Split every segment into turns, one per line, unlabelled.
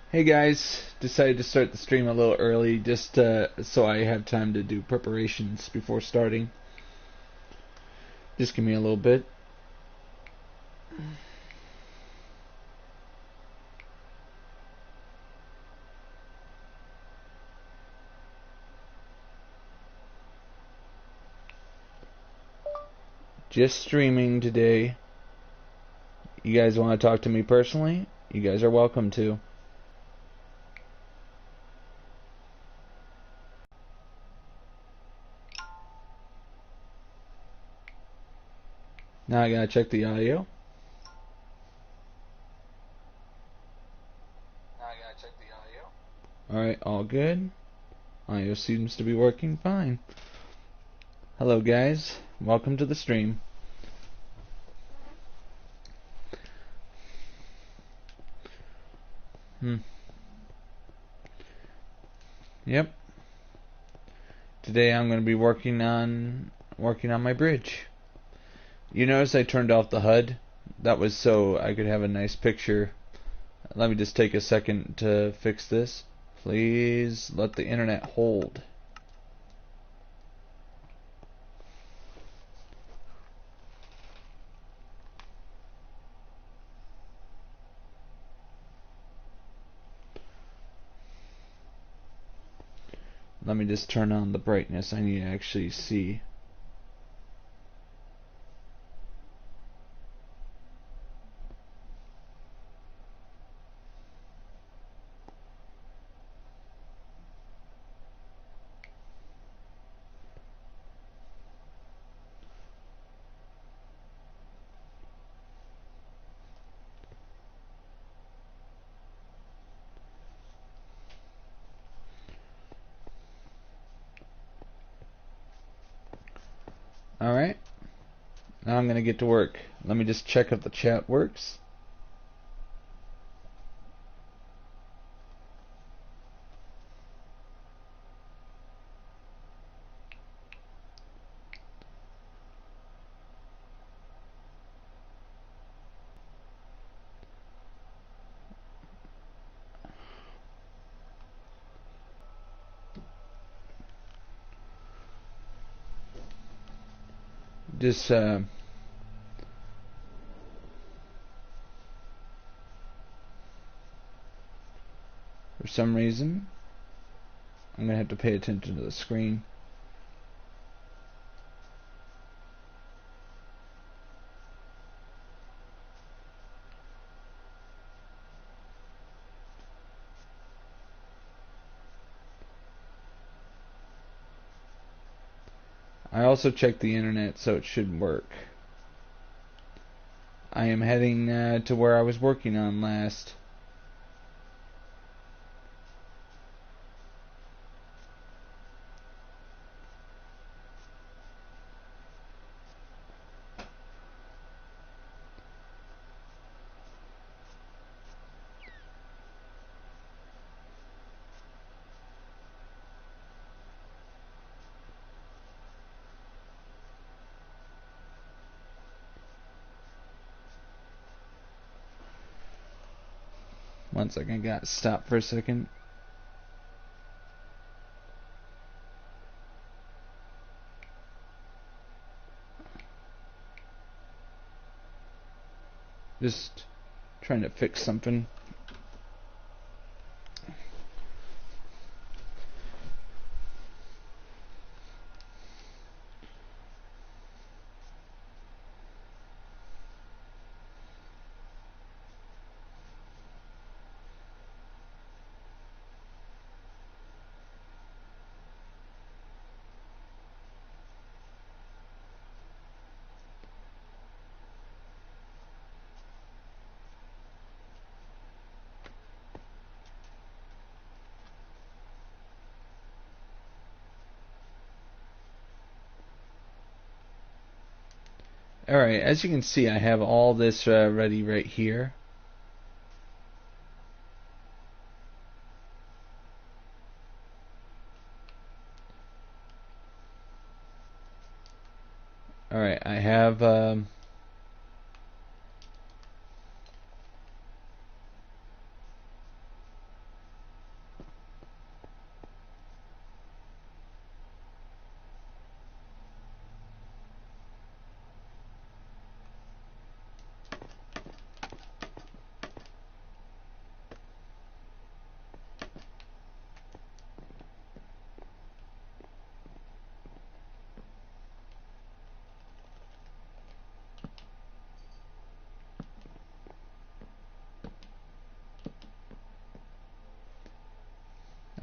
Hey guys, decided to start the stream a little early just so I have time to do preparations before starting. Just give me a little bit. Just streaming today. You guys want to talk to me personally? You guys are welcome to. Now I gotta check the audio. Alright, all good. Audio seems to be working fine. Hello guys, welcome to the stream. Yep. Today I'm going to be working on my bridge. You notice I turned off the HUD? That was so I could have a nice picture. Let me just take a second to fix this. Please let the internet hold. Let me just turn on the brightness. I need to actually see. Alright. Now I'm going to get to work. Let me just check if the chat works. Just for some reason I'm going to have to pay attention to the screen. I also checked the internet, so it should work. I am heading to where I was working on last. One second, got to stop for a second. Just trying to fix something. Alright, as you can see, I have all this ready right here. Alright, I have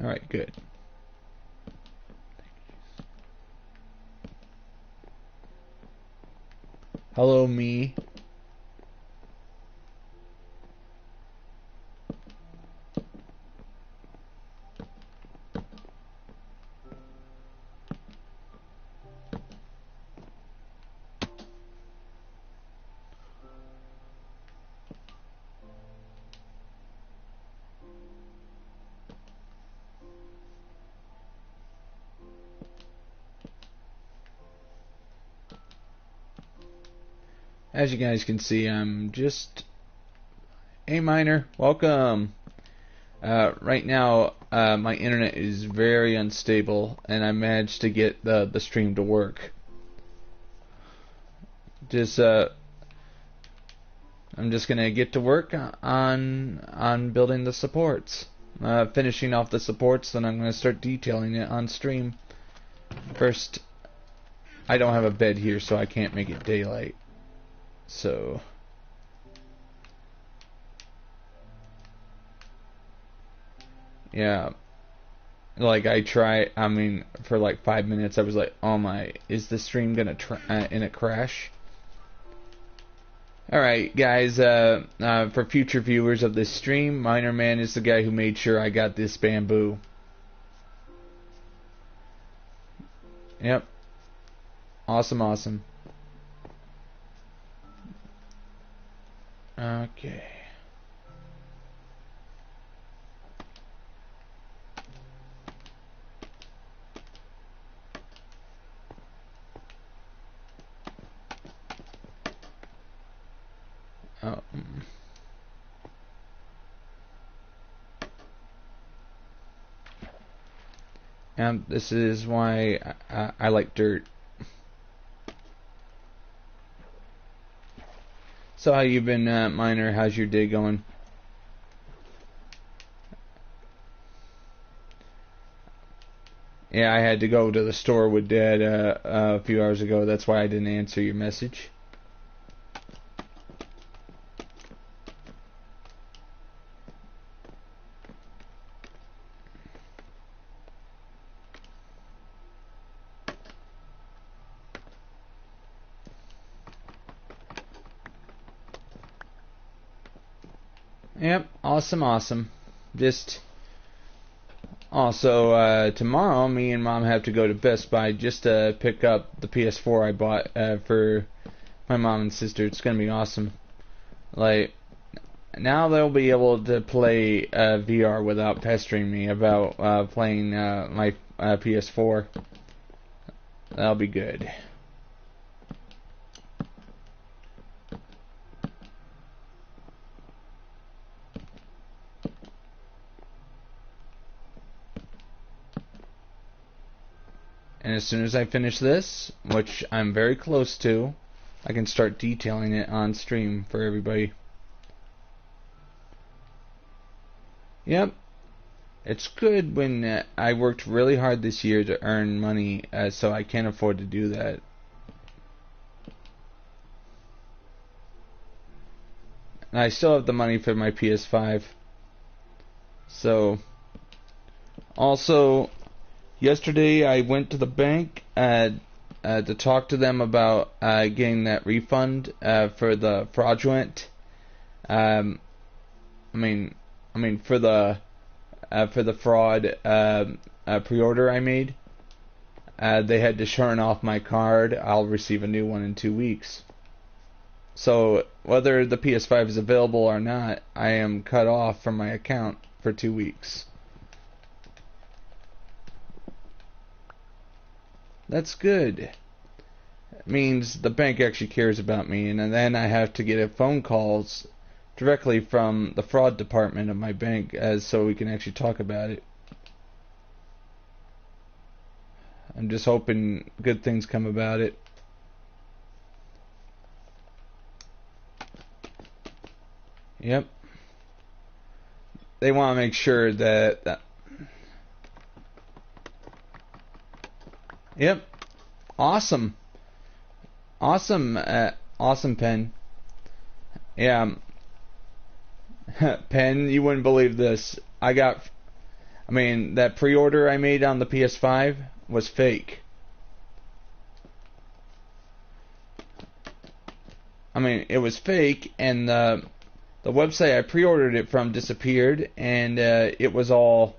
Alright, good. Hello, me. As you guys can see, I'm just a miner. Welcome. Right now, my internet is very unstable, and I managed to get the stream to work. I'm just gonna get to work on building the supports, finishing off the supports. Then I'm gonna start detailing it on stream. First, I don't have a bed here, so I can't make it daylight. So yeah, like I mean, for like 5 minutes I was like, oh my, is the stream gonna crash? Alright guys, for future viewers of this stream, Miner Man is the guy who made sure I got this bamboo. Yep. Awesome, awesome. Okay. Oh. And this is why I like dirt. So how you been, Miner? How's your day going? Yeah, I had to go to the store with Dad a few hours ago. That's why I didn't answer your message. Yep, awesome, awesome. Just also tomorrow, me and Mom have to go to Best Buy just to pick up the PS4 I bought for my mom and sister. It's gonna be awesome. Like, now they'll be able to play VR without pestering me about playing my PS4. That'll be good. And as soon as I finish this, which I'm very close to, I can start detailing it on stream for everybody. Yep. It's good when I worked really hard this year to earn money, so I can't afford to do that. And I still have the money for my PS5. So, also, yesterday I went to the bank to talk to them about getting that refund for the fraudulent. I mean for the fraud pre-order I made. They had to turn off my card. I'll receive a new one in 2 weeks. So whether the PS5 is available or not, I am cut off from my account for 2 weeks. That's good. It means the bank actually cares about me, and then I have to get a phone calls directly from the fraud department of my bank, so we can actually talk about it. I'm just hoping good things come about it. Yep. They want to make sure that Yep. Awesome. Awesome. Awesome, Pen. Yeah. Pen, you wouldn't believe this. I got I mean, that pre-order I made on the PS5 was fake. I mean, it was fake, and the website I pre-ordered it from disappeared, and it was all.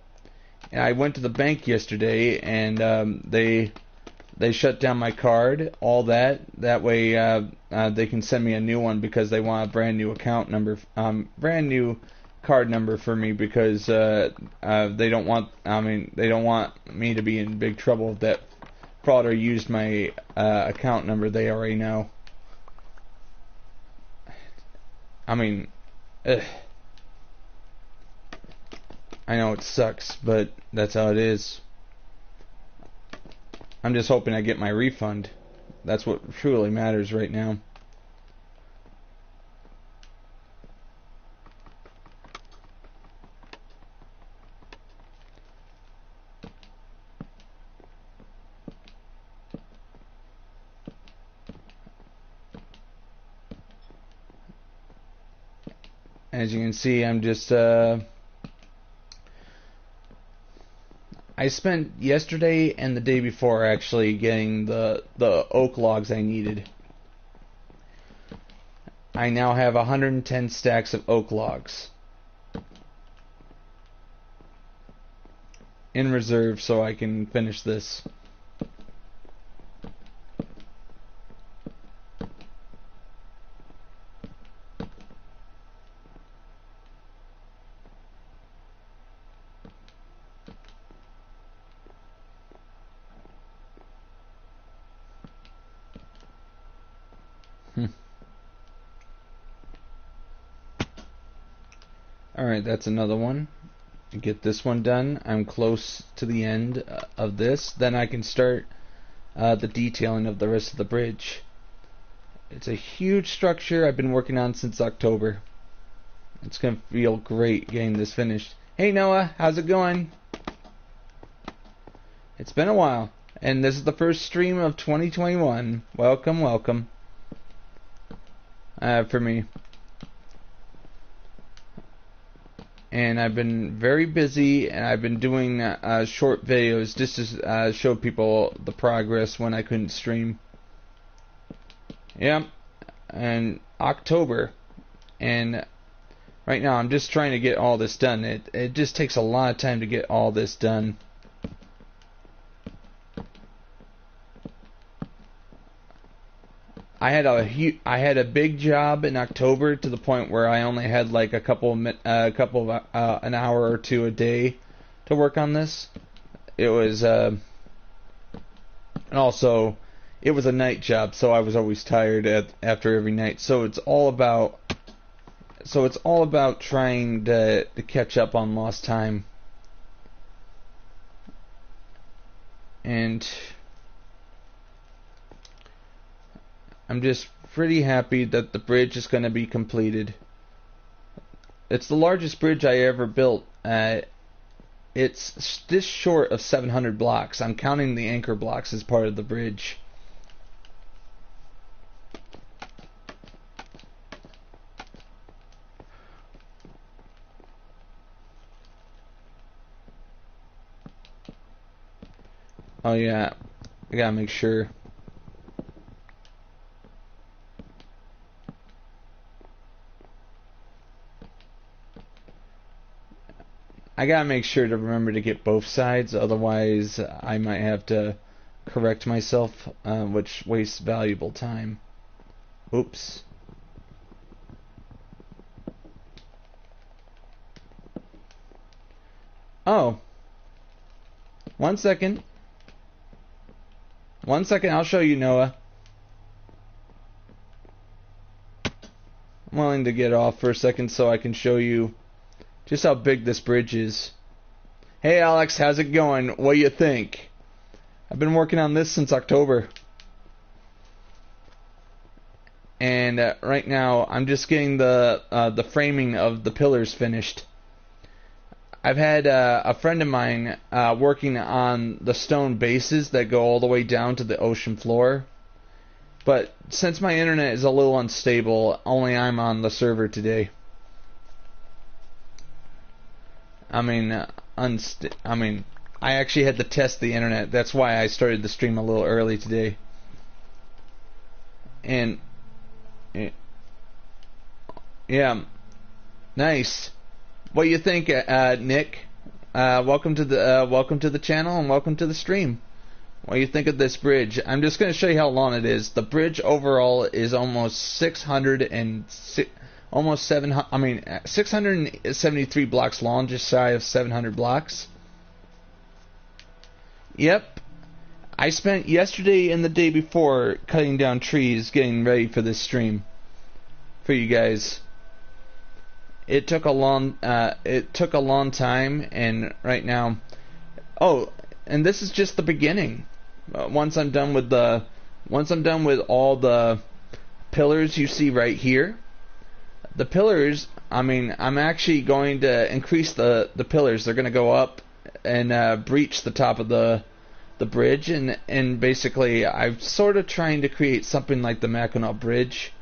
I went to the bank yesterday, and they shut down my card. All that. That way, they can send me a new one because they want a brand new account number, brand new card number for me because they don't want. I mean, they don't want me to be in big trouble if that frauder used my account number. They already know. I mean, ugh. I know it sucks, but that's how it is. I'm just hoping I get my refund. That's what truly matters right now. As you can see, I'm just I spent yesterday and the day before actually getting the oak logs I needed. I now have 110 stacks of oak logs in reserve so I can finish this. Alright, that's another one. Get this one done. I'm close to the end of this. Then I can start the detailing of the rest of the bridge. It's a huge structure I've been working on since October. It's going to feel great getting this finished. Hey Noah, how's it going? It's been a while. And this is the first stream of 2021. Welcome, welcome. For me. And I've been very busy, and I've been doing short videos just to show people the progress when I couldn't stream. Yep, and October, and right now I'm just trying to get all this done. It just takes a lot of time to get all this done. I had a big job in October to the point where I only had like an hour or two a day to work on this. It was and also it was a night job, so I was always tired after every night. So it's all about trying to catch up on lost time. And I'm just pretty happy that the bridge is going to be completed. It's the largest bridge I ever built. It's just short of 700 blocks. I'm counting the anchor blocks as part of the bridge. Oh yeah, I gotta make sure. I gotta make sure to remember to get both sides, otherwise I might have to correct myself, which wastes valuable time. Oops. Oh. 1 second. 1 second, I'll show you, Noah. I'm willing to get off for a second so I can show you just how big this bridge is. Hey Alex, how's it going? What do you think? I've been working on this since October. And right now I'm just getting the framing of the pillars finished. I've had a friend of mine working on the stone bases that go all the way down to the ocean floor. But since my internet is a little unstable, only I'm on the server today. I mean, I actually had to test the internet. That's why I started the stream a little early today. And yeah, nice. What do you think, Nick? Welcome to the channel and welcome to the stream. What do you think of this bridge? I'm just going to show you how long it is. The bridge overall is almost 673 blocks long, just shy of 700 blocks. Yep. I spent yesterday and the day before cutting down trees, getting ready for this stream for you guys. It took a long time, and right now, oh, and this is just the beginning. Once I'm done with all the pillars you see right here, the pillars, I'm actually going to increase the pillars. They're going to go up and breach the top of the bridge, and basically I'm sort of trying to create something like the Mackinac Bridge,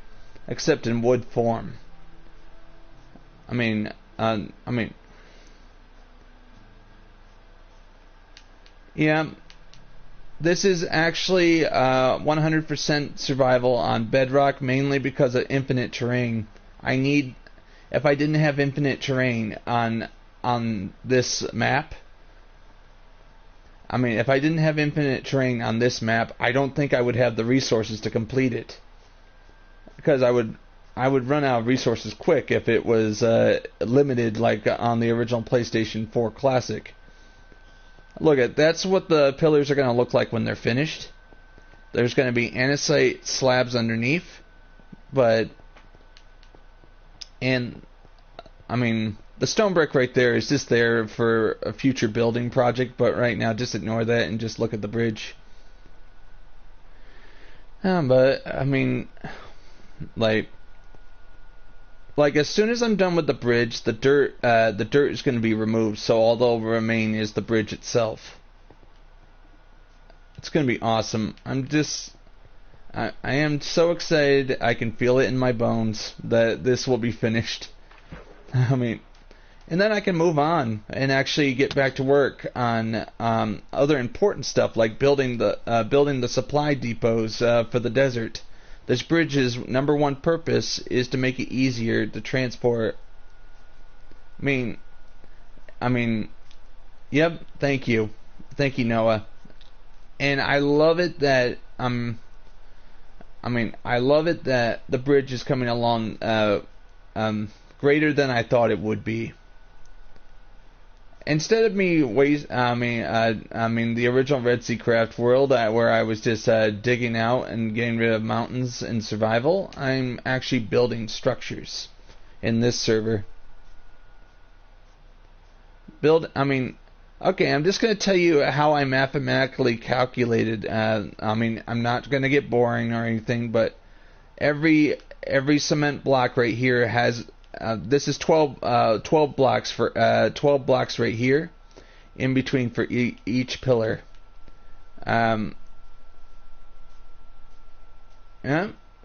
except in wood form. Yeah, this is actually 100% survival on bedrock, mainly because of infinite terrain. If I didn't have infinite terrain on this map, if I didn't have infinite terrain on this map, I don't think I would have the resources to complete it, because I would run out of resources quick if it was limited like on the original PlayStation 4 Classic. Look, that's what the pillars are going to look like when they're finished. There's going to be andesite slabs underneath, the stone brick right there is just there for a future building project, but right now just ignore that and just look at the bridge. Like as soon as I'm done with the bridge, the dirt is going to be removed, so all that will remain is the bridge itself. It's going to be awesome. I am so excited. I can feel it in my bones that this will be finished. And then I can move on and actually get back to work on other important stuff, like building the supply depots for the desert. This bridge's number one purpose is to make it easier to transport. Yep, thank you, Noah. And I love it that the bridge is coming along greater than I thought it would be. Instead of the original REDSEACRAFT world where I was just digging out and getting rid of mountains in survival, I'm actually building structures in this server. I'm just going to tell you how I mathematically calculated. I'm not going to get boring or anything, but every cement block right here has. This is 12 blocks for 12 blocks right here, in between for each pillar. Yeah,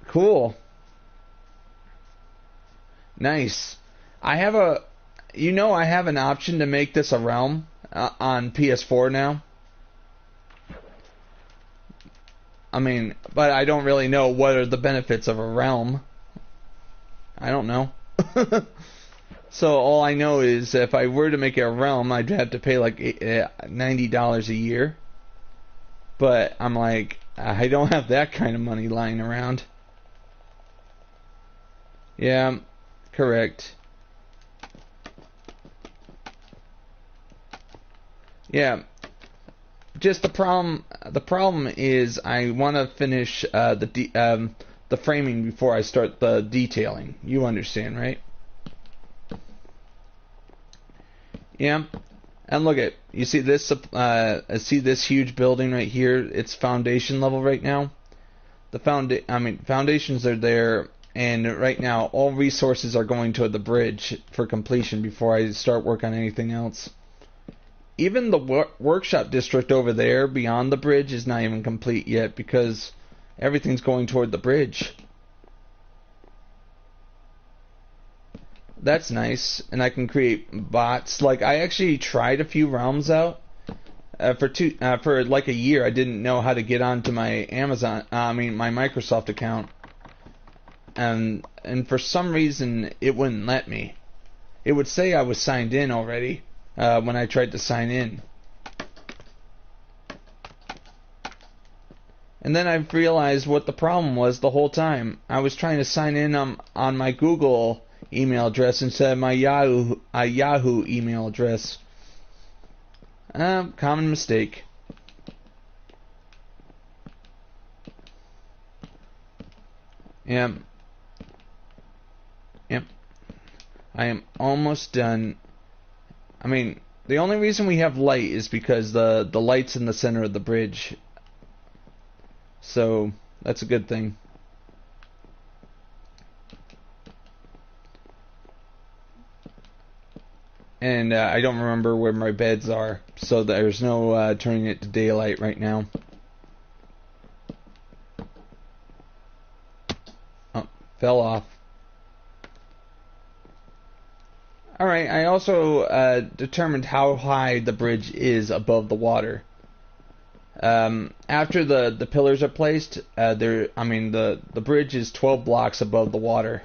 cool, nice. I have an option to make this a realm on PS4 now. But I don't really know what are the benefits of a realm. I don't know. So all I know is if I were to make it a realm, I'd have to pay like $90 a year. But I'm like, I don't have that kind of money lying around. Yeah, correct. Yeah. Just the problem is I want to finish the framing before I start the detailing. You understand, right? Yeah. And look at, you see this huge building right here? It's foundation level right now. Foundations are there, and right now all resources are going to the bridge for completion before I start work on anything else. Even the workshop district over there beyond the bridge is not even complete yet because everything's going toward the bridge. That's nice. And I can create bots. Like, I actually tried a few realms out. For like a year, I didn't know how to get onto my my Microsoft account. And for some reason, it wouldn't let me. It would say I was signed in already when I tried to sign in. And then I realized what the problem was the whole time. I was trying to sign in on my Google email address instead of my Yahoo email address. Common mistake. Yep. I am almost done. I mean, the only reason we have light is because the light's in the center of the bridge. So, that's a good thing. And I don't remember where my beds are, so there's no turning it to daylight right now. Oh, fell off. Alright, I also determined how high the bridge is above the water. After the pillars are placed, the bridge is 12 blocks above the water.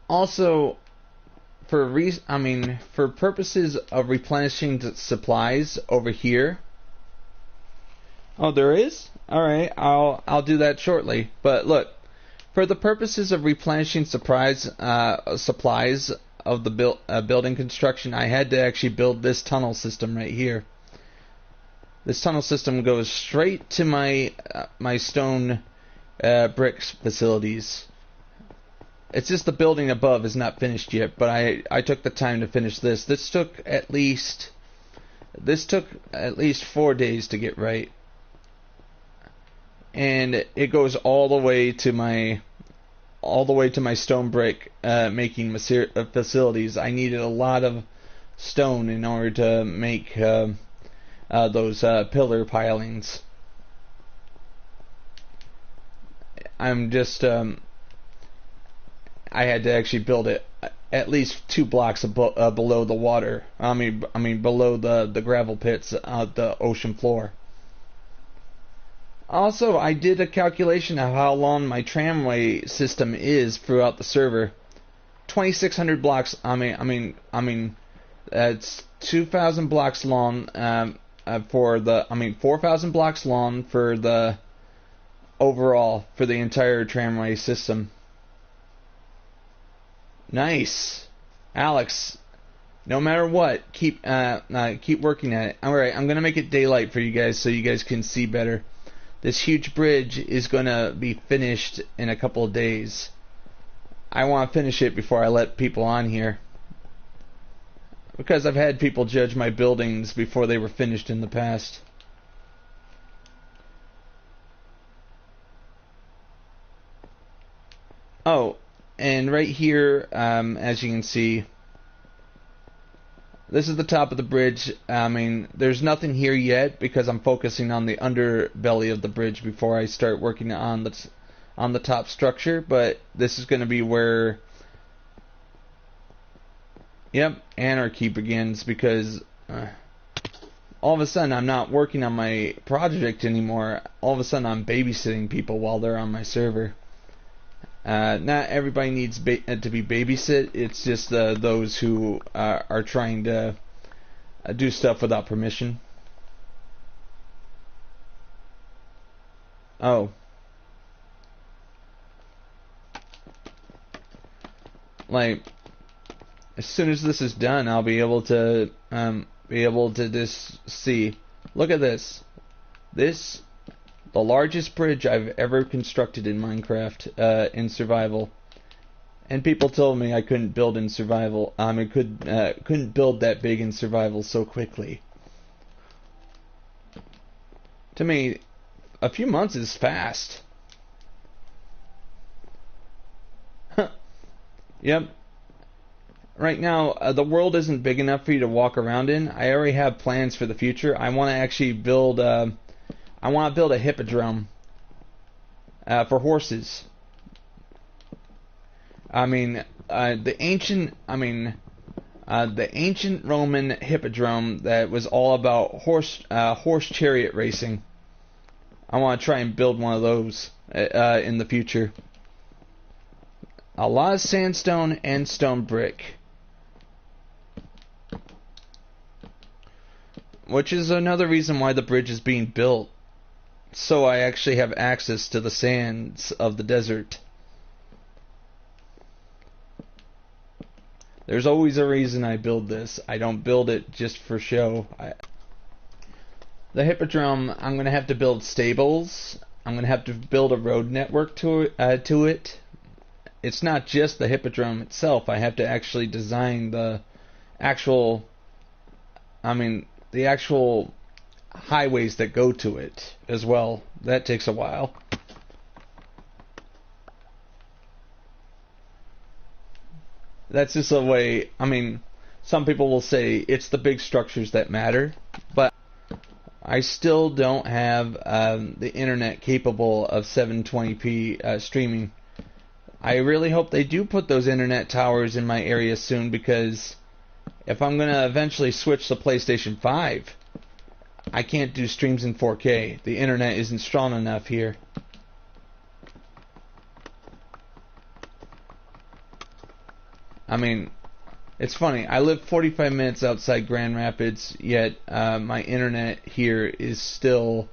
Also, for purposes of replenishing the supplies over here. Oh, there is? Alright, I'll do that shortly. But look, for the purposes of replenishing supplies of the building construction, I had to actually build this tunnel system right here. This tunnel system goes straight to my stone bricks facilities. It's just the building above is not finished yet, but I took the time to finish this. This took at least 4 days to get right. And it goes all the way to my stone brick making facilities. I needed a lot of stone in order to make those pillar pilings. I had to actually build it at least 2 blocks below the water. Below the gravel pits at the ocean floor. Also, I did a calculation of how long my tramway system is throughout the server. 2,600 blocks. It's 2,000 blocks long. 4,000 blocks long for the overall for the entire tramway system. Nice, Alex. No matter what, keep working at it. All right, I'm gonna make it daylight for you guys so you guys can see better. This huge bridge is going to be finished in a couple of days. I want to finish it before I let people on here. Because I've had people judge my buildings before they were finished in the past. Oh, and right here, as you can see, this is the top of the bridge. There's nothing here yet because I'm focusing on the underbelly of the bridge before I start working on the top structure. But this is going to be where, anarchy begins because all of a sudden I'm not working on my project anymore. All of a sudden I'm babysitting people while they're on my server. Not everybody needs to be babysit. It's just those who are trying to do stuff without permission. Oh. Like, as soon as this is done, I'll be able to just see. Look at this. The largest bridge I've ever constructed in Minecraft in survival, and people told me I couldn't build in survival. I couldn't build that big in survival so quickly. To me, a few months is fast. Yep. Right now, the world isn't big enough for you to walk around in. I already have plans for the future. I want to actually build. I want to build a hippodrome for horses. I mean, the ancient Roman hippodrome that was all about horse chariot racing. I want to try and build one of those in the future. A lot of sandstone and stone brick, which is another reason why the bridge is being built, so I actually have access to the sands of the desert. There's always a reason I build this. I don't build it just for show. The hippodrome, I'm going to have to build stables. I'm going to have to build a road network to it. It's not just the hippodrome itself. I have to actually design the actual highways that go to it as well. That takes a while. That's just a way, some people will say it's the big structures that matter, but I still don't have the internet capable of 720p streaming. I really hope they do put those internet towers in my area soon, because if I'm going to eventually switch to PlayStation 5, I can't do streams in 4K. The internet isn't strong enough here. It's funny. I live 45 minutes outside Grand Rapids, yet my internet here is still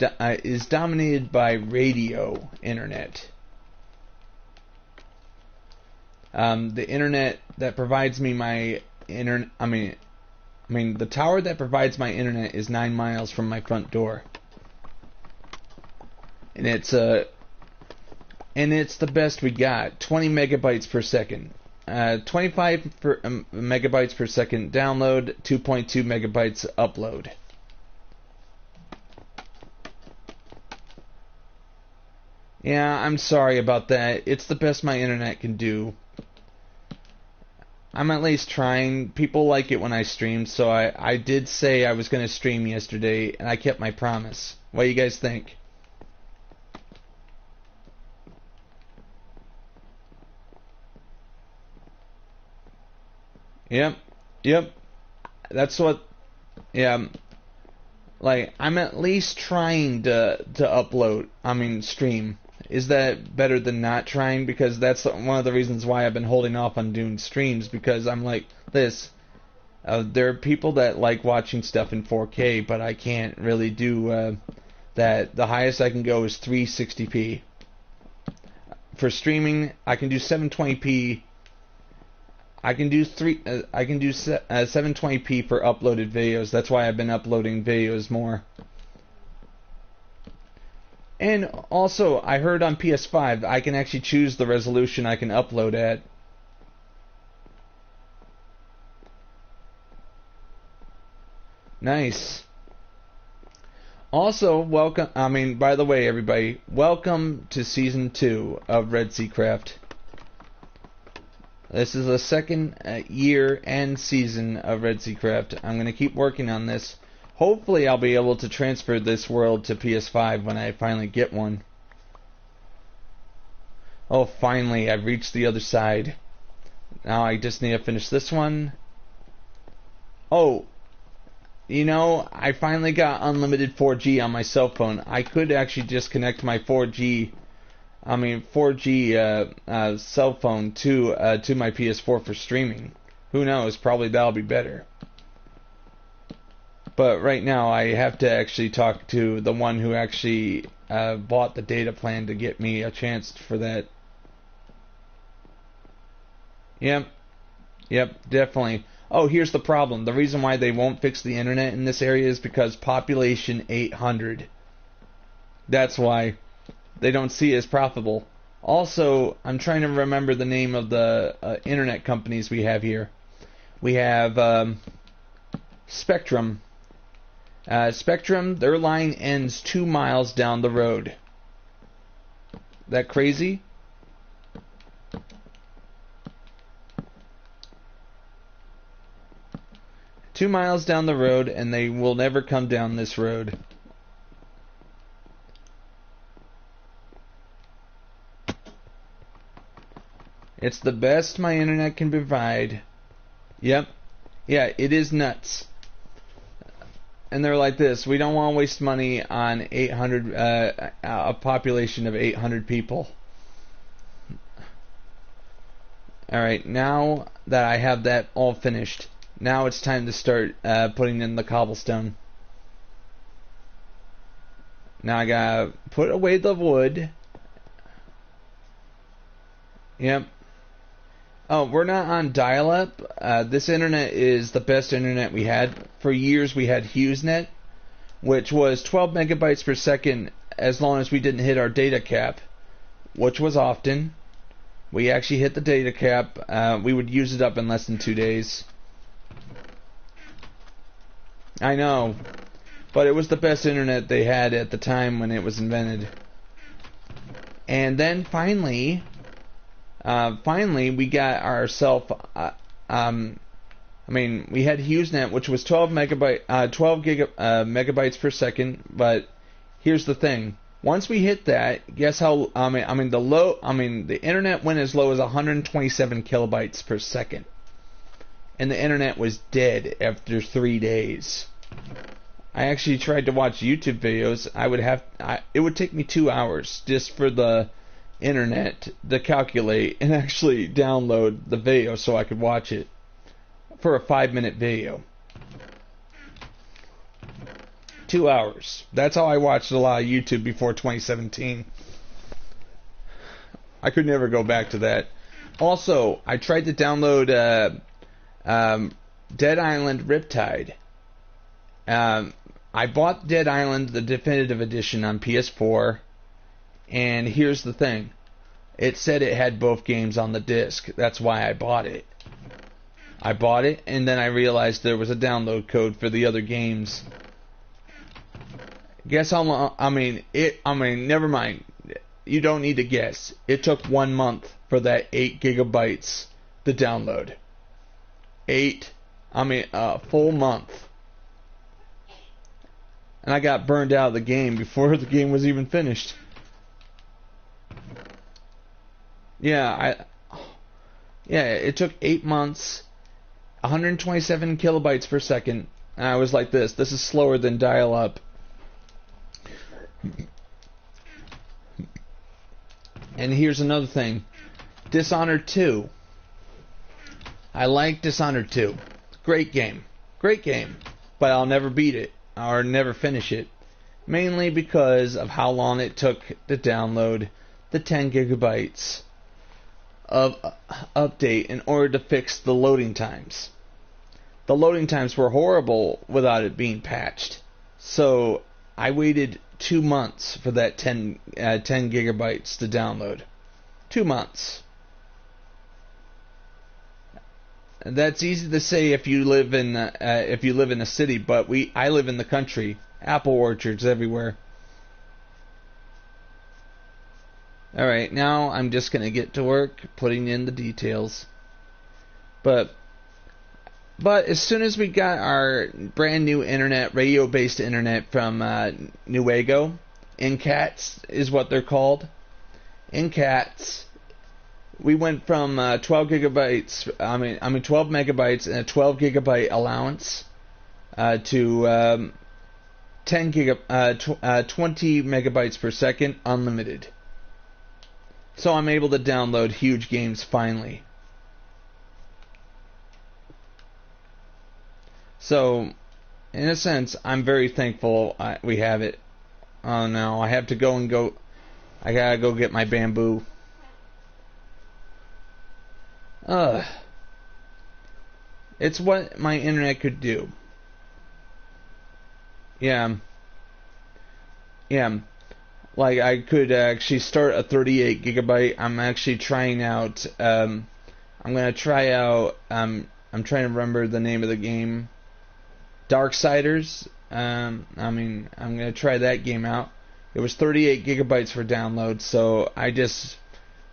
is dominated by radio internet. The internet that provides me my internet, the tower that provides my internet is 9 miles from my front door, and it's the best we got. 20 megabytes per second. 25 megabytes per second download, 2.2 megabytes upload. Yeah, I'm sorry about that. It's the best my internet can do. I'm at least trying. People like it when I stream, so I did say I was going to stream yesterday, and I kept my promise. What do you guys think? Yep. That's what. Yeah. Like, I'm at least trying to upload. Stream. Is that better than not trying? Because that's one of the reasons why I've been holding off on doing streams. Because I'm like this. There are people that like watching stuff in 4K, but I can't really do that. The highest I can go is 360p. For streaming, I can do 720p. I can do 720p for uploaded videos. That's why I've been uploading videos more. And also, I heard on PS5 I can actually choose the resolution I can upload at. Nice. Also, welcome. By the way, everybody, welcome to Season 2 of REDSEACRAFT. This is the second year and season of REDSEACRAFT. I'm going to keep working on this. Hopefully I'll be able to transfer this world to PS5 when I finally get one. Oh, finally, I've reached the other side. Now I just need to finish this one. Oh, I finally got unlimited 4G on my cell phone. I could actually just connect my 4G cell phone to my PS4 for streaming. Who knows? Probably that'll be better. But right now, I have to actually talk to the one who actually bought the data plan to get me a chance for that. Yep, definitely. Oh, here's the problem. The reason why they won't fix the internet in this area is because population 800. That's why. They don't see it as profitable. Also, I'm trying to remember the name of the internet companies we have here. We have Spectrum. Spectrum, their line ends 2 miles down the road. That crazy? Two miles down the road, and they will never come down this road. It's the best my internet can provide. Yep. Yeah, it is nuts. And they're like this: we don't want to waste money on 800, a population of 800 people. Alright, now that I have that all finished, now it's time to start putting in the cobblestone. Now I gotta put away the wood. Yep. Oh, we're not on dial-up. This internet is the best internet we had. For years we had HughesNet, which was 12 megabytes per second as long as we didn't hit our data cap, which was often. We actually hit the data cap. We would use it up in less than 2 days. I know, but it was the best internet they had at the time when it was invented. And then finally we got ourselves. We had HughesNet, which was 12 megabytes per second. But here's the thing: once we hit that, guess how? The internet went as low as 127 kilobytes per second, and the internet was dead after 3 days. I actually tried to watch YouTube videos. It would take me 2 hours just for the internet to calculate and actually download the video so I could watch it for a 5-minute video. 2 hours. That's how I watched a lot of YouTube before 2017. I could never go back to that. Also, I tried to download Dead Island Riptide. I bought Dead Island, the definitive edition, on PS4. And here's the thing. It said it had both games on the disc. That's why I bought it. I bought it, and then I realized there was a download code for the other games. Guess how long? Never mind. You don't need to guess. It took 1 month for that 8 gigabytes to download. A full month. And I got burned out of the game before the game was even finished. Yeah, it took 8 months, 127 kilobytes per second, and I was like this is slower than dial-up. And here's another thing, Dishonored 2. I like Dishonored 2. Great game, but I'll never beat it, or never finish it, mainly because of how long it took to download the 10 gigabytes of update in order to fix the loading times. The loading times were horrible without it being patched. So I waited 2 months for that 10 gigabytes to download. 2 months. And that's easy to say if you live in a city, but I live in the country. Apple orchards everywhere. Alright, now I'm just going to get to work putting in the details. But as soon as we got our brand new internet, radio-based internet from Newego, NCATs is what they're called. NCATs, we went from 12 megabytes and a 12 gigabyte allowance to 20 megabytes per second unlimited. So I'm able to download huge games finally. So, in a sense, I'm very thankful we have it. Oh no, I have to go. I gotta go get my bamboo. It's what my internet could do. Yeah. Like, I could actually start a 38 gigabyte. I'm actually trying out, I'm trying to remember the name of the game. Darksiders. I'm gonna try that game out. It was 38 gigabytes for download, so I just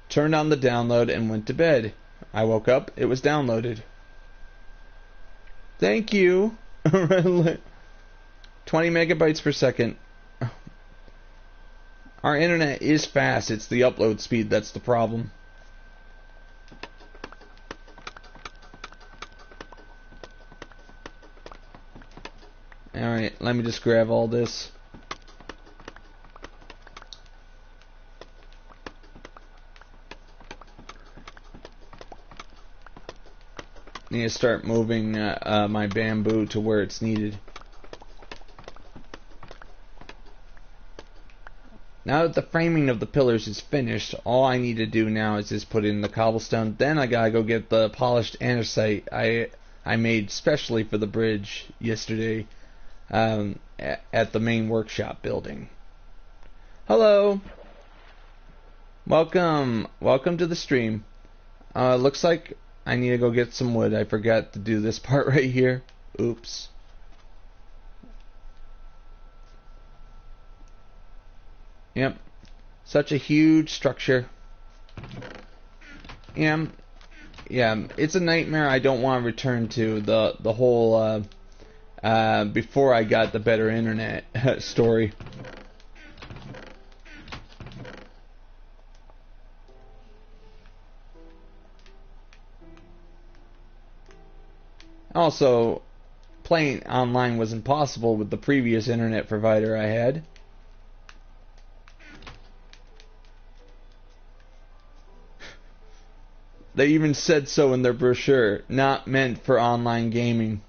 turned on the download and went to bed. I woke up, it was downloaded. Thank you. 20 megabytes per second. Our internet is fast, it's the upload speed that's the problem. Alright, let me just grab all this. Need to start moving my bamboo to where it's needed. Now that the framing of the pillars is finished, all I need to do now is just put in the cobblestone. Then I gotta go get the polished andesite I made specially for the bridge yesterday at the main workshop building. Hello! Welcome to the stream. Looks like I need to go get some wood. I forgot to do this part right here. Oops. Yep. Such a huge structure. Yeah, it's a nightmare I don't want to return to. The whole before I got the better internet story. Also, playing online was impossible with the previous internet provider I had. They even said so in their brochure, not meant for online gaming.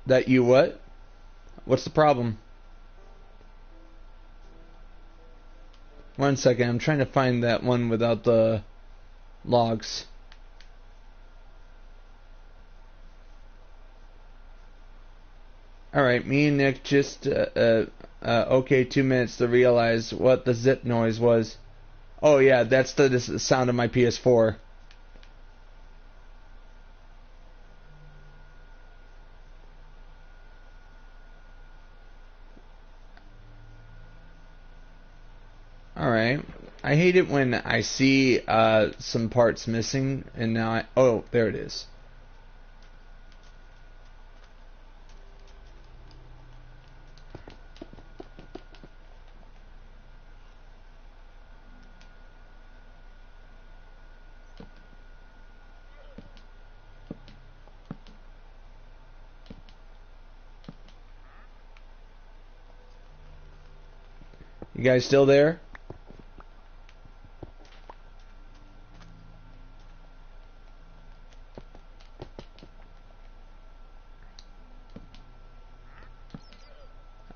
That you what? What's the problem? One second, I'm trying to find that one without the logs. Alright, me and Nick just okay 2 minutes to realize what the zip noise was. Oh yeah, that's the sound of my PS4. Alright. I hate it when I see some parts missing and now oh, there it is. You guys still there?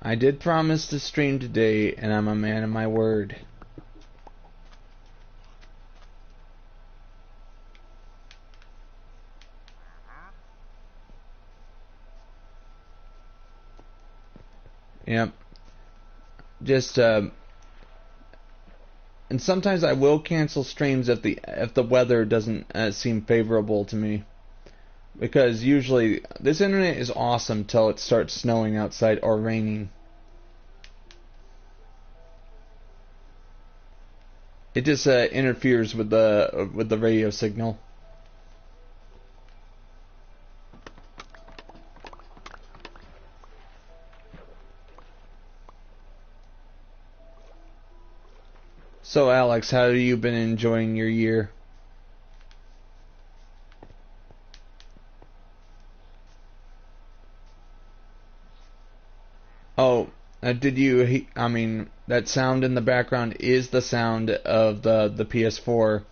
I did promise to stream today, and I'm a man of my word. Yep. Just and sometimes I will cancel streams if the weather doesn't seem favorable to me. Because usually this internet is awesome till it starts snowing outside or raining. It just interferes with the radio signal. So Alex, how have you been enjoying your year? Oh, did you? I mean, that sound in the background is the sound of the PS4.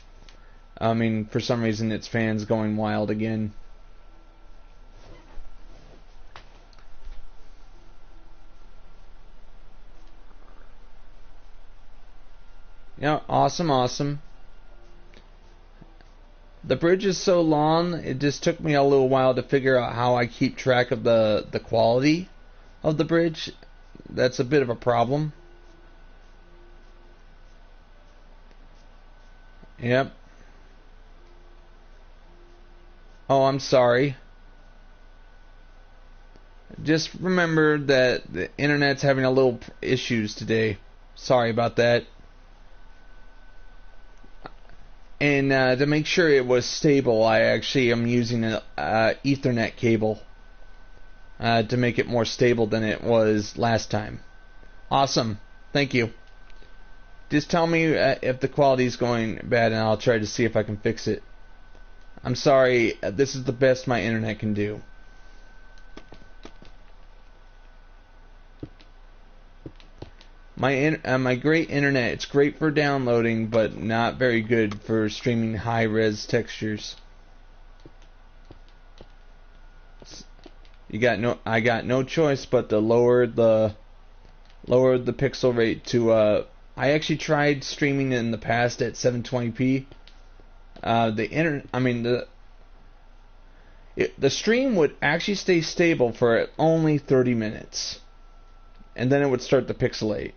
I mean, for some reason, its fans going wild again. Yeah, awesome, awesome. The bridge is so long, it just took me a little while to figure out how I keep track of the quality of the bridge. That's a bit of a problem. Yep. Oh, I'm sorry. Just remember that the internet's having a little issues today. Sorry about that. And to make sure it was stable, I actually am using an Ethernet cable. to make it more stable than it was last time. Awesome. Thank you. Just tell me if the quality's going bad, and I'll try to see if I can fix it. I'm sorry. This is the best my internet can do. My great internet, it's great for downloading, but not very good for streaming high-res textures. I got no choice but to lower the pixel rate to I actually tried streaming in the past at 720p. The stream would actually stay stable for only 30 minutes, and then it would start to pixelate.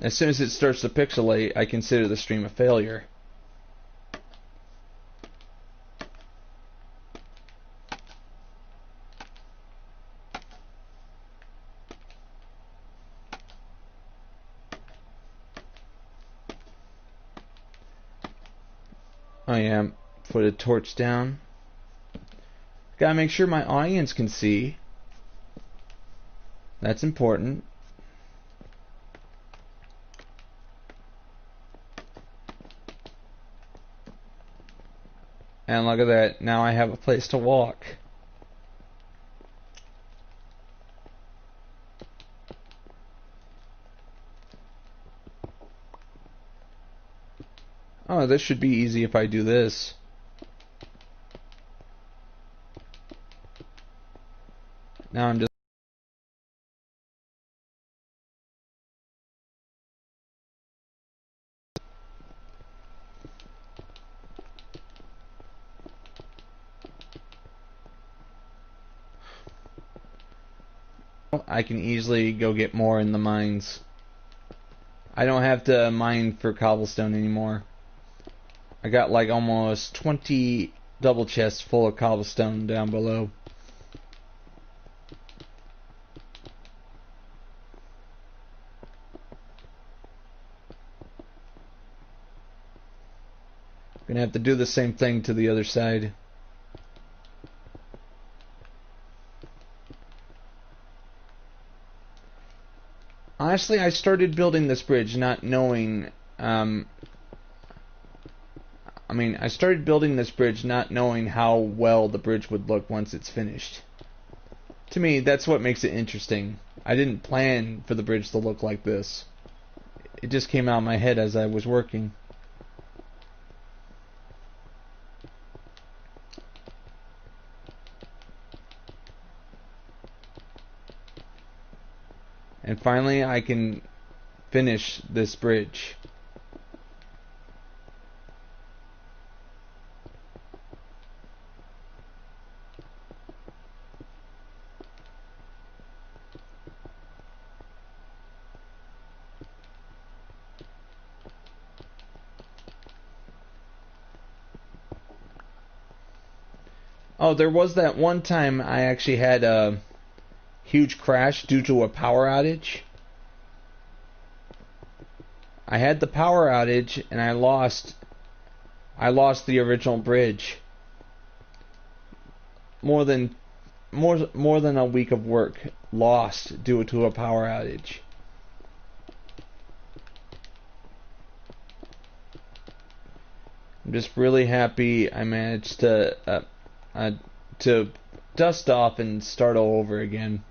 As soon as it starts to pixelate, I consider the stream a failure. I am. Put a torch down. Gotta make sure my audience can see. That's important. And look at that, now I have a place to walk. Oh, this should be easy if I do this. Now I'm just... I can easily go get more in the mines. I don't have to mine for cobblestone anymore. I got like almost 20 double chests full of cobblestone down below. Gonna have to do the same thing to the other side. Honestly, I started building this bridge not knowing, I started building this bridge not knowing how well the bridge would look once it's finished. To me, that's what makes it interesting. I didn't plan for the bridge to look like this. It just came out of my head as I was working. And finally, I can finish this bridge. Oh, there was that one time I actually had a huge crash due to a power outage. I had the power outage and I lost the original bridge. More than a week of work lost due to a power outage. I'm just really happy I managed to dust off and start all over again.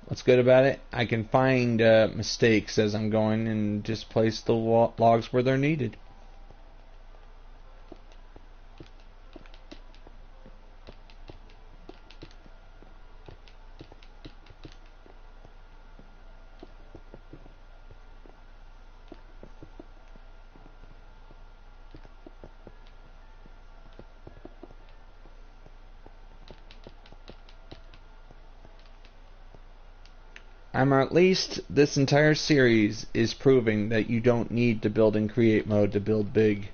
What's good about it? I can find mistakes as I'm going and just place the logs where they're needed. or at least this entire series is proving that you don't need to build in create mode to build big.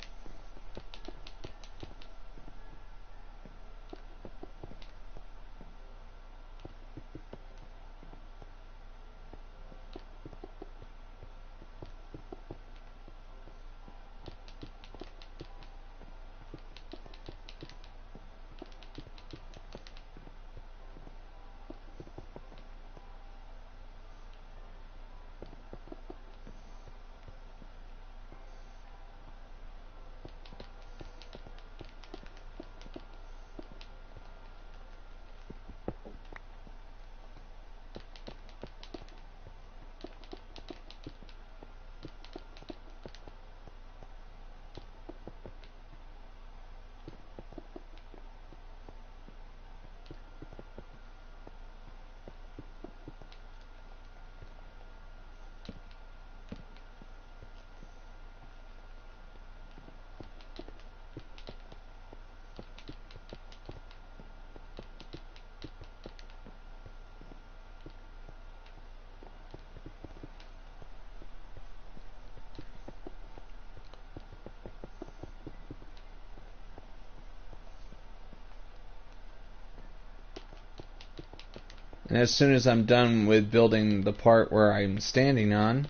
And as soon as I'm done with building the part where I'm standing on,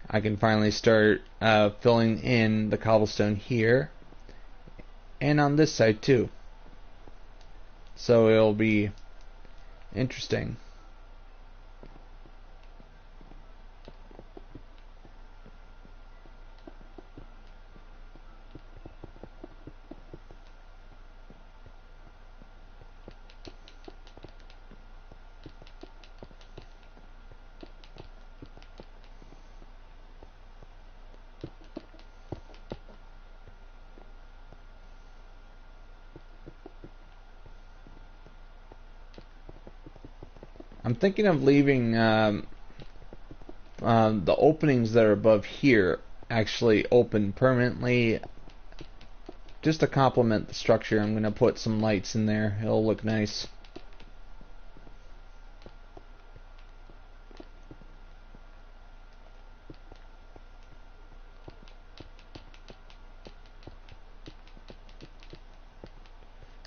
I can finally start filling in the cobblestone here and on this side too. So it'll be interesting. I'm thinking of leaving the openings that are above here actually open permanently, just to complement the structure. I'm going to put some lights in there. It'll look nice.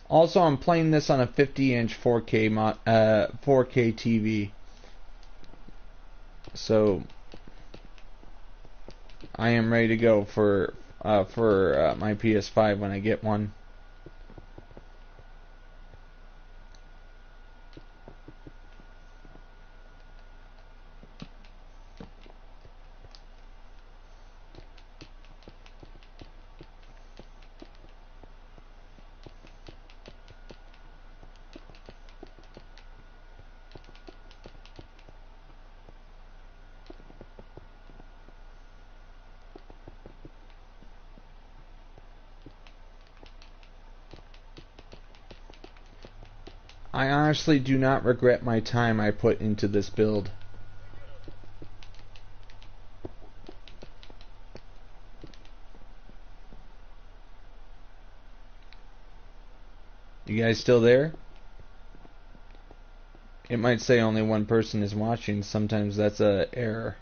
Also, I'm playing this on a 50-inch 4K 4K TV, so I am ready to go for my PS5 when I get one. I honestly do not regret my time I put into this build. You guys still there? It might say only one person is watching. Sometimes that's an error.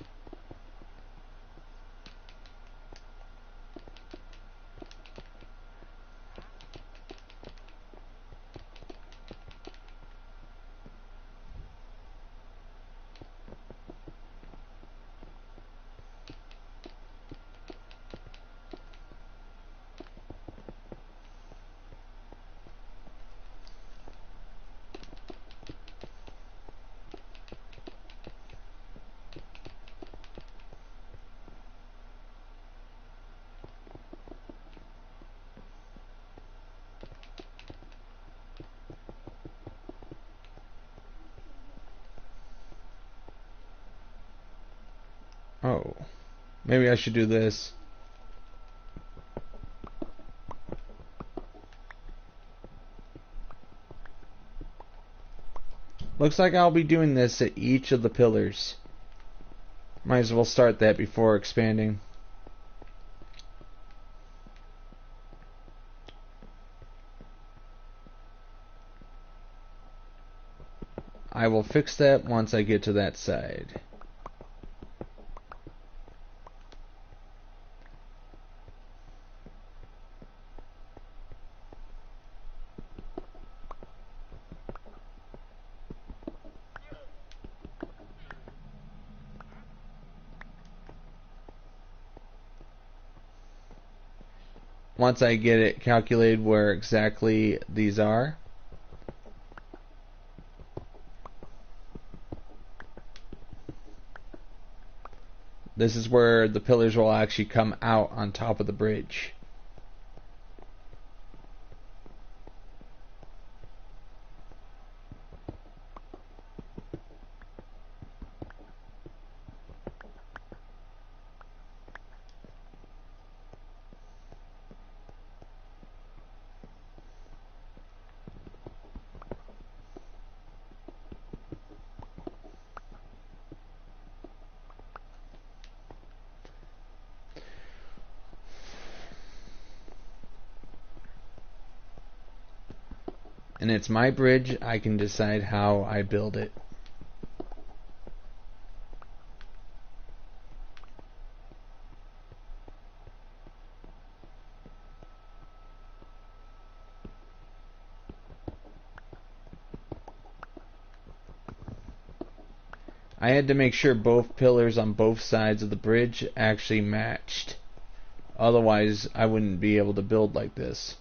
Oh, maybe I should do this. Looks like I'll be doing this at each of the pillars. Might as well start that before expanding. I will fix that once I get to that side. Once I get it calculated where exactly these are, this is where the pillars will actually come out on top of the bridge. And it's my bridge, I can decide how I build it. I had to make sure both pillars on both sides of the bridge actually matched. Otherwise, I wouldn't be able to build like this.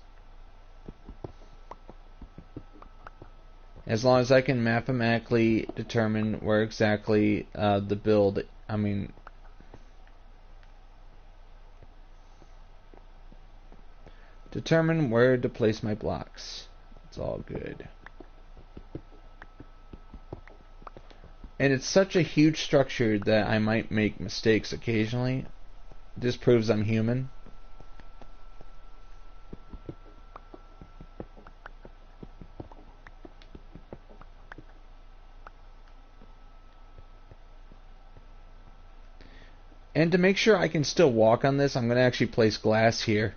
As long as I can mathematically determine where exactly determine where to place my blocks. It's all good. And it's such a huge structure that I might make mistakes occasionally. This proves I'm human. And to make sure I can still walk on this, I'm going to actually place glass here.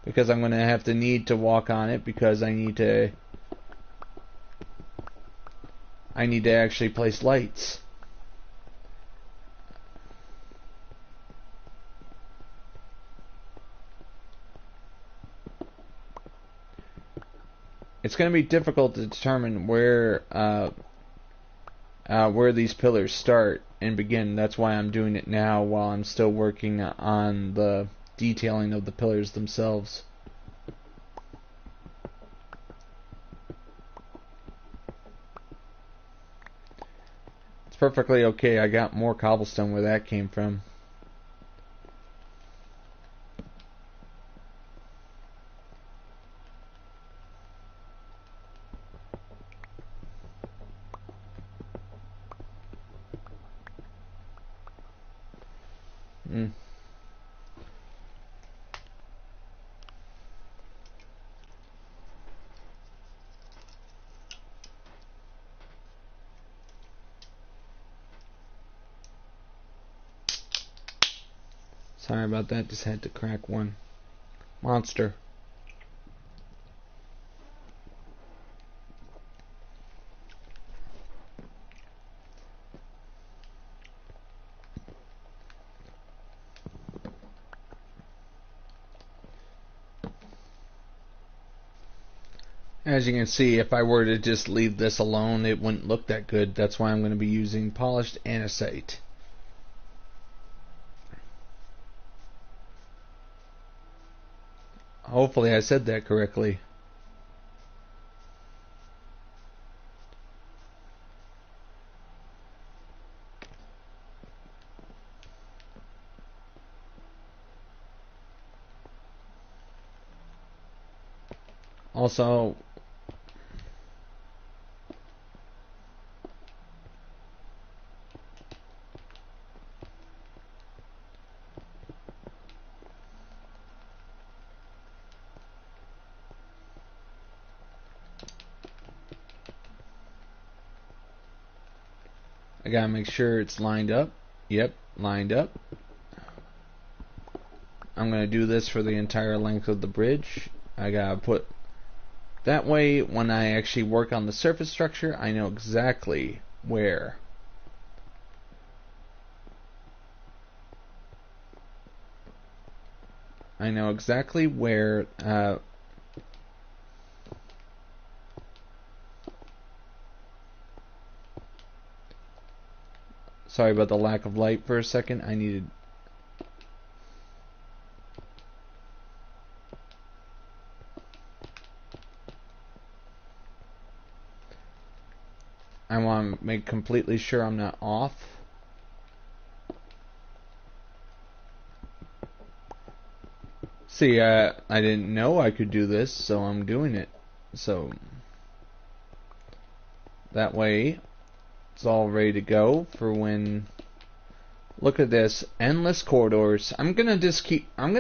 Because I'm going to need to walk on it because I need to actually place lights. It's going to be difficult to determine where these pillars start and begin. That's why I'm doing it now while I'm still working on the detailing of the pillars themselves. It's perfectly okay. I got more cobblestone where that came from. Sorry about that, just had to crack one. Monster. As you can see, if I were to just leave this alone, it wouldn't look that good. That's why I'm going to be using polished andesite. Hopefully I said that correctly. Also, I gotta make sure it's lined up. Yep, lined up. I'm going to do this for the entire length of the bridge. I gotta put that way when I actually work on the surface structure, I know exactly where. I know exactly where sorry about the lack of light for a second. I needed I want to make completely sure I'm not off. See, I didn't know I could do this, so I'm doing it. So that way it's all ready to go for when. Look at this, endless corridors. I'm gonna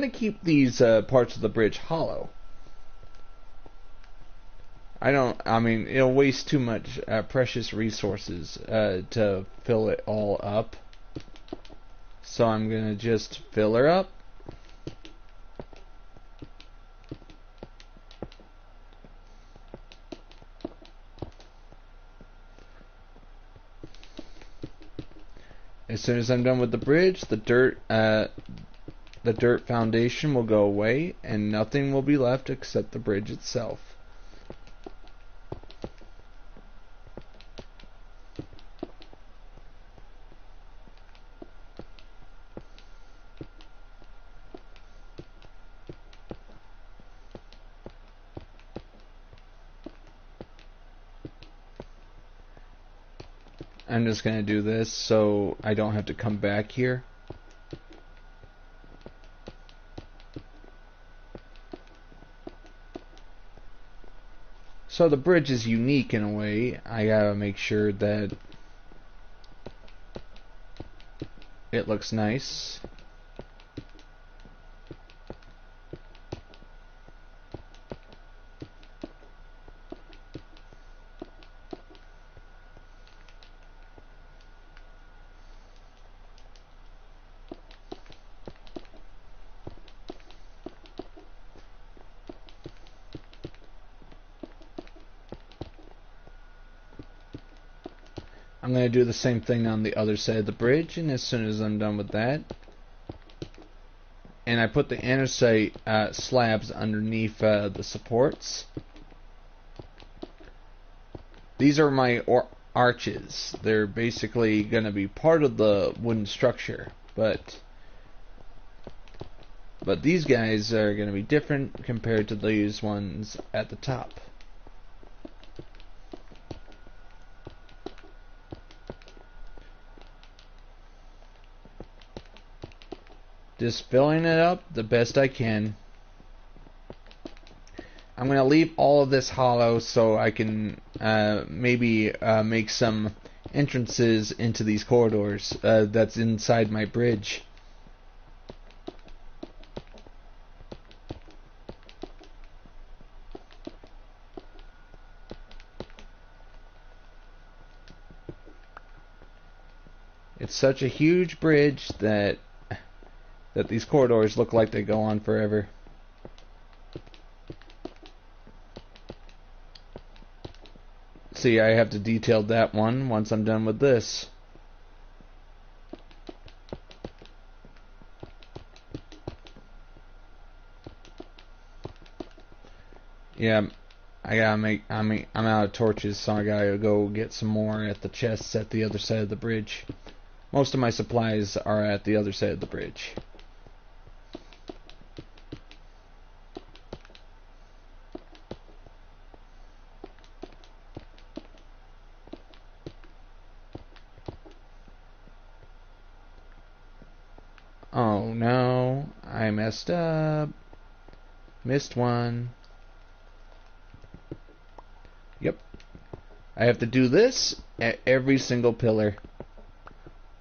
keep these parts of the bridge hollow. I mean, it'll waste too much precious resources to fill it all up. So I'm gonna just fill her up. As soon as I'm done with the bridge, the dirt foundation will go away, and nothing will be left except the bridge itself. I'm just going to do this so I don't have to come back here. So the bridge is unique in a way. I gotta make sure that it looks nice. I'm going to do the same thing on the other side of the bridge, and as soon as I'm done with that, and I put the andesite slabs underneath the supports. These are my arches. They're basically going to be part of the wooden structure, but these guys are going to be different compared to these ones at the top. Just filling it up the best I can. I'm going to leave all of this hollow so I can maybe make some entrances into these corridors that's inside my bridge. It's such a huge bridge that these corridors look like they go on forever. See, I have to detail that one once I'm done with this. Yeah, I'm out of torches, so I gotta go get some more at the chests at the other side of the bridge. Most of my supplies are at the other side of the bridge. Oh no, I messed up. Missed one. Yep. I have to do this at every single pillar.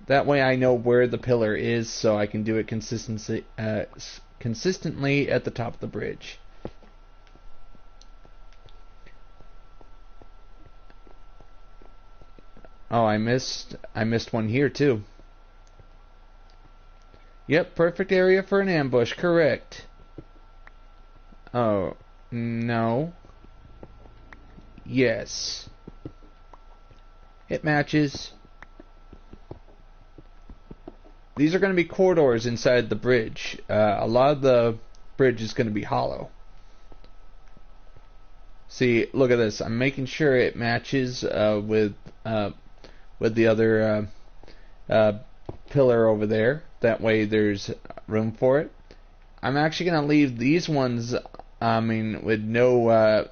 That way I know where the pillar is, so I can do it consistently at the top of the bridge. Oh, I missed one here too. Yep, perfect area for an ambush, correct. Oh, no. Yes. It matches. These are going to be corridors inside the bridge. A lot of the bridge is going to be hollow. See, look at this. I'm making sure it matches with the other pillar over there. That way there's room for it. I'm actually going to leave these ones, with no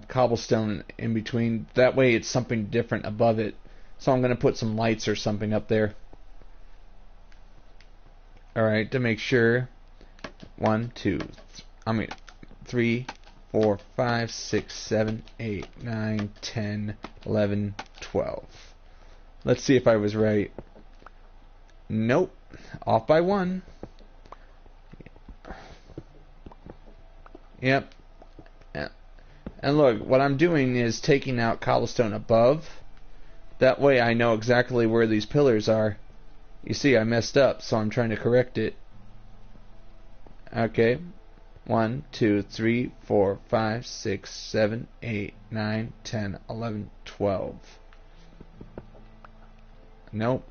cobblestone in between. That way it's something different above it. So I'm going to put some lights or something up there. Alright, to make sure. 3, 4, 5, 6, 7, 8, 9, 10, 11, 12. Let's see if I was right. Nope. Off by 1. Yep. And look, what I'm doing is taking out cobblestone above. That way I know exactly where these pillars are. You see, I messed up, so I'm trying to correct it. Okay. 1, 2, 3, 4, 5, 6, 7, 8, 9, 10, 11, 12. Nope.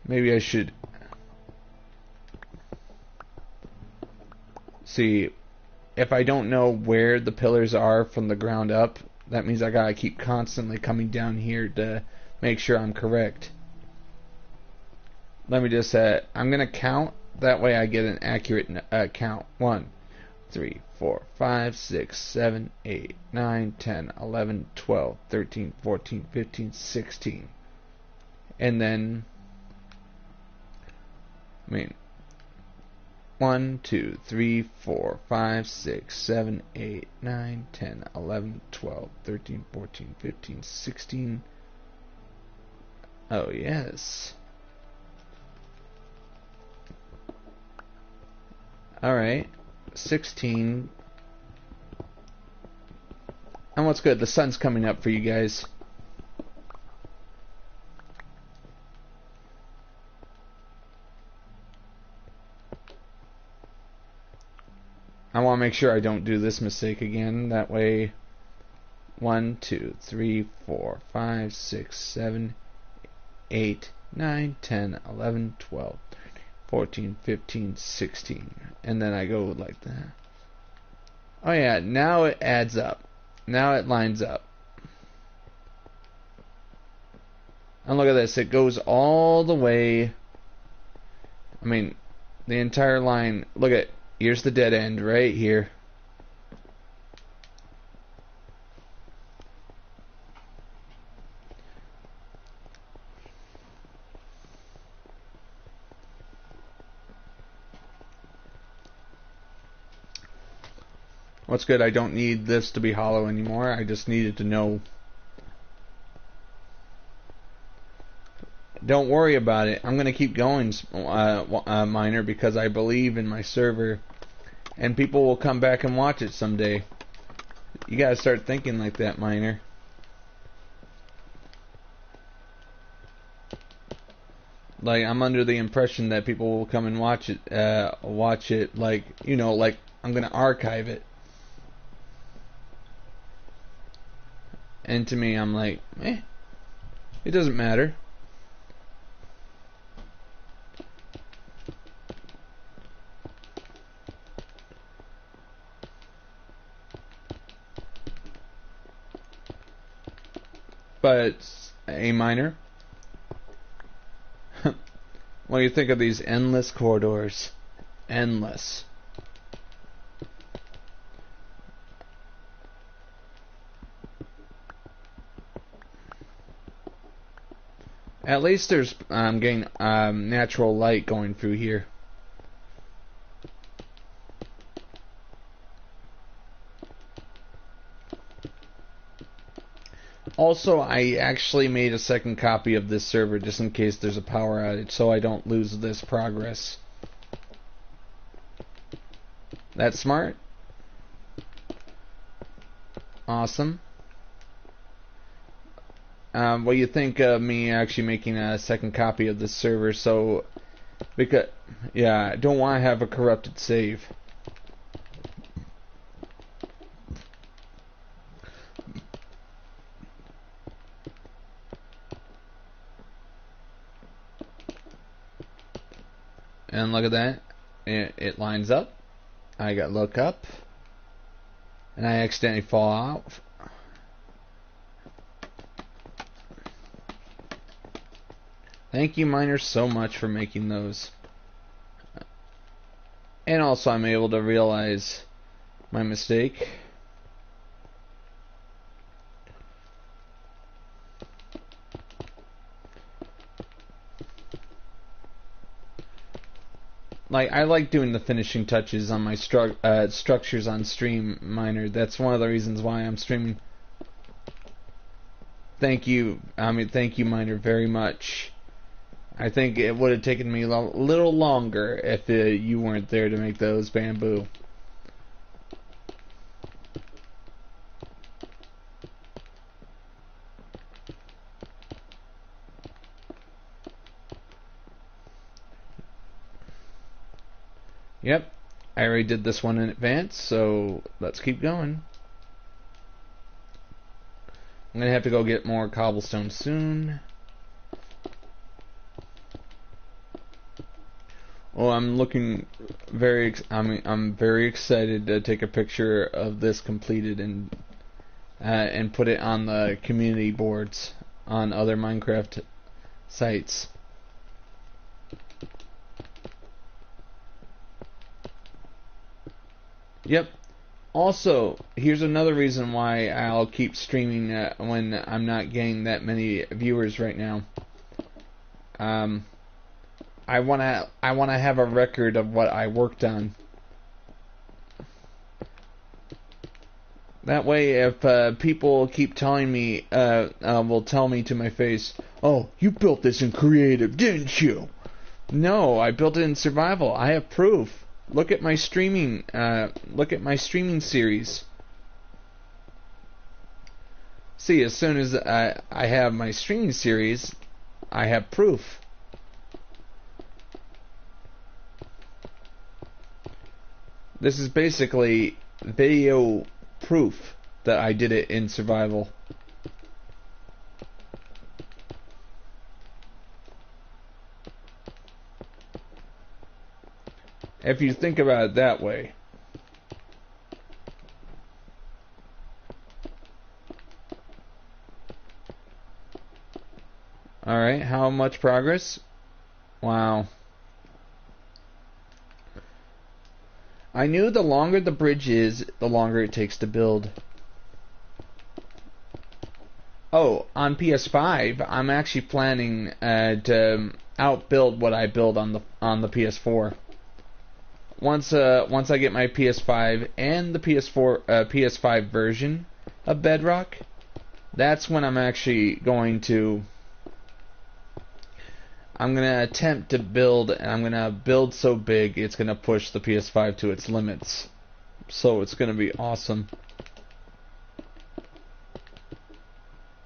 Maybe I should... See, if I don't know where the pillars are from the ground up, that means I gotta keep constantly coming down here to make sure I'm correct. Let me just I'm gonna count, that way I get an accurate count. 1, 3, 4, 5, 6, 7, 8, 9, 10, 11, 12, 13, 14, 15, 16. And then 1, 2, 3, 4, 5, 6, 7, 8, 9, 10, 11, 12, 13, 14, 15, 16. Oh, yes. Alright. 16. And what's good? The sun's coming up for you guys. I want to make sure I don't do this mistake again. That way, 1, 2, 3, 4, 5, 6, 7, 8, 9, 10, 11, 12, 13, 14, 15, 16. And then I go like that. Oh yeah, now it adds up. Now it lines up. And look at this. It goes all the way. The entire line. Look at... Here's the dead end right here. What's good? I don't need this to be hollow anymore. I just needed to know. Don't worry about it. I'm going to keep going, Miner, because I believe in my server. And people will come back and watch it someday. You gotta start thinking like that, Miner. Like, I'm under the impression that people will come and watch it, like, like, I'm gonna archive it. And to me, I'm like, it doesn't matter. But A minor. What do you think of these endless corridors? Endless. At least there's getting natural light going through here. Also, I actually made a second copy of this server just in case there's a power outage, so I don't lose this progress. That's smart. Awesome. what do you think of me actually making a second copy of this server? So, because, yeah, I don't want to have a corrupted save. And look at that. It lines up. I got look up. And I accidentally fall out. Thank you, miners, so much for making those. And also I'm able to realize my mistake. Like, I like doing the finishing touches on my structures on stream, Miner. That's one of the reasons why I'm streaming. Thank you, Miner, very much. I think it would have taken me a little longer if you weren't there to make those bamboo. Yep, I already did this one in advance, so let's keep going. I'm gonna have to go get more cobblestone soon. Oh, I'm very excited to take a picture of this completed and put it on the community boards on other Minecraft sites. Yep. Also, here's another reason why I'll keep streaming when I'm not getting that many viewers right now. I wanna have a record of what I worked on. That way, if people keep telling me, will tell me to my face, "Oh, you built this in creative, didn't you?" No, I built it in survival. I have proof. Look at my streaming. Look at my streaming series. See, as soon as I have my streaming series, I have proof. This is basically video proof that I did it in survival. If you think about it that way. Alright, how much progress? Wow. I knew the longer the bridge is, the longer it takes to build. Oh, on PS5, I'm actually planning to outbuild what I build on the PS4. Once I get my PS5 and the PS5 version of Bedrock, that's when I'm actually going to. I'm gonna attempt to build, and I'm gonna build so big it's gonna push the PS5 to its limits. So it's gonna be awesome.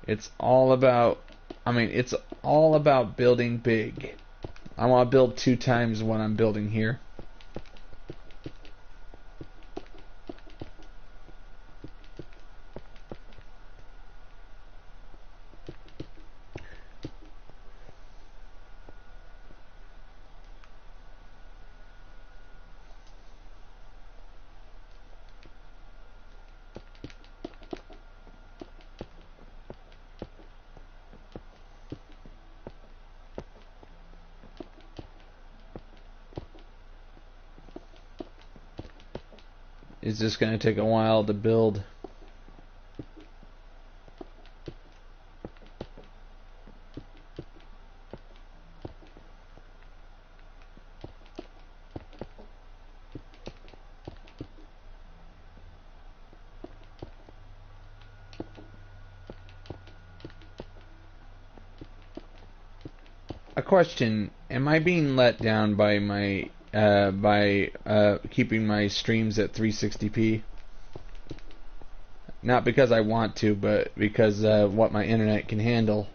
It's all about. It's all about building big. I want to build 2 times what I'm building here. It's just going to take a while to build. A question: am I being let down by my keeping my streams at 360p? Not because I want to, but because what my internet can handle.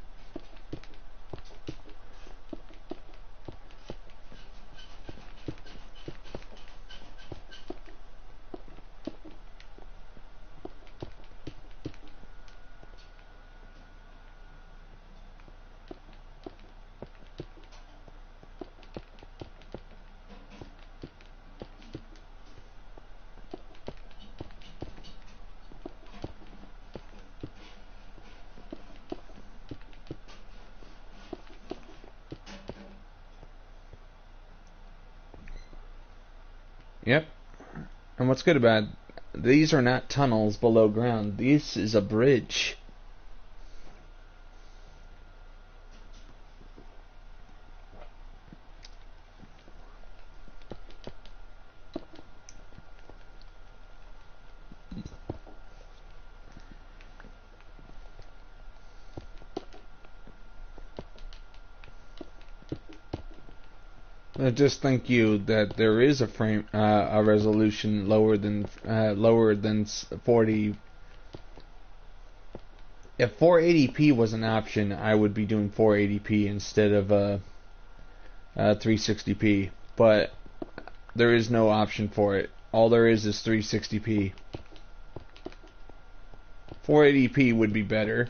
Yep. And what's good about it, these are not tunnels below ground. This is a bridge. Just think you that there is a resolution lower than 40. If 480p was an option, I would be doing 480p instead of 360p. But there is no option for it. All there is 360p. 480p would be better.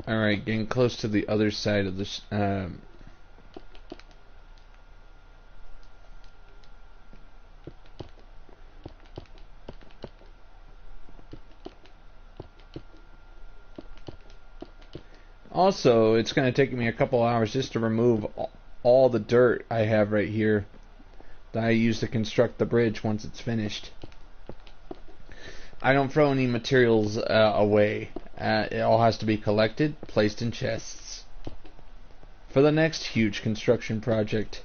Alright, getting close to the other side of this. Also, it's going to take me a couple hours just to remove all the dirt I have right here that I use to construct the bridge once it's finished. I don't throw any materials away. It all has to be collected, placed in chests for the next huge construction project.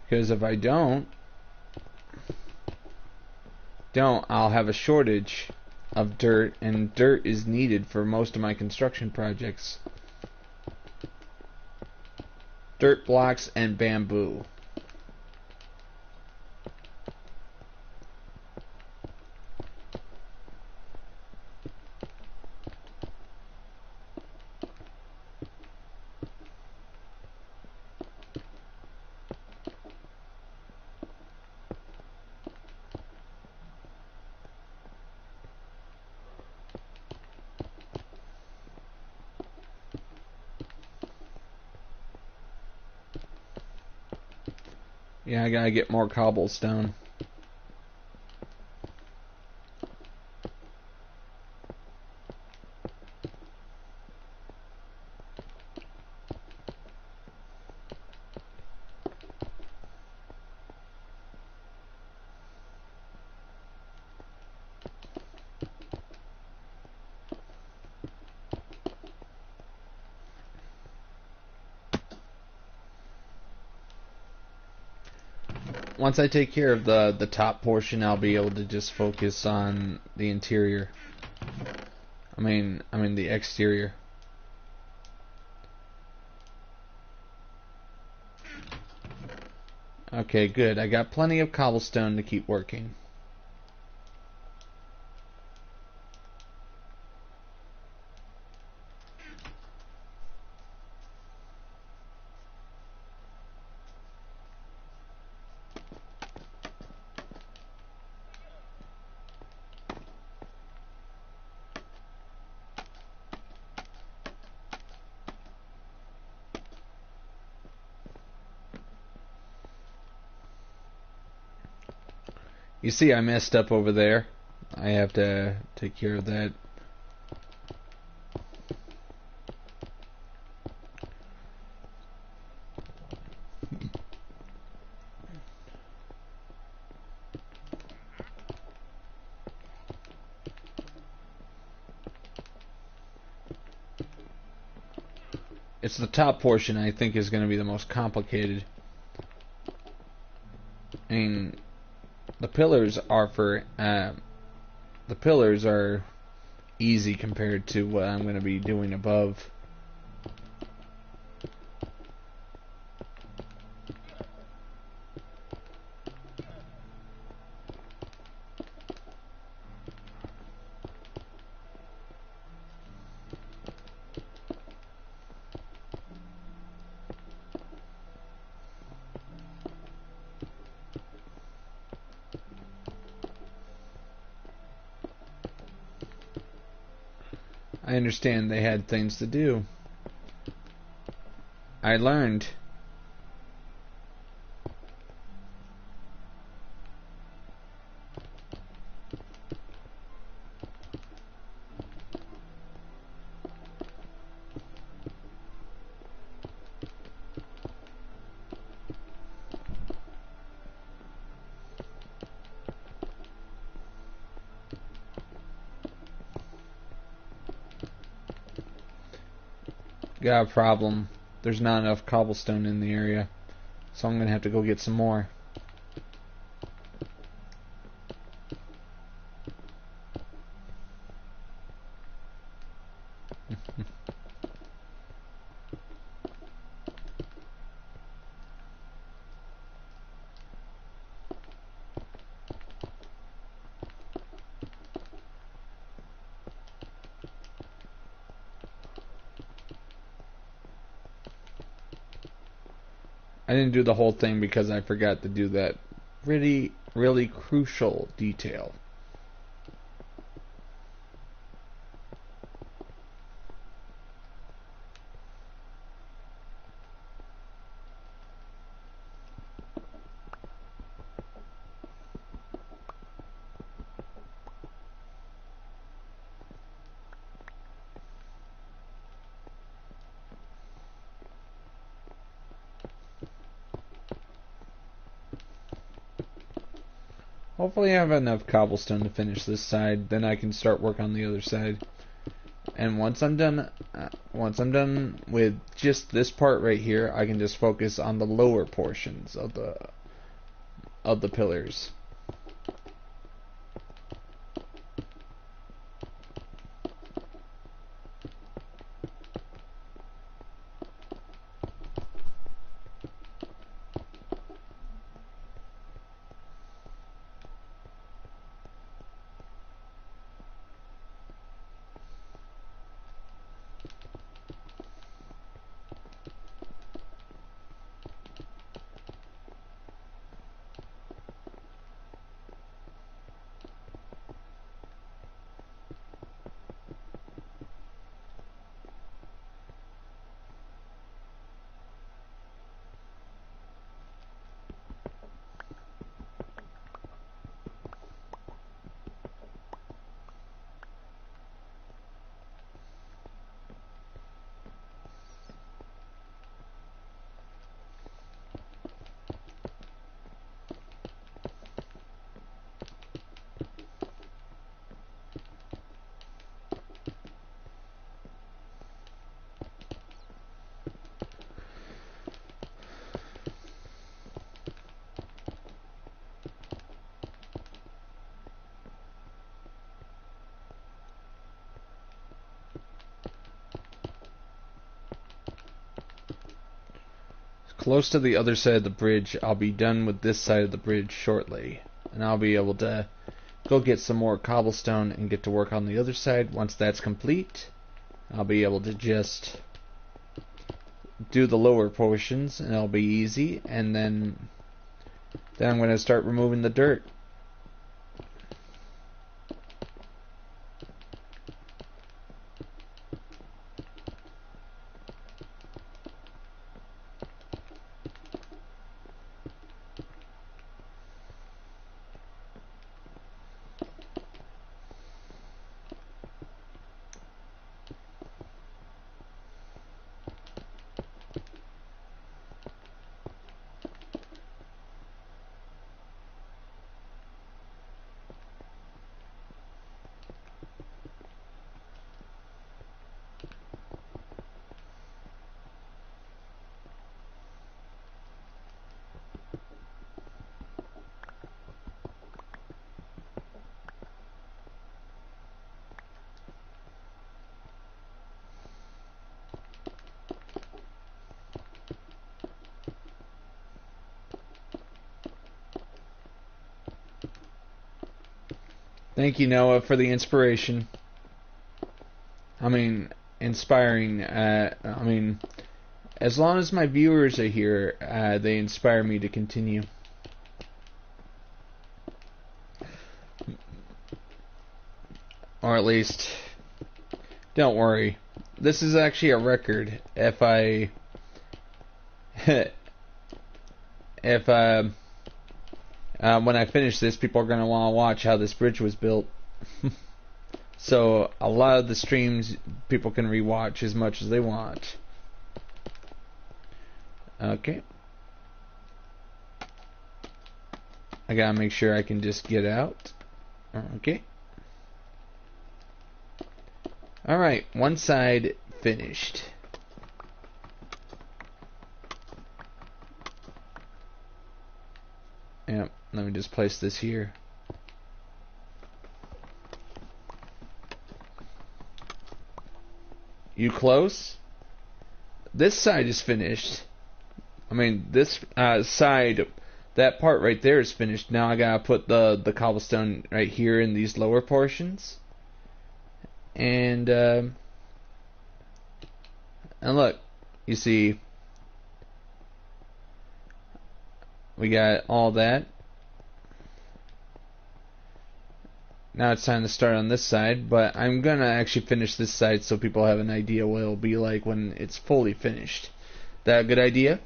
Because if I don't, I'll have a shortage of dirt, and dirt is needed for most of my construction projects. Dirt blocks and bamboo. Yeah, I gotta get more cobblestone. Once I take care of the top portion, I'll be able to just focus on the interior. I mean the exterior. Okay, good. I got plenty of cobblestone to keep working. You see, I messed up over there. I have to take care of that. It's the top portion I think is going to be the most complicated. I mean, the pillars are easy compared to what I'm going to be doing above. I understand they had things to do. I learned. Got a problem. There's not enough cobblestone in the area, so I'm gonna have to go get some more. I didn't do the whole thing because I forgot to do that really crucial detail. Hopefully I have enough cobblestone to finish this side, then I can start work on the other side. And once I'm done with just this part right here, I can just focus on the lower portions of the pillars. Close to the other side of the bridge, I'll be done with this side of the bridge shortly. And I'll be able to go get some more cobblestone and get to work on the other side. Once that's complete, I'll be able to just do the lower portions and it'll be easy. And then I'm going to start removing the dirt. Thank you, Noah, for the inspiration. Inspiring. As long as my viewers are here, they inspire me to continue. Or at least, don't worry. This is actually a record. If when I finish this, people are going to want to watch how this bridge was built. So a lot of the streams people can rewatch as much as they want. Okay. I gotta make sure I can just get out. Okay. Alright, one side finished. Yep, let me just place this here. You close? This side is finished. This side, that part right there is finished. Now I gotta put the cobblestone right here in these lower portions. And look, you see, we got all that. Now it's time to start on this side, but I'm gonna actually finish this side so people have an idea what it'll be like when it's fully finished. That a good idea?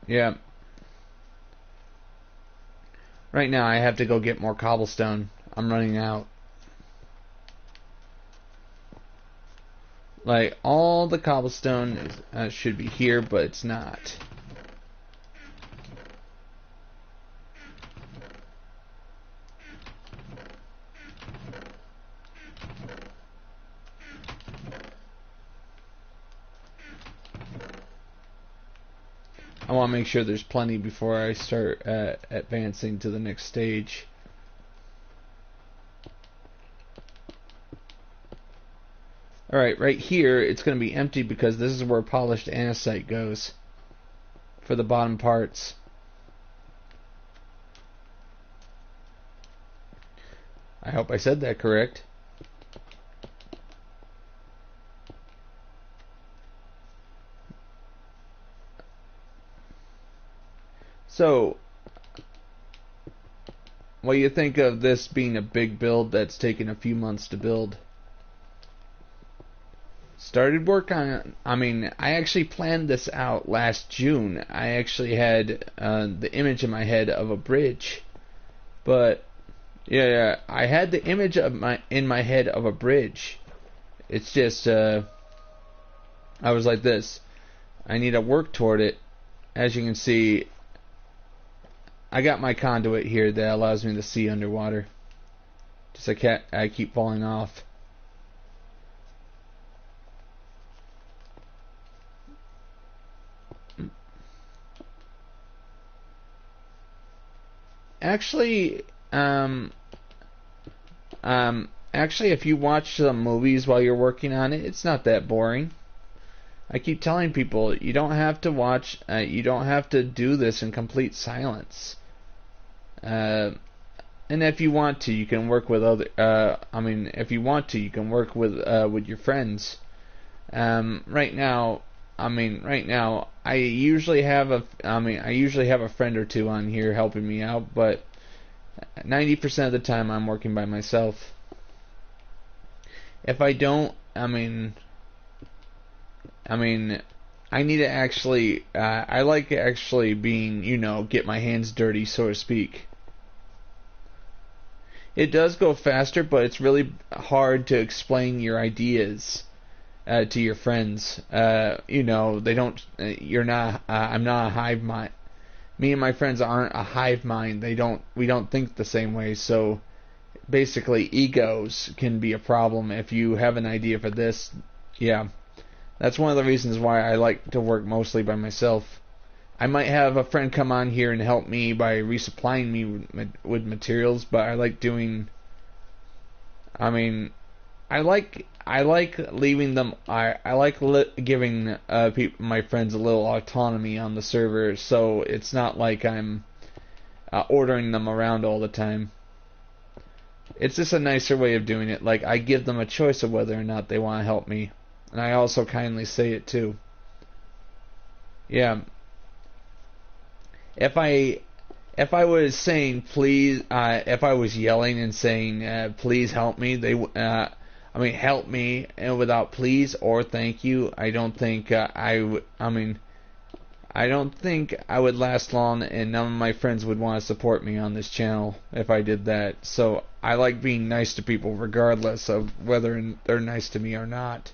Yeah. Right now I have to go get more cobblestone. I'm running out. Like, all the cobblestone should be here, but it's not. I want to make sure there's plenty before I start advancing to the next stage. Alright, right here it's going to be empty because this is where polished andesite goes for the bottom parts. I hope I said that correct. So, what do you think of this being a big build that's taken a few months to build? Started work on it. I actually planned this out last June. I actually had the image in my head of a bridge, but yeah, I had the image in my head of a bridge. It's just I was like this. I need to work toward it. As you can see, I got my conduit here that allows me to see underwater. Just I keep falling off. Actually, if you watch some movies while you're working on it, it's not that boring. I keep telling people you don't have to watch, you don't have to do this in complete silence. And if you want to, you can work with other. If you want to, you can work with your friends. Right now, I usually have a friend or two on here helping me out, but 90% of the time I'm working by myself. If I don't, I need to actually, I like actually being, get my hands dirty, so to speak. It does go faster, but it's really hard to explain your ideas to your friends. They don't. I'm not a hive mind. Me and my friends aren't a hive mind. We don't think the same way. So basically, egos can be a problem. If you have an idea for this, yeah, that's one of the reasons why I like to work mostly by myself. I might have a friend come on here and help me by resupplying me with materials, but I like doing. I I like leaving them. I like giving my friends a little autonomy on the server, so it's not like I'm ordering them around all the time. It's just a nicer way of doing it. Like, I give them a choice of whether or not they want to help me, and I also kindly say it too. Yeah. If I was saying please, if I was yelling and saying please help me, help me, and without please or thank you, I don't think I don't think I would last long, and none of my friends would want to support me on this channel if I did that. So I like being nice to people regardless of whether they're nice to me or not.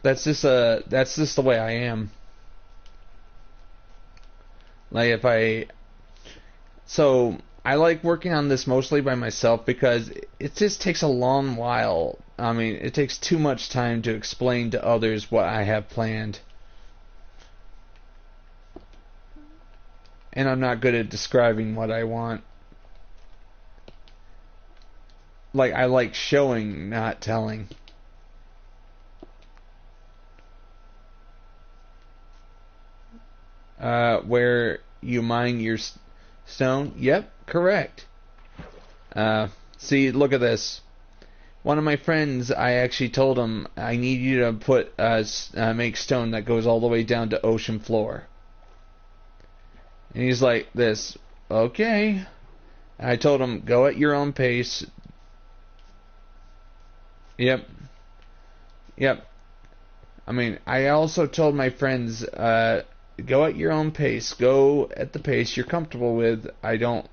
That's just the way I am. So I like working on this mostly by myself because it just takes a long while. I mean, it takes too much time to explain to others what I have planned. And I'm not good at describing what I want. Like, I like showing, not telling. Where you mine your stone? Yep, correct. See, look at this. One of my friends, I actually told him, I need you to put make stone that goes all the way down to ocean floor. And he's like this, okay. And I told him, go at your own pace. Yep. I mean, I also told my friends, go at your own pace. Go at the pace you're comfortable with. I don't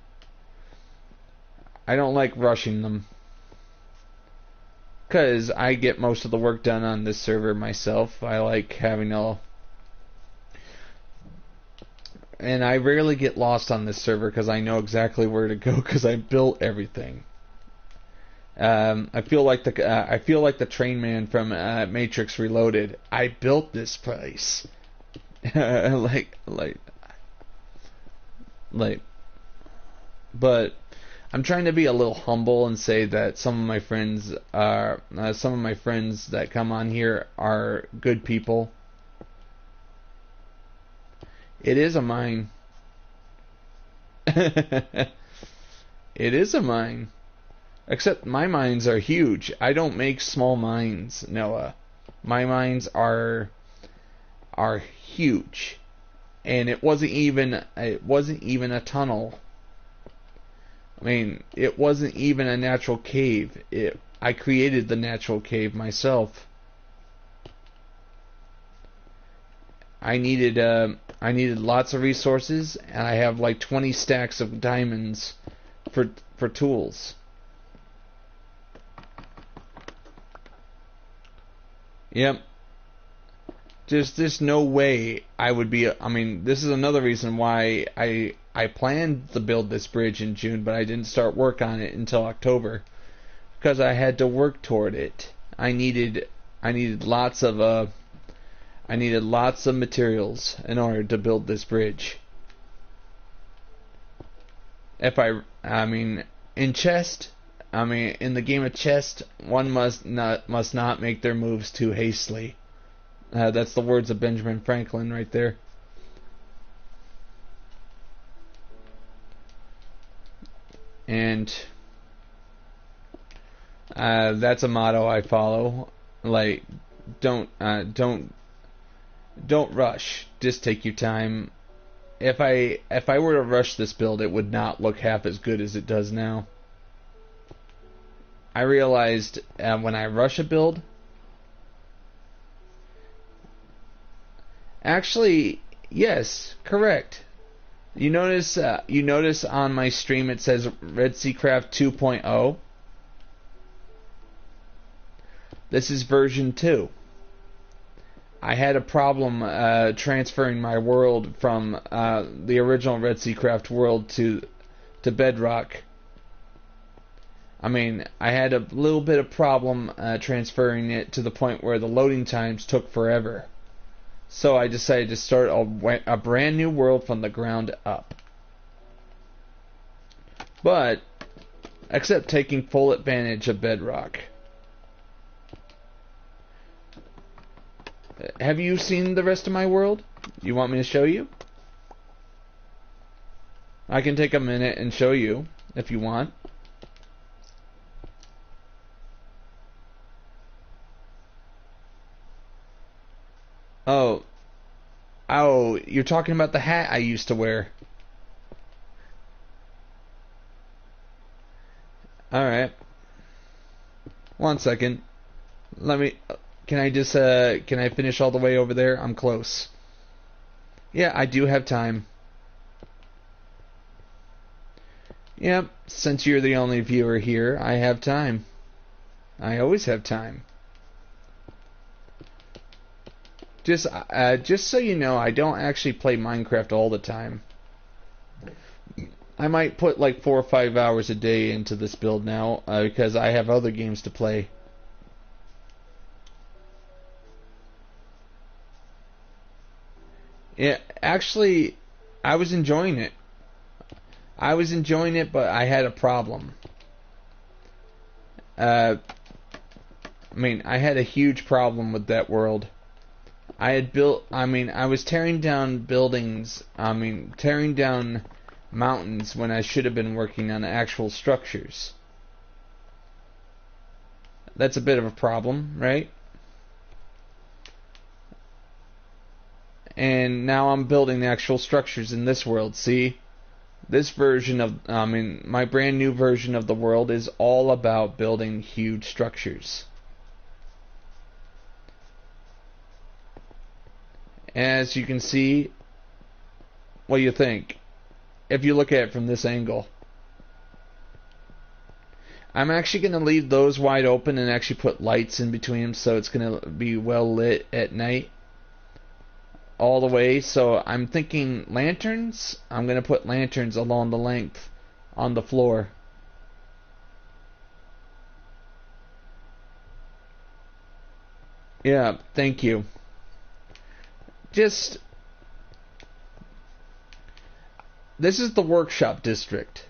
like rushing them, because I get most of the work done on this server myself. I like having and I rarely get lost on this server because I know exactly where to go because I built everything. I feel like the train man from Matrix Reloaded. I built this place. But I'm trying to be a little humble and say that some of my friends that come on here are good people. It is a mine. It is a mine. Except my mines are huge. I don't make small mines, Noah. My mines are huge. And it wasn't even a tunnel. I mean, it wasn't even a natural cave. I created the natural cave myself. I needed lots of resources, and I have like 20 stacks of diamonds for tools. Yep. There's no way I would be. I mean, this is another reason why I planned to build this bridge in June, but I didn't start work on it until October because I had to work toward it. I needed lots of materials in order to build this bridge. In the game of chess, one must not make their moves too hastily. That's the words of Benjamin Franklin right there. And that's a motto I follow. Like, don't rush. Just take your time. If I were to rush this build, it would not look half as good as it does now. I realized when I rush a build. Actually, yes, correct. You notice on my stream it says REDSEACRAFT 2.0. This is version 2. I had a problem transferring my world from the original REDSEACRAFT world to Bedrock. I mean, I had a little bit of problem transferring it to the point where the loading times took forever. So I decided to start a brand new world from the ground up. But except taking full advantage of bedrock. Have you seen the rest of my world? You want me to show you? I can take a minute and show you if you want. Oh, you're talking about the hat I used to wear. Alright. 1 second. Let me... Can I just, can I finish all the way over there? I'm close. Yeah, I do have time. Yep, since you're the only viewer here, I have time. I always have time. Just so you know, I don't actually play Minecraft all the time. I might put like 4 or 5 hours a day into this build now, because I have other games to play. Yeah, actually, I was enjoying it. But I had a problem. I had a huge problem with that world. I was tearing down buildings, tearing down mountains when I should have been working on actual structures. That's a bit of a problem, right? And now I'm building actual structures in this world, see? This version of, my brand new version of the world is all about building huge structures. As you can see, what do you think? If you look at it from this angle. I'm actually going to leave those wide open and actually put lights in between them so it's going to be well lit at night. All the way, so I'm thinking lanterns. I'm going to put lanterns along the length on the floor. Yeah, thank you. This is the workshop district.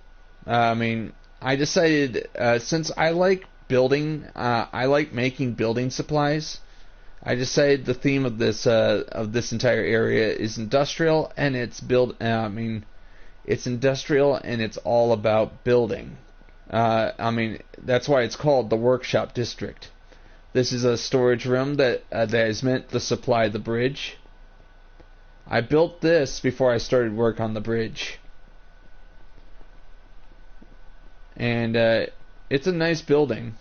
I decided, since I like building, I like making building supplies. I decided the theme of this entire area is industrial, and it's industrial and it's all about building. That's why it's called the workshop district. This is a storage room that is meant to supply the bridge. I built this before I started work on the bridge, and it's a nice building.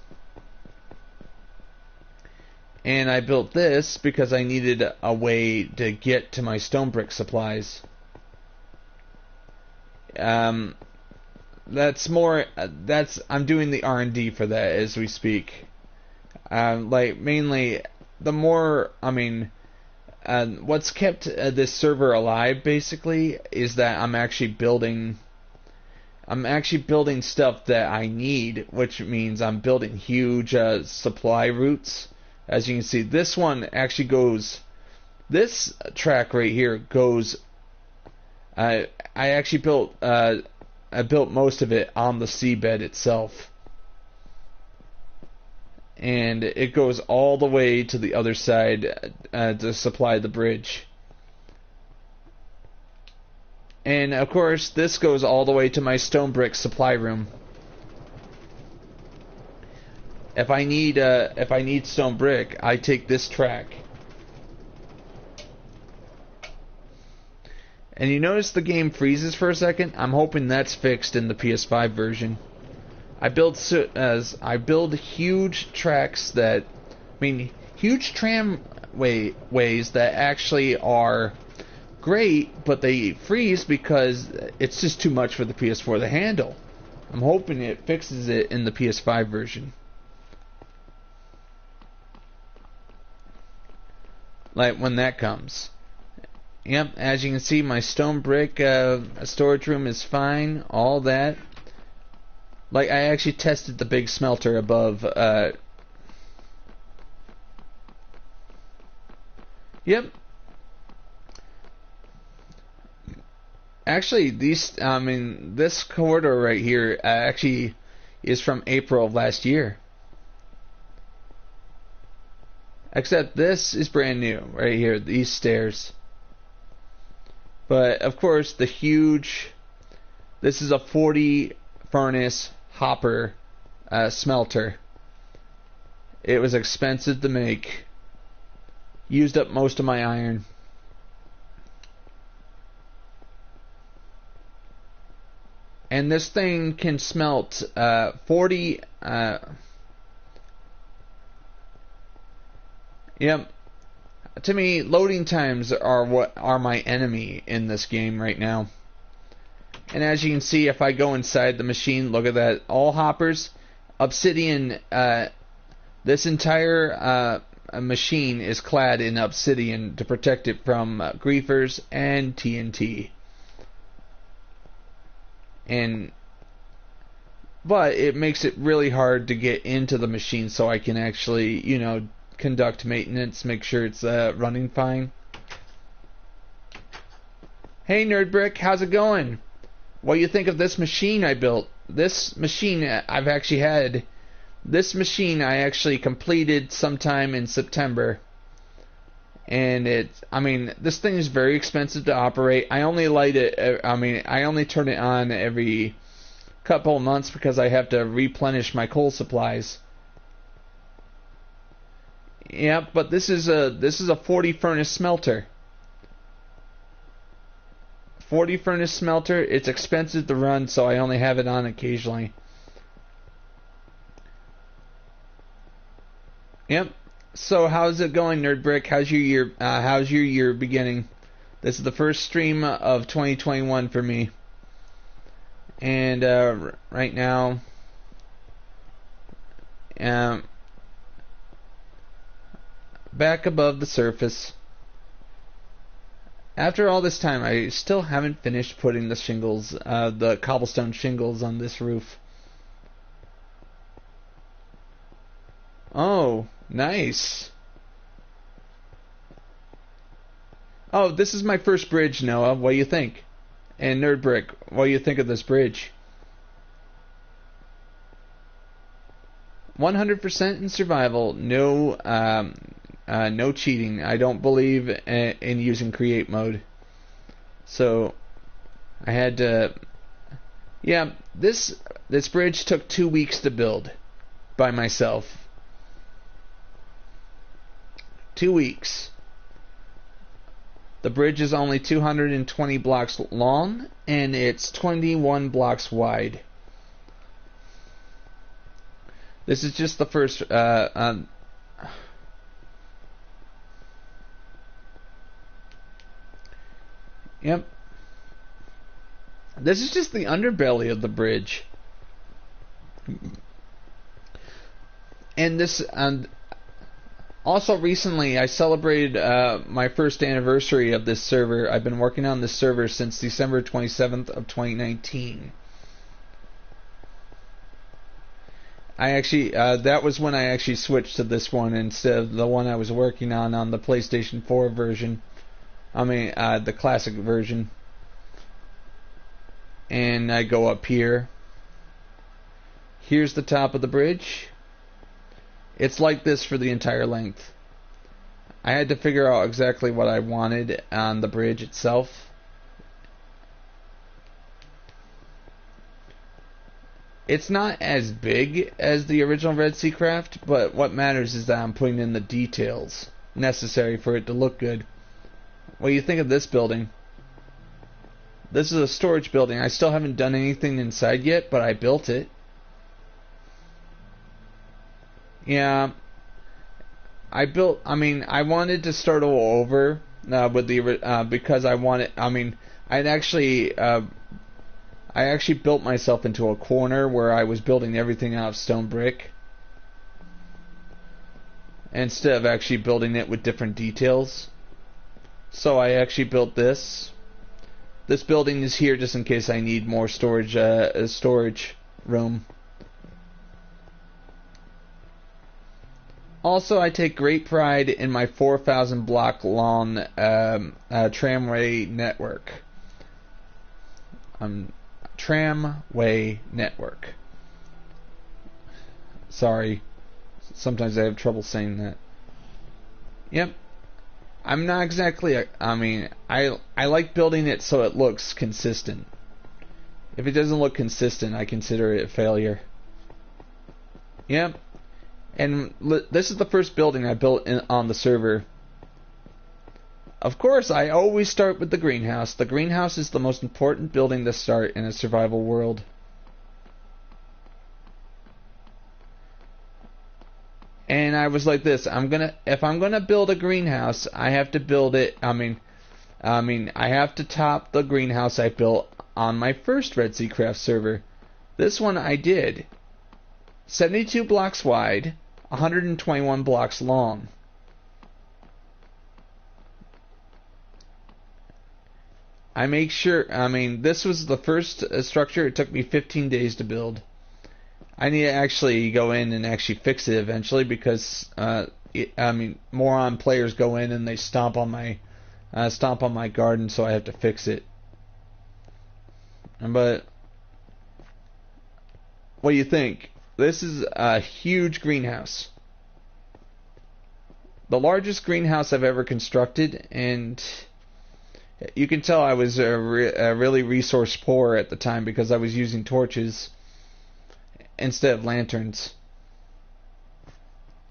And I built this because I needed a way to get to my stone brick supplies. I'm doing the R&D for that as we speak. Mainly, what's kept this server alive basically is that I'm actually building stuff that I need, which means I'm building huge supply routes. As you can see, this one actually goes. This track right here goes. I actually built. I built most of it on the seabed itself, and it goes all the way to the other side to supply the bridge. And of course, this goes all the way to my stone brick supply room. If I need stone brick, I take this track. And you notice the game freezes for a second? I'm hoping that's fixed in the PS5 version. I build huge tracks that, huge tramways that actually are great, but they freeze because it's just too much for the PS4 to handle. I'm hoping it fixes it in the PS5 version. Like when that comes. Yep, as you can see, my stone brick storage room is fine. All that. Like, I actually tested the big smelter above. Yep. Actually, this corridor right here, actually, is from April of last year. Except this is brand new, right here, these stairs. But, of course, the huge... This is a 40 furnace hopper smelter. It was expensive to make. Used up most of my iron. And this thing can smelt 40... Yep. To me, loading times are what are my enemy in this game right now. And as you can see, if I go inside the machine, look at that. All hoppers, obsidian. This entire machine is clad in obsidian to protect it from griefers and TNT. But it makes it really hard to get into the machine, so I can actually, you know, conduct maintenance, make sure it's running fine. Hey Nerdbrick, how's it going? What do you think of this machine I built? This machine I've actually had. This machine I actually completed sometime in September. And this thing is very expensive to operate. I only light it, I only turn it on every couple of months because I have to replenish my coal supplies. Yeah, but this is a 40 furnace smelter. 40 furnace smelter. It's expensive to run, so I only have it on occasionally. Yep. So how's it going, Nerdbrick? How's your year? How's your year beginning? This is the first stream of 2021 for me. And right now, back above the surface. After all this time, I still haven't finished putting the shingles, the cobblestone shingles on this roof. Oh, nice. Oh, this is my first bridge, Noah. What do you think? And Nerdbrick, what do you think of this bridge? 100% in survival. No, no cheating. I don't believe in using create mode. So I had to. Yeah, this bridge took 2 weeks to build by myself. 2 weeks. The bridge is only 220 blocks long and it's 21 blocks wide. This is just the first. Yep. This is just the underbelly of the bridge. And this, also recently I celebrated my first anniversary of this server. I've been working on this server since December 27th of 2019. I actually, that was when I actually switched to this one instead of the one I was working on the PlayStation 4 version. The classic version. And I go up here. Here's the top of the bridge. It's like this for the entire length. I had to figure out exactly what I wanted on the bridge itself. It's not as big as the original REDSEACRAFT, but what matters is that I'm putting in the details necessary for it to look good. What do you think of this building? This is a storage building. I still haven't done anything inside yet, but I built it. Yeah. I wanted to start all over with the because I wanted. I actually built myself into a corner where I was building everything out of stone brick, instead of actually building it with different details. So I actually built this. This building is here just in case I need more storage room. Also, I take great pride in my 4,000 block long tramway network. Tramway network. Sorry. Sometimes I have trouble saying that. Yep. I'm not exactly I like building it so it looks consistent. If it doesn't look consistent, I consider it a failure. Yep. And this is the first building I built on the server. Of course, I always start with the greenhouse. The greenhouse is the most important building to start in a survival world. And I was like this, if I'm gonna build a greenhouse, I have to build it, I have to top the greenhouse I built on my first REDSEACRAFT server. This one I did. 72 blocks wide, 121 blocks long. I make sure, this was the first structure. It took me 15 days to build. I need to actually go in and actually fix it eventually because, moron players go in and they stomp on my garden, so I have to fix it. But, what do you think? This is a huge greenhouse. The largest greenhouse I've ever constructed, and you can tell I was really resource poor at the time because I was using torches instead of lanterns.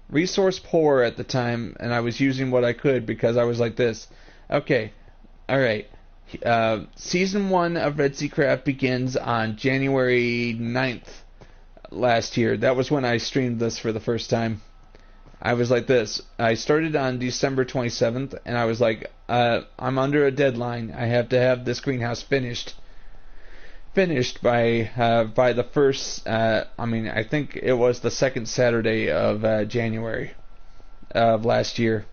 Resource poor at the time, and I was using what I could because I was like this. Okay, alright. Season 1 of REDSEACRAFT begins on January 9th last year. That was when I streamed this for the first time. I was like this. I started on December 27th, and I was like, I'm under a deadline. I have to have this greenhouse finished by the first, I think it was the second Saturday of January of last year.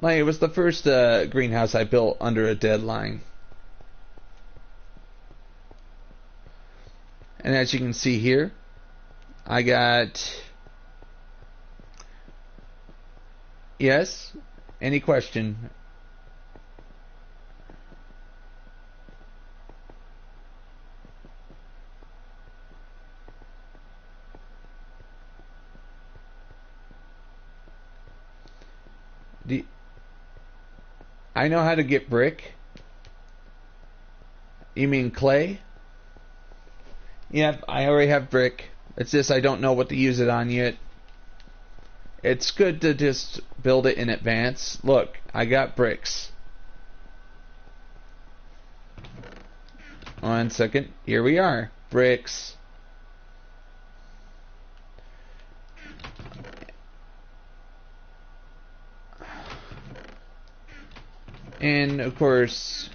Like, it was the first greenhouse I built under a deadline. And as you can see here, I got... Yes? Any question? I know how to get brick. You mean clay? Yep, I already have brick. It's just I don't know what to use it on yet. It's good to just build it in advance. Look, I got bricks. 1 second. Here we are. Bricks. And of course,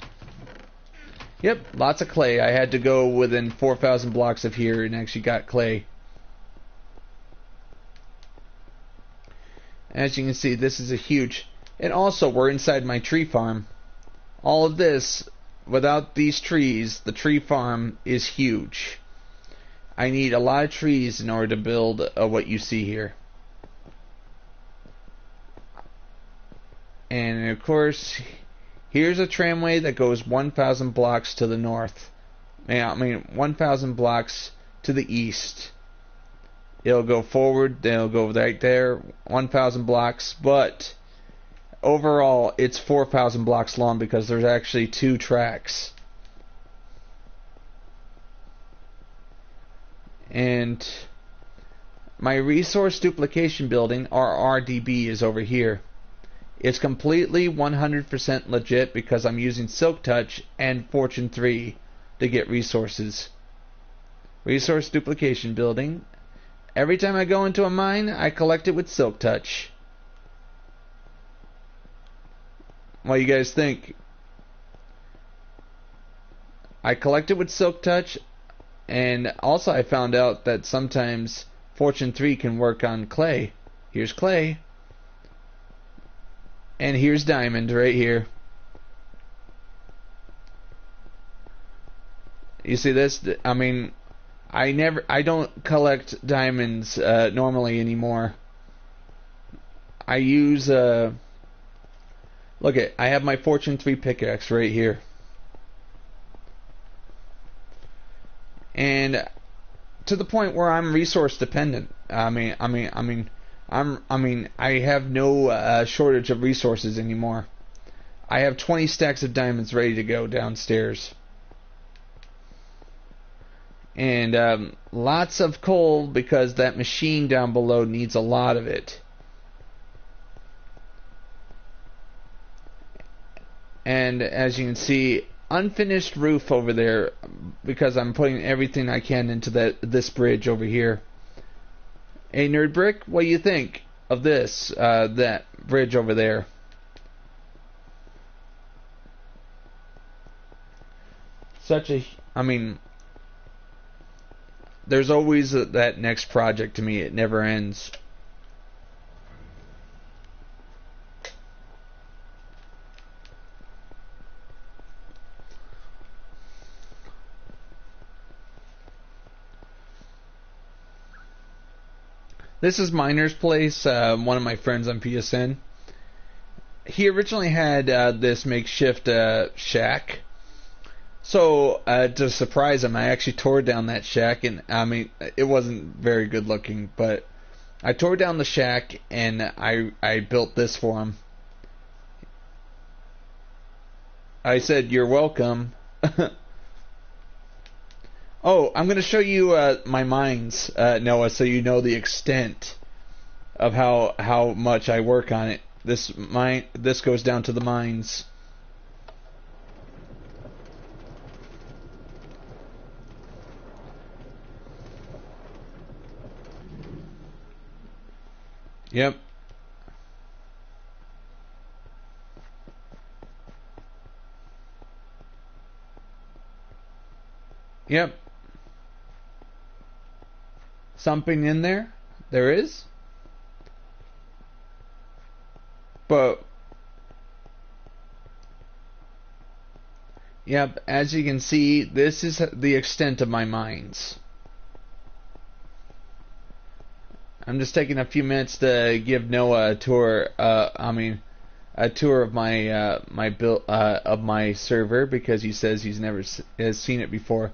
yep, lots of clay. I had to go within 4,000 blocks of here and actually got clay. As you can see, this is a huge... And also, we're inside my tree farm. All of this, without these trees, the tree farm is huge. I need a lot of trees in order to build what you see here. And of course, here's a tramway that goes 1,000 blocks to the north. 1,000 blocks to the east. It'll go forward, then it'll go right there, 1,000 blocks, but overall it's 4,000 blocks long because there's actually 2 tracks. And my resource duplication building, or RDB, is over here. It's completely 100% legit because I'm using Silk Touch and Fortune 3 to get resources. Resource duplication building. Every time I go into a mine, I collect it with Silk Touch. What do you guys think? I collect it with Silk Touch, and also I found out that sometimes Fortune 3 can work on clay. Here's clay. And here's diamond right here. You see this? I don't collect diamonds normally anymore. I use look I have my Fortune 3 pickaxe right here. And to the point where I'm resource dependent. I have no shortage of resources anymore. I have 20 stacks of diamonds ready to go downstairs. And lots of coal because that machine down below needs a lot of it. And as you can see, unfinished roof over there because I'm putting everything I can into this bridge over here. Hey, Nerd Brick, what do you think of this, that bridge over there? There's always that next project to me. It never ends. This is Miner's Place, one of my friends on PSN. He originally had this makeshift shack. So, to surprise him, I actually tore down that shack, and it wasn't very good looking, but I tore down the shack, and I built this for him. I said, "You're welcome." Oh, I'm going to show you my mines, Noah, so you know the extent of how much I work on it. This goes down to the mines. Yep. Yep. Something in there? There is? But yep, as you can see, this is the extent of my mines. I'm just taking a few minutes to give Noah a tour. A tour of my build of my server because he says he's never has seen it before.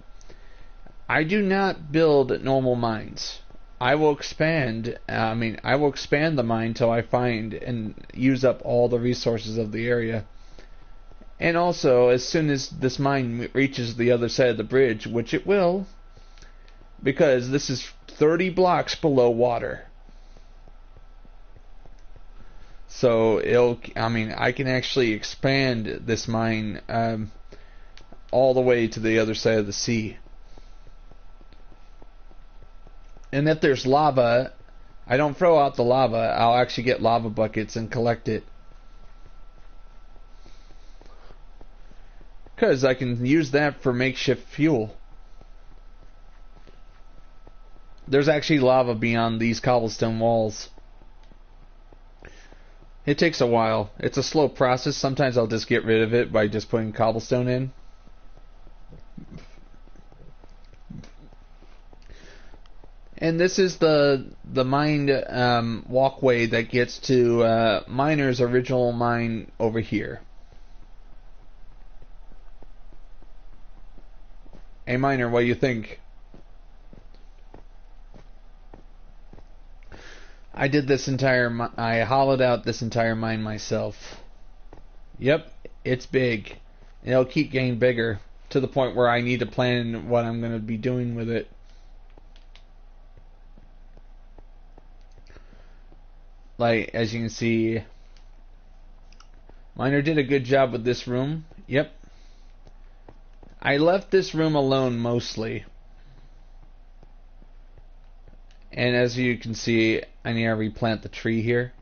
I do not build normal mines. I will expand. I will expand the mine till I find and use up all the resources of the area. And also, as soon as this mine reaches the other side of the bridge, which it will, because this is 30 blocks below water. So I can actually expand this mine all the way to the other side of the sea. And if there's lava, I don't throw out the lava. I'll actually get lava buckets and collect it. Because I can use that for makeshift fuel. There's actually lava beyond these cobblestone walls. It takes a while. It's a slow process. Sometimes I'll just get rid of it by just putting cobblestone in. And this is the mined walkway that gets to Miner's original mine over here. Hey Miner, what do you think? I did this I hollowed out this entire mine myself. Yep, it's big. It'll keep getting bigger to the point where I need to plan what I'm going to be doing with it. Like, as you can see, Miner did a good job with this room. Yep. I left this room alone mostly. And as you can see, I need to replant the tree here.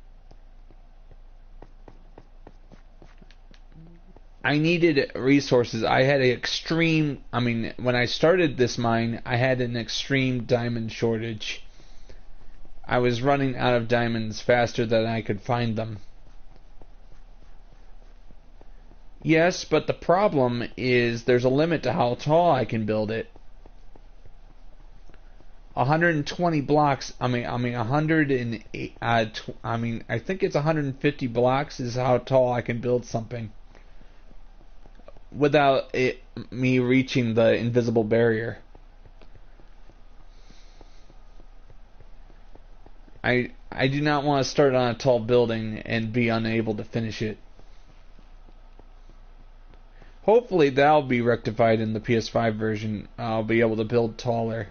I needed resources. I had an extreme, when I started this mine, I had an extreme diamond shortage. I was running out of diamonds faster than I could find them. Yes, but the problem is there's a limit to how tall I can build it. 120 blocks, 108, I think it's 150 blocks is how tall I can build something without me reaching the invisible barrier. I do not want to start on a tall building and be unable to finish it. Hopefully that'll be rectified in the PS5 version. I'll be able to build taller.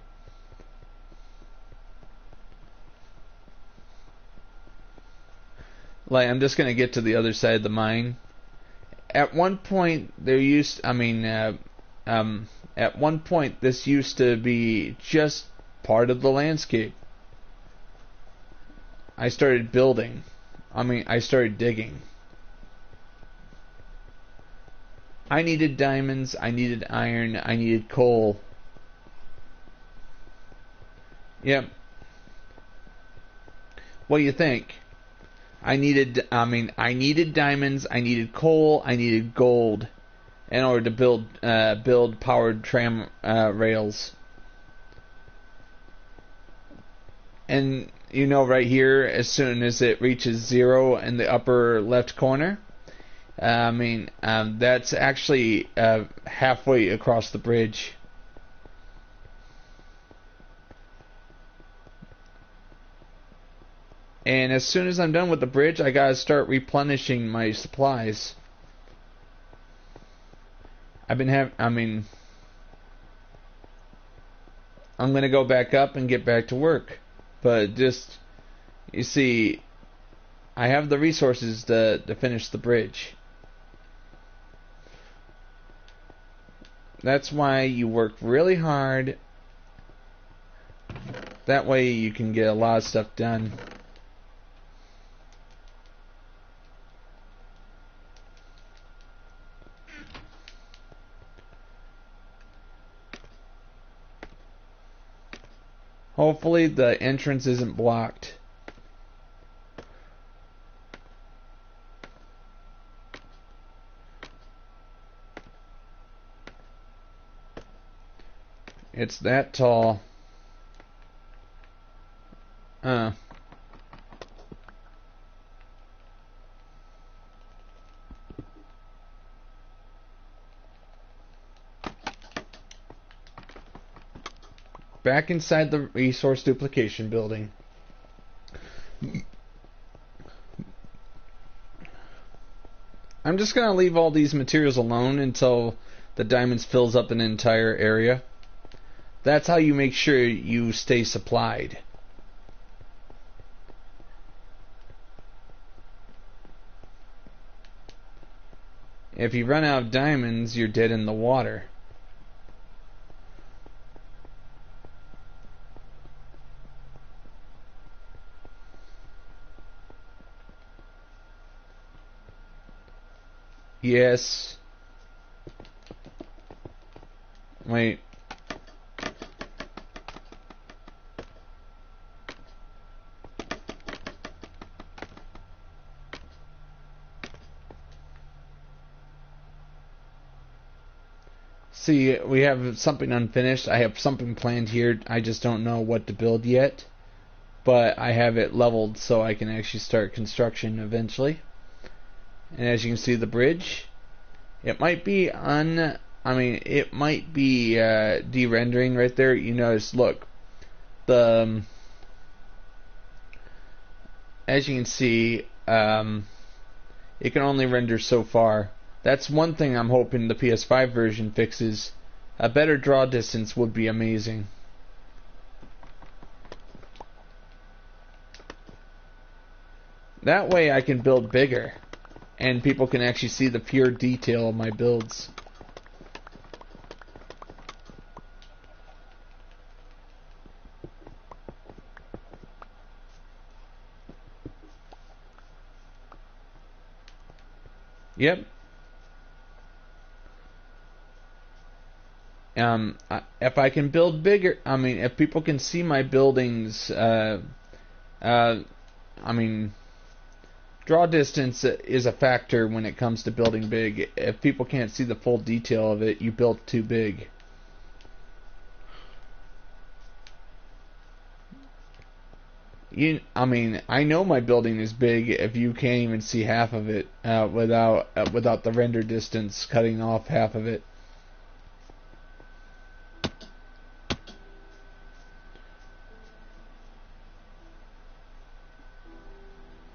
Like, I'm just gonna get to the other side of the mine. At one point, at one point, this used to be just part of the landscape. I started building. I started digging. I needed diamonds, I needed iron, I needed coal. Yep. What do you think? I needed diamonds, I needed coal, I needed gold in order to build powered tram rails. And you know, right here, as soon as it reaches 0 in the upper left corner, that's actually halfway across the bridge. And as soon as I'm done with the bridge, I gotta start replenishing my supplies. I'm gonna go back up and get back to work. But just, you see, I have the resources to finish the bridge. That's why you work really hard. That way you can get a lot of stuff done. Hopefully the entrance isn't blocked. It's that tall. Back inside the resource duplication building. I'm just going to leave all these materials alone until the diamonds fills up an entire area. That's how you make sure you stay supplied. If you run out of diamonds, you're dead in the water. Yes. Wait. See, we have something unfinished. I have something planned here. I just don't know what to build yet. But I have it leveled so I can actually start construction eventually. And as you can see, the bridge, it might be de-rendering right there. You notice, look, as you can see, it can only render so far. That's one thing I'm hoping the PS5 version fixes. A better draw distance would be amazing. That way I can build bigger. And people can actually see the pure detail of my builds. Yep. If I can build bigger, if people can see my buildings, draw distance is a factor when it comes to building big. If people can't see the full detail of it, you built too big. I know my building is big if you can't even see half of it without the render distance cutting off half of it.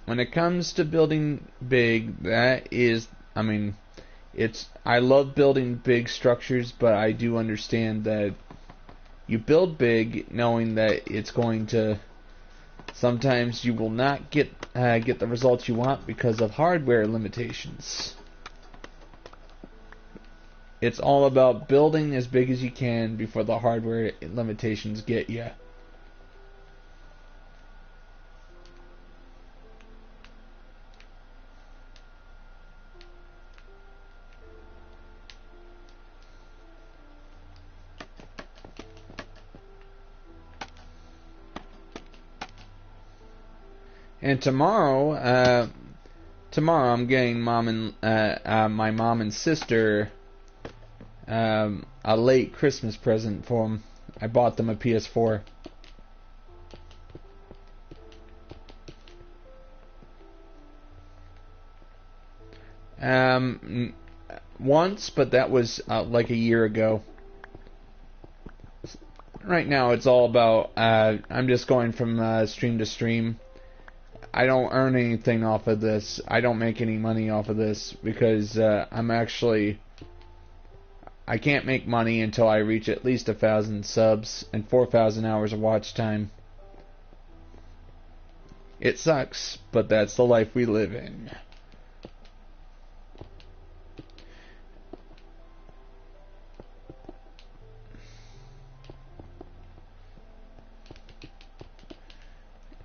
when it comes to building big, I love building big structures, but I do understand that you build big knowing that it's going to, sometimes you will not get the results you want because of hardware limitations. It's all about building as big as you can before the hardware limitations get you. And tomorrow I'm getting my mom and sister a late Christmas present for them. I bought them a PS4. Once, but that was like a year ago. Right now it's all about I'm just going from stream to stream. I don't earn anything off of this. I don't make any money off of this because I can't make money until I reach at least 1,000 subs and 4,000 hours of watch time. It sucks, but that's the life we live in.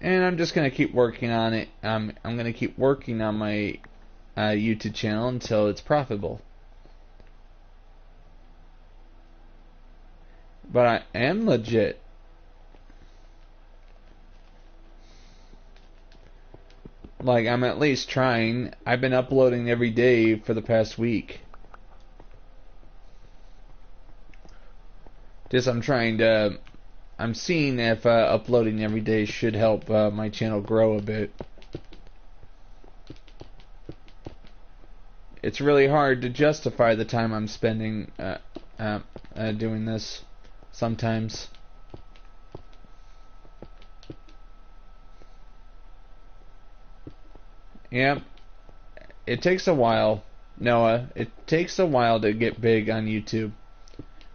And I'm just going to keep working on it. I'm going to keep working on my YouTube channel until it's profitable. But I am legit. Like, I'm at least trying. I've been uploading every day for the past week. I'm seeing if uploading every day should help my channel grow a bit. It's really hard to justify the time I'm spending doing this sometimes. Yep. It takes a while, Noah. It takes a while to get big on YouTube.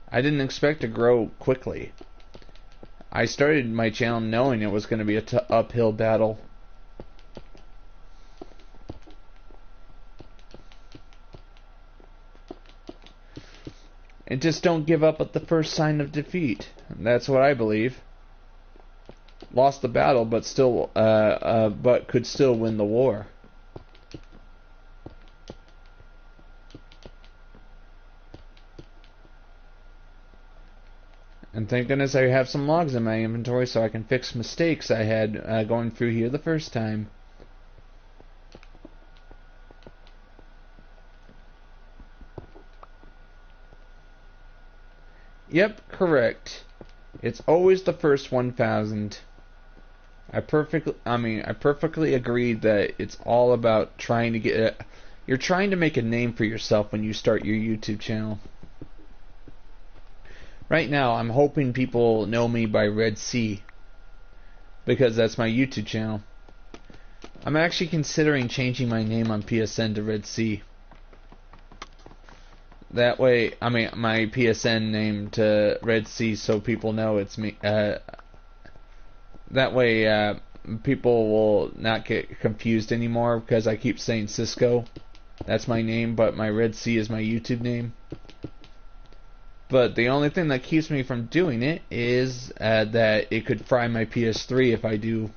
I didn't expect to grow quickly. I started my channel knowing it was going to be an uphill battle. And just don't give up at the first sign of defeat. That's what I believe. Lost the battle, but could still win the war. And thank goodness I have some logs in my inventory so I can fix mistakes I had going through here the first time. Yep, correct. It's always the first 1,000. I perfectly agree that it's all about trying to get you're trying to make a name for yourself when you start your YouTube channel. Right now, I'm hoping people know me by Red Sea, because that's my YouTube channel. I'm actually considering changing my name on PSN to Red Sea. That way, my PSN name to Red Sea, so people know it's me. That way, people will not get confused anymore, because I keep saying Cisco. That's my name, but my Red Sea is my YouTube name. But the only thing that keeps me from doing it is that it could fry my PS3 if I do.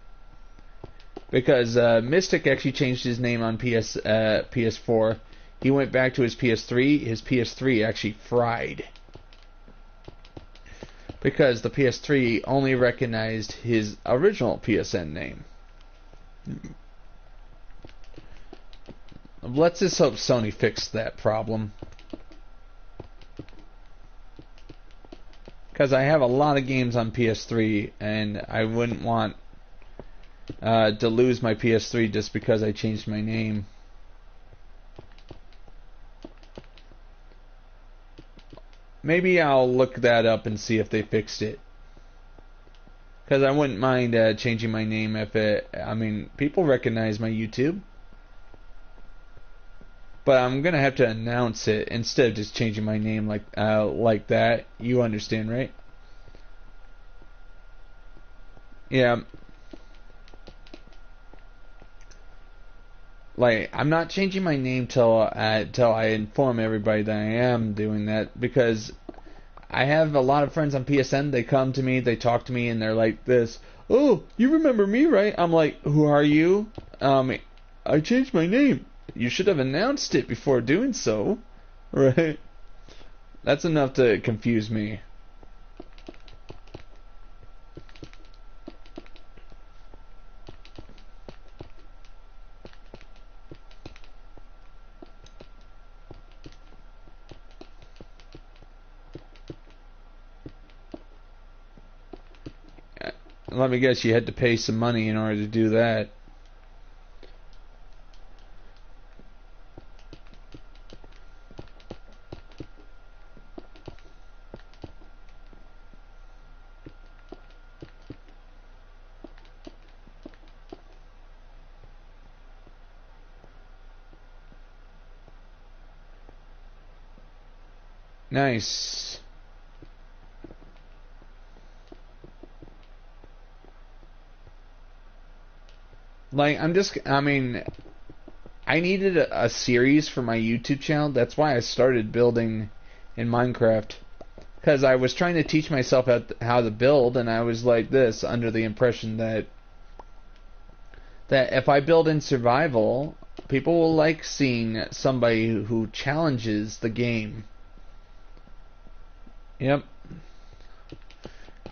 Because Mystic actually changed his name on PS4. He went back to his PS3. His PS3 actually fried. Because the PS3 only recognized his original PSN name. Let's just hope Sony fixed that problem. Because I have a lot of games on PS3, and I wouldn't want to lose my PS3 just because I changed my name. Maybe I'll look that up and see if they fixed it. Because I wouldn't mind changing my name if it... I mean, people recognize my YouTube. But I'm going to have to announce it instead of just changing my name like that. You understand, right? Yeah. Like, I'm not changing my name till I inform everybody that I am doing that, because I have a lot of friends on PSN. They come to me, they talk to me, and they're like this, "Oh, you remember me, right?" I'm like, "Who are you?" I changed my name. You should have announced it before doing so, right? That's enough to confuse me. Let me guess, you had to pay some money in order to do that. Nice. Like, I mean, I needed a series for my YouTube channel. That's why I started building in Minecraft. Because I was trying to teach myself how to build, and I was like this, under the impression that if I build in survival, people will like seeing somebody who challenges the game. Yep.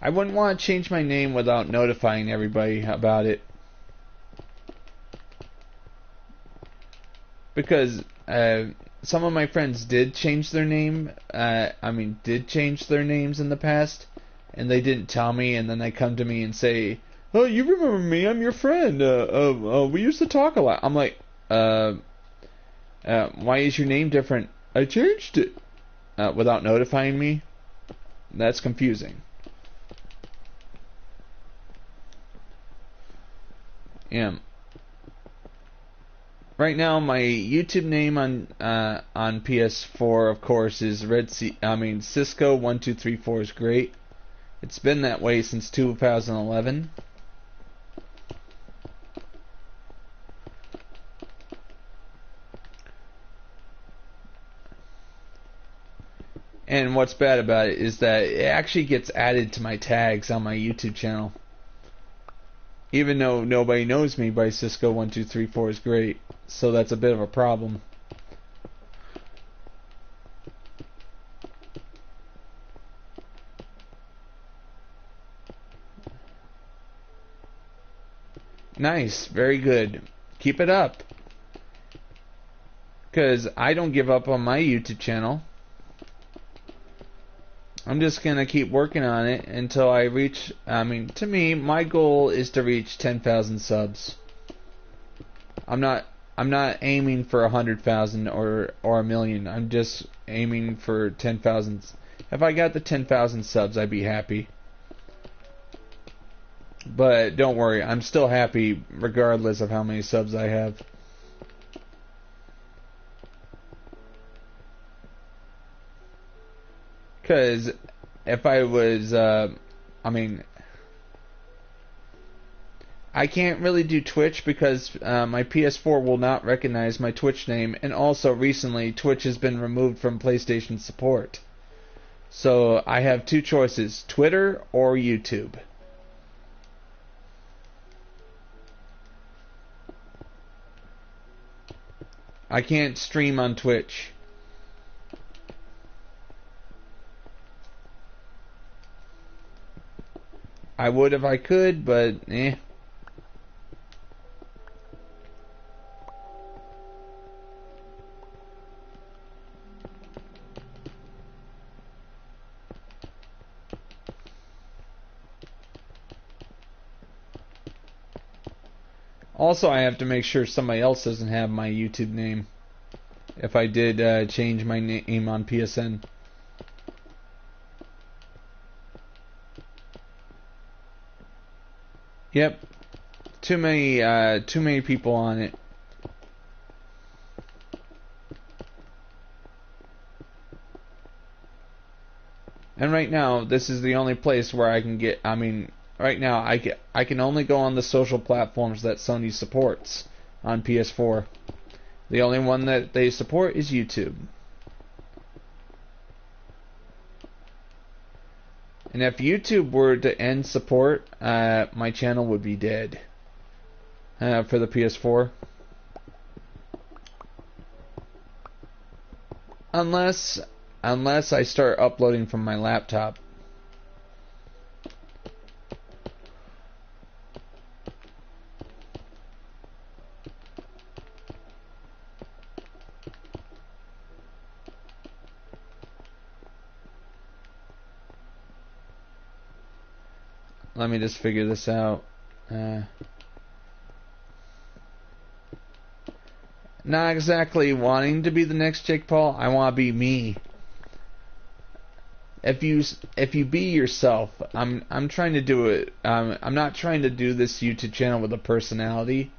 I wouldn't want to change my name without notifying everybody about it. Because some of my friends did change their name. Did change their names in the past, and they didn't tell me. And then they come to me and say, "Oh, you remember me? I'm your friend. We used to talk a lot." I'm like, why is your name different? I changed it without notifying me. That's confusing. Yeah. Right now, my YouTube name on PS4, of course, is Cisco1234 is great. It's been that way since 2011. And what's bad about it is that it actually gets added to my tags on my YouTube channel. Even though nobody knows me by Cisco1234 is great. So that's a bit of a problem. Nice, very good. Keep it up. Because I don't give up on my YouTube channel. I'm just going to keep working on it until I reach, to me, my goal is to reach 10,000 subs. I'm not aiming for 100,000 or a million. I'm just aiming for 10,000. If I got the 10,000 subs, I'd be happy. But don't worry, I'm still happy regardless of how many subs I have. Because if I was, I can't really do Twitch because my PS4 will not recognize my Twitch name, and also recently Twitch has been removed from PlayStation support. So I have two choices, Twitter or YouTube. I can't stream on Twitch. I would if I could, but eh. Also, I have to make sure somebody else doesn't have my YouTube name. If I did change my name on PSN. Yep. Too many people on it. And right now, this is the only place where I can get, right now I can only go on the social platforms that Sony supports on PS4. The only one that they support is YouTube. And if YouTube were to end support, my channel would be dead for the PS4. Unless I start uploading from my laptop. Let me just figure this out. Not exactly wanting to be the next Jake Paul. I want to be me. If you be yourself, I'm trying to do it. I'm not trying to do this YouTube channel with a personality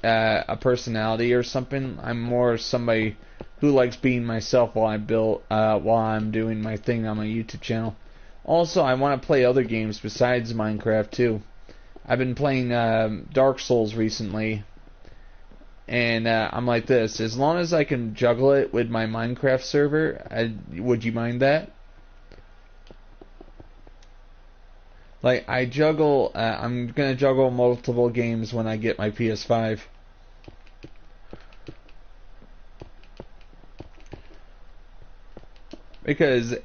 or something. I'm more somebody who likes being myself while I'm doing my thing on my YouTube channel. Also, I want to play other games besides Minecraft too. I've been playing Dark Souls recently, and I'm like this. As long as I can juggle it with my Minecraft server, would you mind that? Like, I'm gonna juggle multiple games when I get my PS5. Because,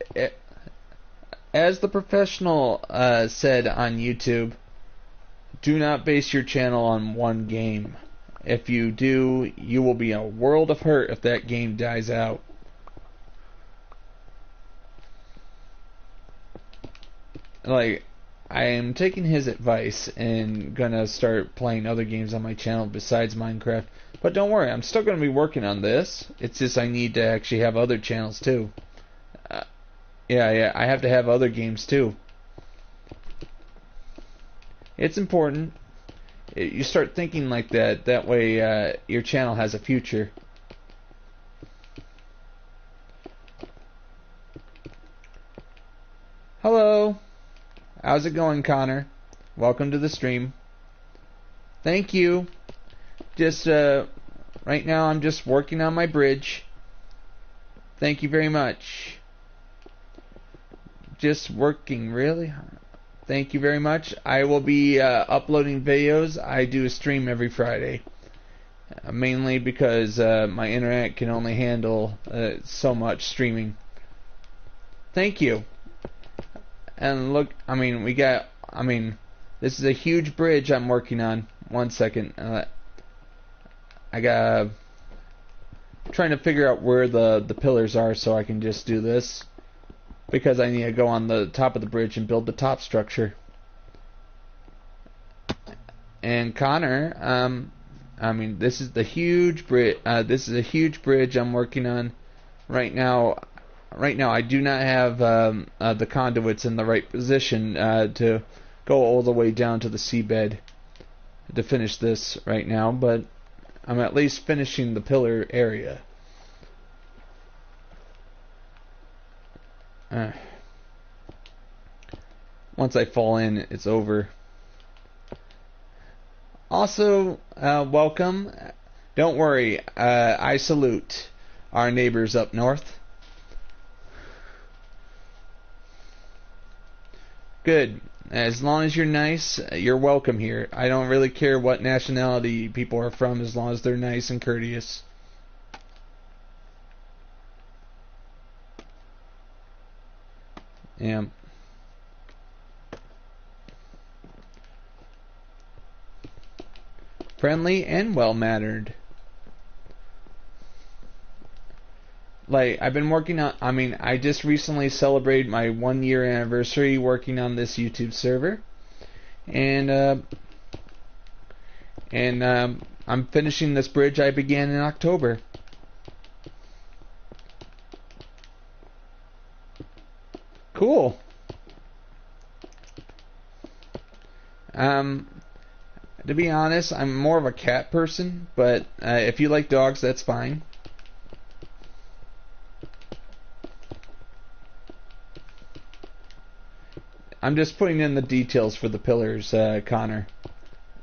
as the professional said on YouTube, do not base your channel on one game. If you do, you will be in a world of hurt if that game dies out. Like, I am taking his advice and gonna start playing other games on my channel besides Minecraft. But don't worry, I'm still gonna be working on this. It's just I need to actually have other channels too. Yeah, I have to have other games too. It's important. You start thinking like that. That way, your channel has a future. Hello. How's it going, Connor? Welcome to the stream. Thank you. Just, right now I'm just working on my bridge. Thank you very much. Just working really hard. Thank you very much. I will be uploading videos. I do a stream every Friday. Mainly because my internet can only handle so much streaming. Thank you. And look, this is a huge bridge I'm working on. One second. I'm trying to figure out where the pillars are so I can just do this. Because I need to go on the top of the bridge and build the top structure. And Connor, this is the huge bridge. This is a huge bridge I'm working on right now. Right now, I do not have the conduits in the right position to go all the way down to the seabed to finish this right now. But I'm at least finishing the pillar area. Once I fall in, it's over. Also, welcome. Don't worry, I salute our neighbors up north. Good. As long as you're nice, you're welcome here. I don't really care what nationality people are from as long as they're nice and courteous. Yeah. Friendly and well-mannered. Like, I've been working on, I just recently celebrated my 1-year anniversary working on this YouTube server. And I'm finishing this bridge I began in October. Cool. To be honest, I'm more of a cat person, but if you like dogs, that's fine. I'm just putting in the details for the pillars, Connor.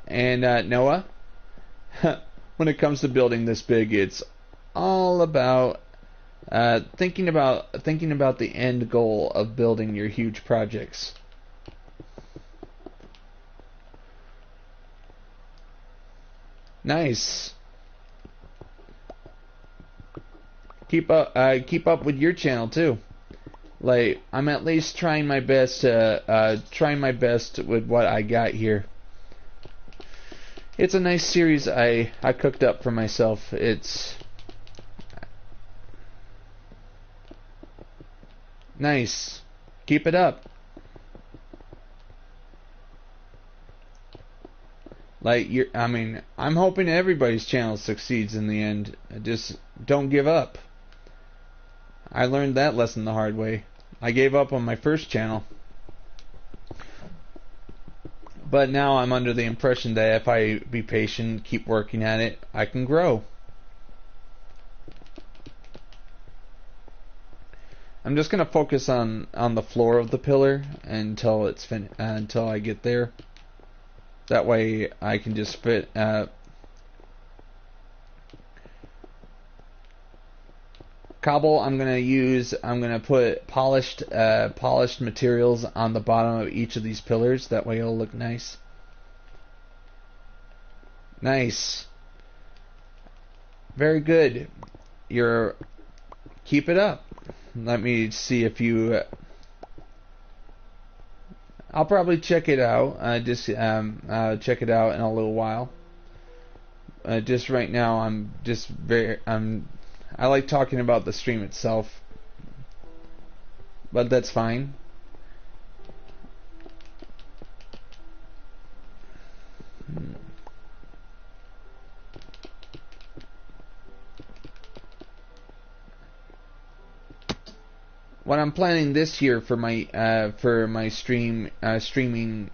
And Noah, when it comes to building this big, it's all about thinking about the end goal of building your huge projects. Nice. Keep up with your channel too. Like, I'm at least trying my best with what I got here. It's a nice series I cooked up for myself. It's nice. Keep it up. Like, I'm hoping everybody's channel succeeds in the end. Just don't give up. I learned that lesson the hard way. I gave up on my first channel. But now I'm under the impression that if I be patient, keep working at it, I can grow. I'm just gonna focus on the floor of the pillar until it's until I get there. That way I can just fit cobble. I'm gonna put polished materials on the bottom of each of these pillars. That way it'll look nice. Nice. Very good. Keep it up. Let me see if you. I'll probably check it out. Check it out in a little while. Just right now, I like talking about the stream itself, but that's fine. What I'm planning this year for my streaming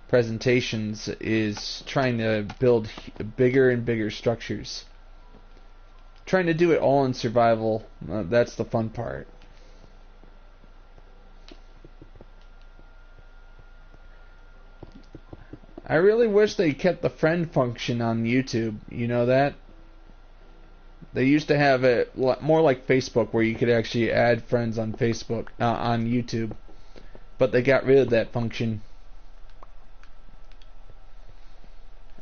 presentations is trying to build bigger and bigger structures. Trying to do it all in survival. That's the fun part. I really wish they kept the friend function on YouTube. You know that? They used to have it more like Facebook, where you could actually add friends on Facebook, on YouTube. But they got rid of that function.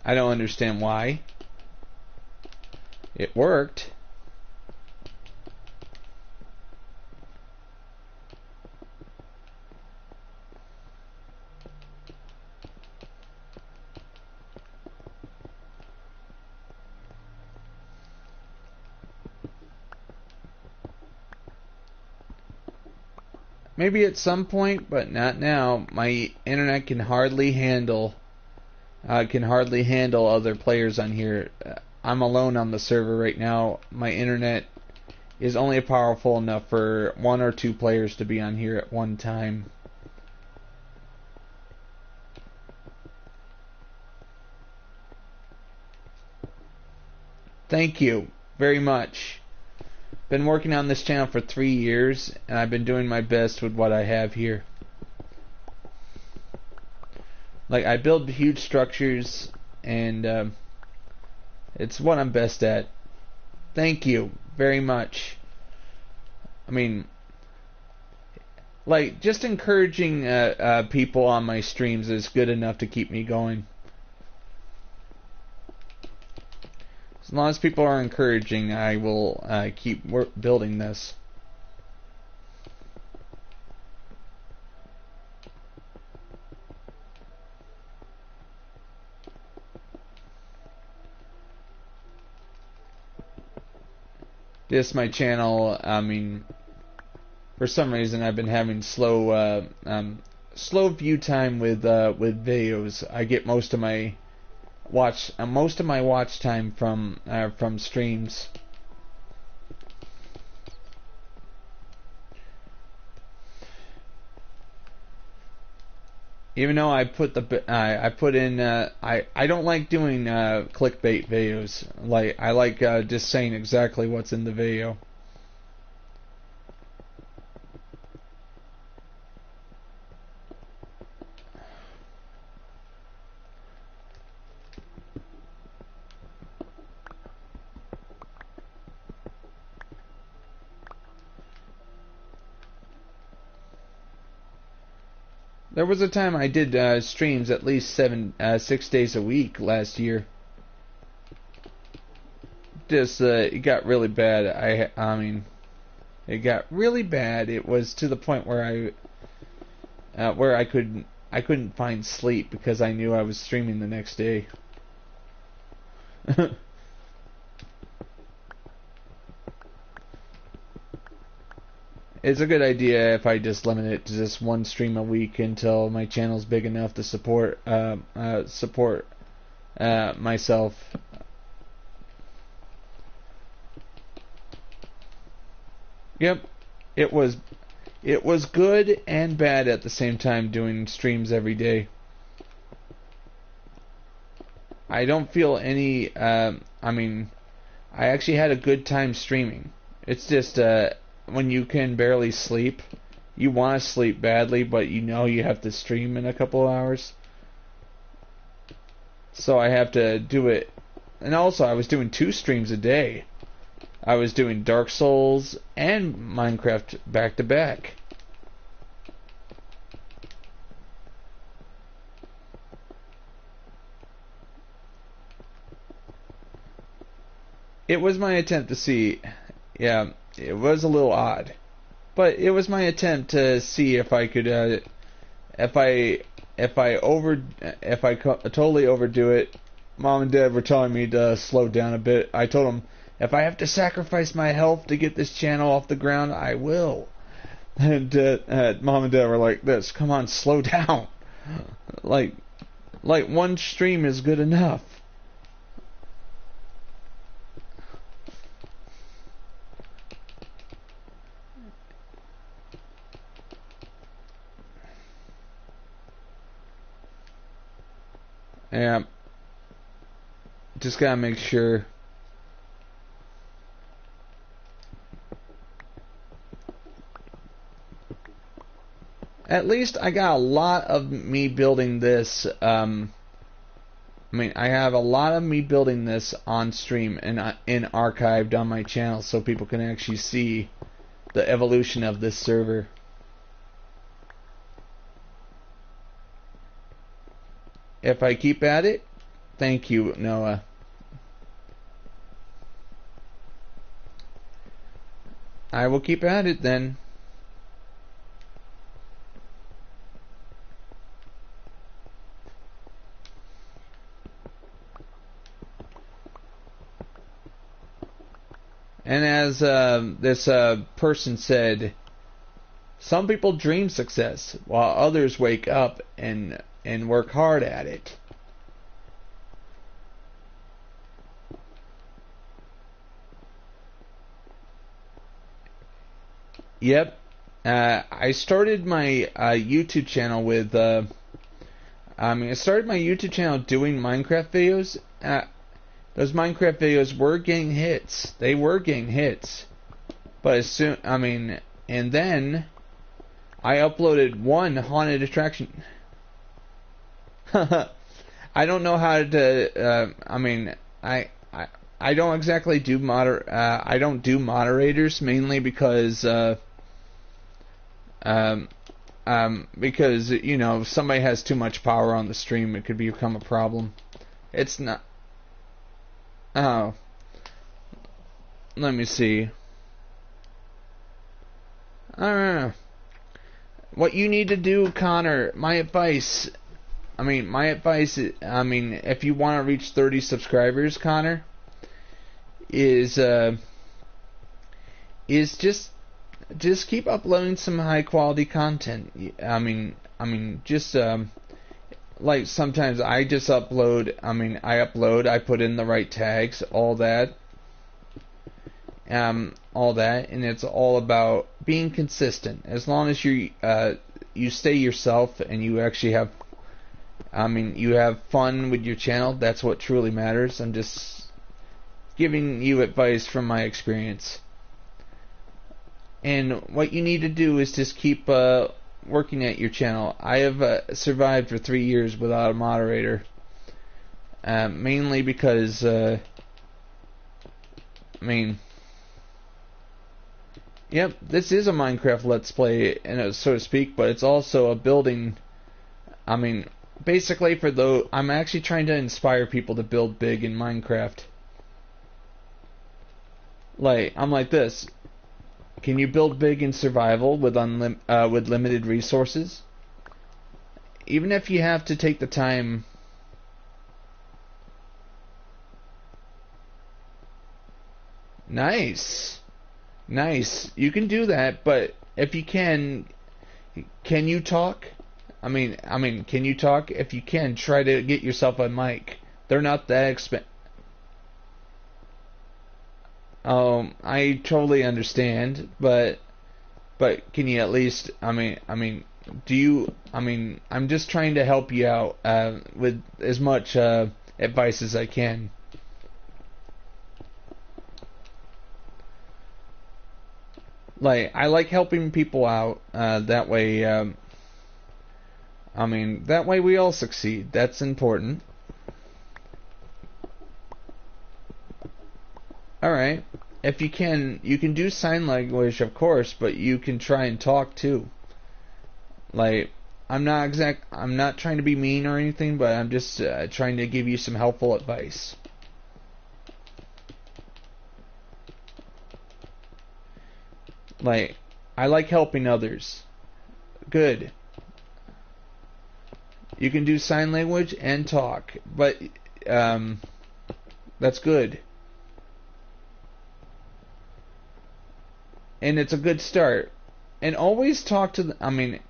I don't understand why. It worked. Maybe at some point, but not now. My internet can hardly handle other players on here. I'm alone on the server right now. My internet is only powerful enough for 1 or 2 players to be on here at one time. Thank you very much. Been working on this channel for 3 years, and I've been doing my best with what I have here. Like, I build huge structures, and it's what I'm best at. Thank you very much. I mean, like, just encouraging people on my streams is good enough to keep me going. As long as people are encouraging, I will keep building this. My channel, I mean, for some reason I've been having slow view time with videos. I get most of my watch time from streams. Even though I put in I don't like doing clickbait videos. Like I like just saying exactly what's in the video. There was a time I did streams at least 6 days a week last year. Just it got really bad. I mean, it got really bad. It was to the point where I couldn't find sleep because I knew I was streaming the next day. It's a good idea if I just limit it to just one stream a week until my channel's big enough to support myself. Yep, it was good and bad at the same time doing streams every day. I don't feel any. I mean, I actually had a good time streaming. It's just when you can barely sleep, you want to sleep badly, but you know you have to stream in a couple of hours. So I have to do it. And also, I was doing 2 streams a day. I was doing Dark Souls and Minecraft back to back. It was my attempt to see, yeah, it was a little odd, but it was my attempt to see if I could, if I totally overdo it. Mom and Dad were telling me to slow down a bit. I told them if I have to sacrifice my health to get this channel off the ground, I will. And Mom and Dad were like, "This, come on, slow down. Like one stream is good enough." Yeah, just gotta make sure. At least I got a lot of me building this. I mean, I have a lot of me building this on stream and archived on my channel, so people can actually see the evolution of this server. If I keep at it, thank you, Noah. I will keep at it then. And as this person said, some people dream success while others wake up and work hard at it. Yep. I started my YouTube channel with I started my YouTube channel doing Minecraft videos. Those Minecraft videos were getting hits. They were getting hits. But as soon, and then I uploaded one haunted attraction. I don't know how to. I don't exactly do I don't do moderators mainly because you know, if somebody has too much power on the stream, it could become a problem. It's not. Oh, let me see. I don't know. What you need to do, Connor, my advice, if you want to reach 30 subscribers, Connor, is just keep uploading some high quality content. Like sometimes I just upload, I put in the right tags, all that, and it's all about being consistent. As long as you stay yourself and you actually have I mean, you have fun with your channel. That's what truly matters. I'm just giving you advice from my experience. And what you need to do is just keep working at your channel. I have survived for 3 years without a moderator. Mainly because, I mean, yep, this is a Minecraft Let's Play, so to speak, but it's also a building. I mean, basically, I'm actually trying to inspire people to build big in Minecraft. Like, I'm like this. Can you build big in survival with limited resources? Even if you have to take the time. Nice. Nice. You can do that, but if you can you talk? I mean, can you talk? If you can, try to get yourself a mic. They're not that expensive. I totally understand, but can you at least? I'm just trying to help you out with as much advice as I can. Like, I like helping people out. That way, that way we all succeed. That's important. Alright. If you can do sign language, of course, but you can try and talk too. Like, I'm not trying to be mean or anything, but I'm just trying to give you some helpful advice. Like, I like helping others. Good. You can do sign language and talk, but that's good. And it's a good start. And always talk to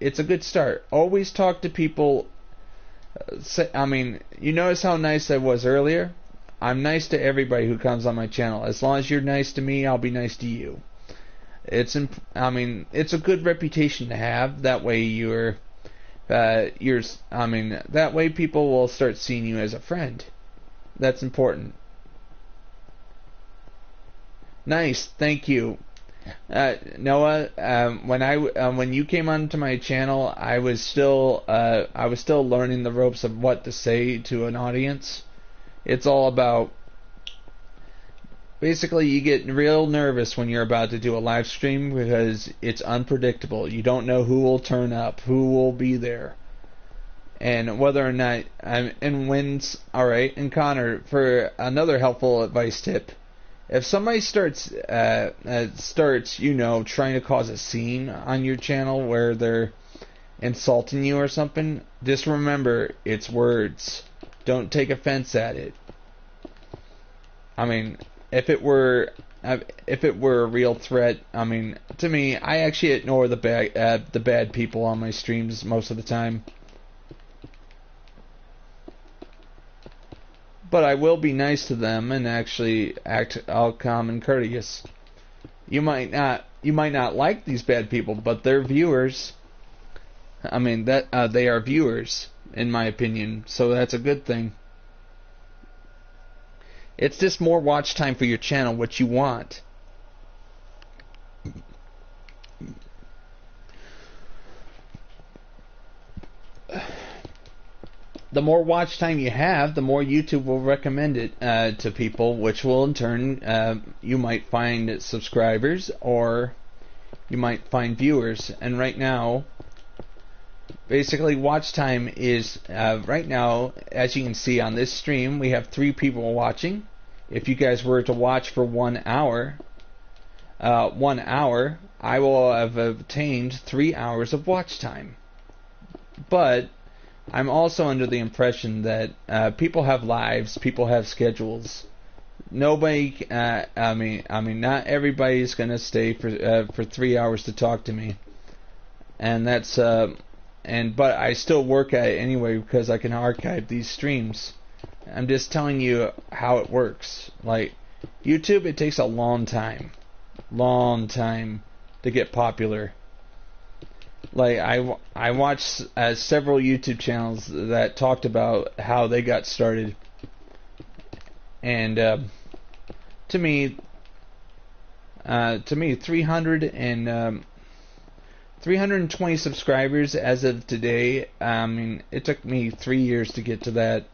it's a good start. Always talk to people. You notice how nice I was earlier? I'm nice to everybody who comes on my channel. As long as you're nice to me, I'll be nice to you. It's a good reputation to have. That way that way people will start seeing you as a friend. That's important. Nice, thank you. Noah, when you came onto my channel, I was still learning the ropes of what to say to an audience. It's all about, basically, you get real nervous when you're about to do a live stream because it's unpredictable. You don't know who will turn up, who will be there, and whether or not. Alright, and Connor, for another helpful advice tip. If somebody starts, trying to cause a scene on your channel where they're insulting you or something, just remember, it's words. Don't take offense at it. If it were a real threat, to me, I actually ignore the bad people on my streams most of the time. But I will be nice to them and actually act all calm and courteous. You might not like these bad people, but they're viewers. They are viewers, in my opinion, so that's a good thing. It's just more watch time for your channel, what you want. The more watch time you have, the more YouTube will recommend it to people, which will in turn, you might find subscribers or you might find viewers. And right now, basically watch time is, right now, as you can see on this stream, we have 3 people watching. If you guys were to watch for 1 hour, I will have obtained 3 hours of watch time. But I'm also under the impression that people have lives, people have schedules. Nobody, not everybody's gonna stay for 3 hours to talk to me, and that's but I still work at it anyway because I can archive these streams. I'm just telling you how it works. Like YouTube, it takes a long time to get popular. Like I watched several YouTube channels that talked about how they got started, and to me, 320 subscribers as of today. I mean, it took me 3 years to get to that.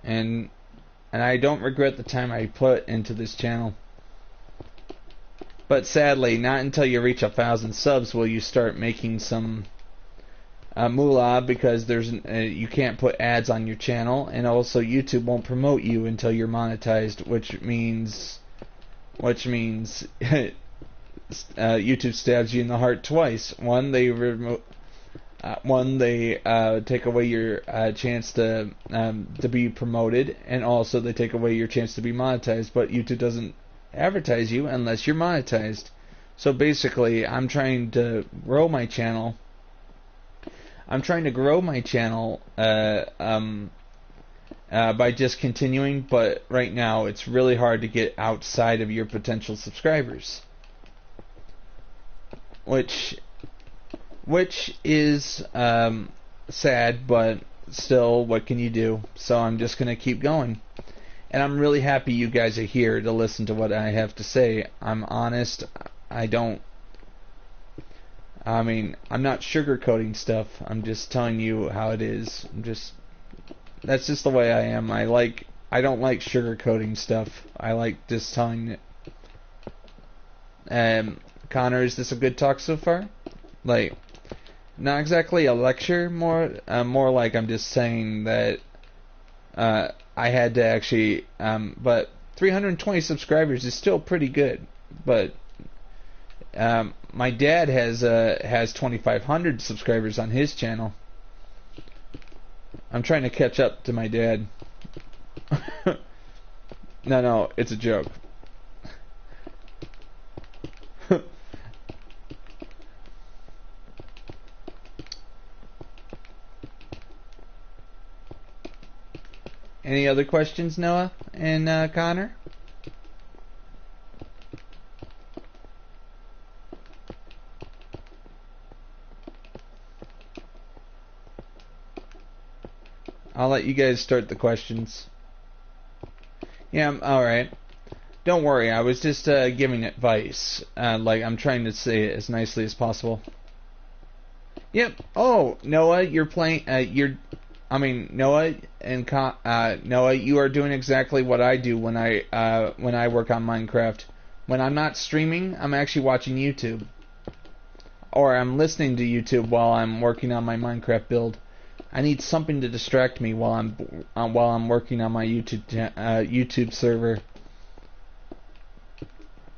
And I don't regret the time I put into this channel. But sadly, not until you reach 1,000 subs will you start making some moolah, because you can't put ads on your channel, and also YouTube won't promote you until you're monetized, which means YouTube stabs you in the heart twice. One, they take away your chance to be promoted, and also they take away your chance to be monetized. But YouTube doesn't advertise you unless you're monetized. So basically, I'm trying to grow my channel. By just continuing, but right now it's really hard to get outside of your potential subscribers, which is sad, but still, what can you do? So I'm just gonna keep going, and I'm really happy you guys are here to listen to what I have to say. I'm honest. I'm not sugarcoating stuff. I'm just telling you how it is. That's just the way I am. I don't like sugarcoating stuff. I like just telling it. Connor, is this a good talk so far? Like, not exactly a lecture, more like I'm just saying that I had to actually. But 320 subscribers is still pretty good. But my dad has 2,500 subscribers on his channel. I'm trying to catch up to my dad. No, it's a joke. Any other questions, Noah and Connor? I'll let you guys start the questions. Yeah, alright. Don't worry, I was just giving advice. Like, I'm trying to say it as nicely as possible. Yep. Oh, Noah, you're playing, Noah and Noah, you are doing exactly what I do when I work on Minecraft. When I'm not streaming, I'm actually watching YouTube. Or I'm listening to YouTube while I'm working on my Minecraft build. I need something to distract me while I'm working on my YouTube server.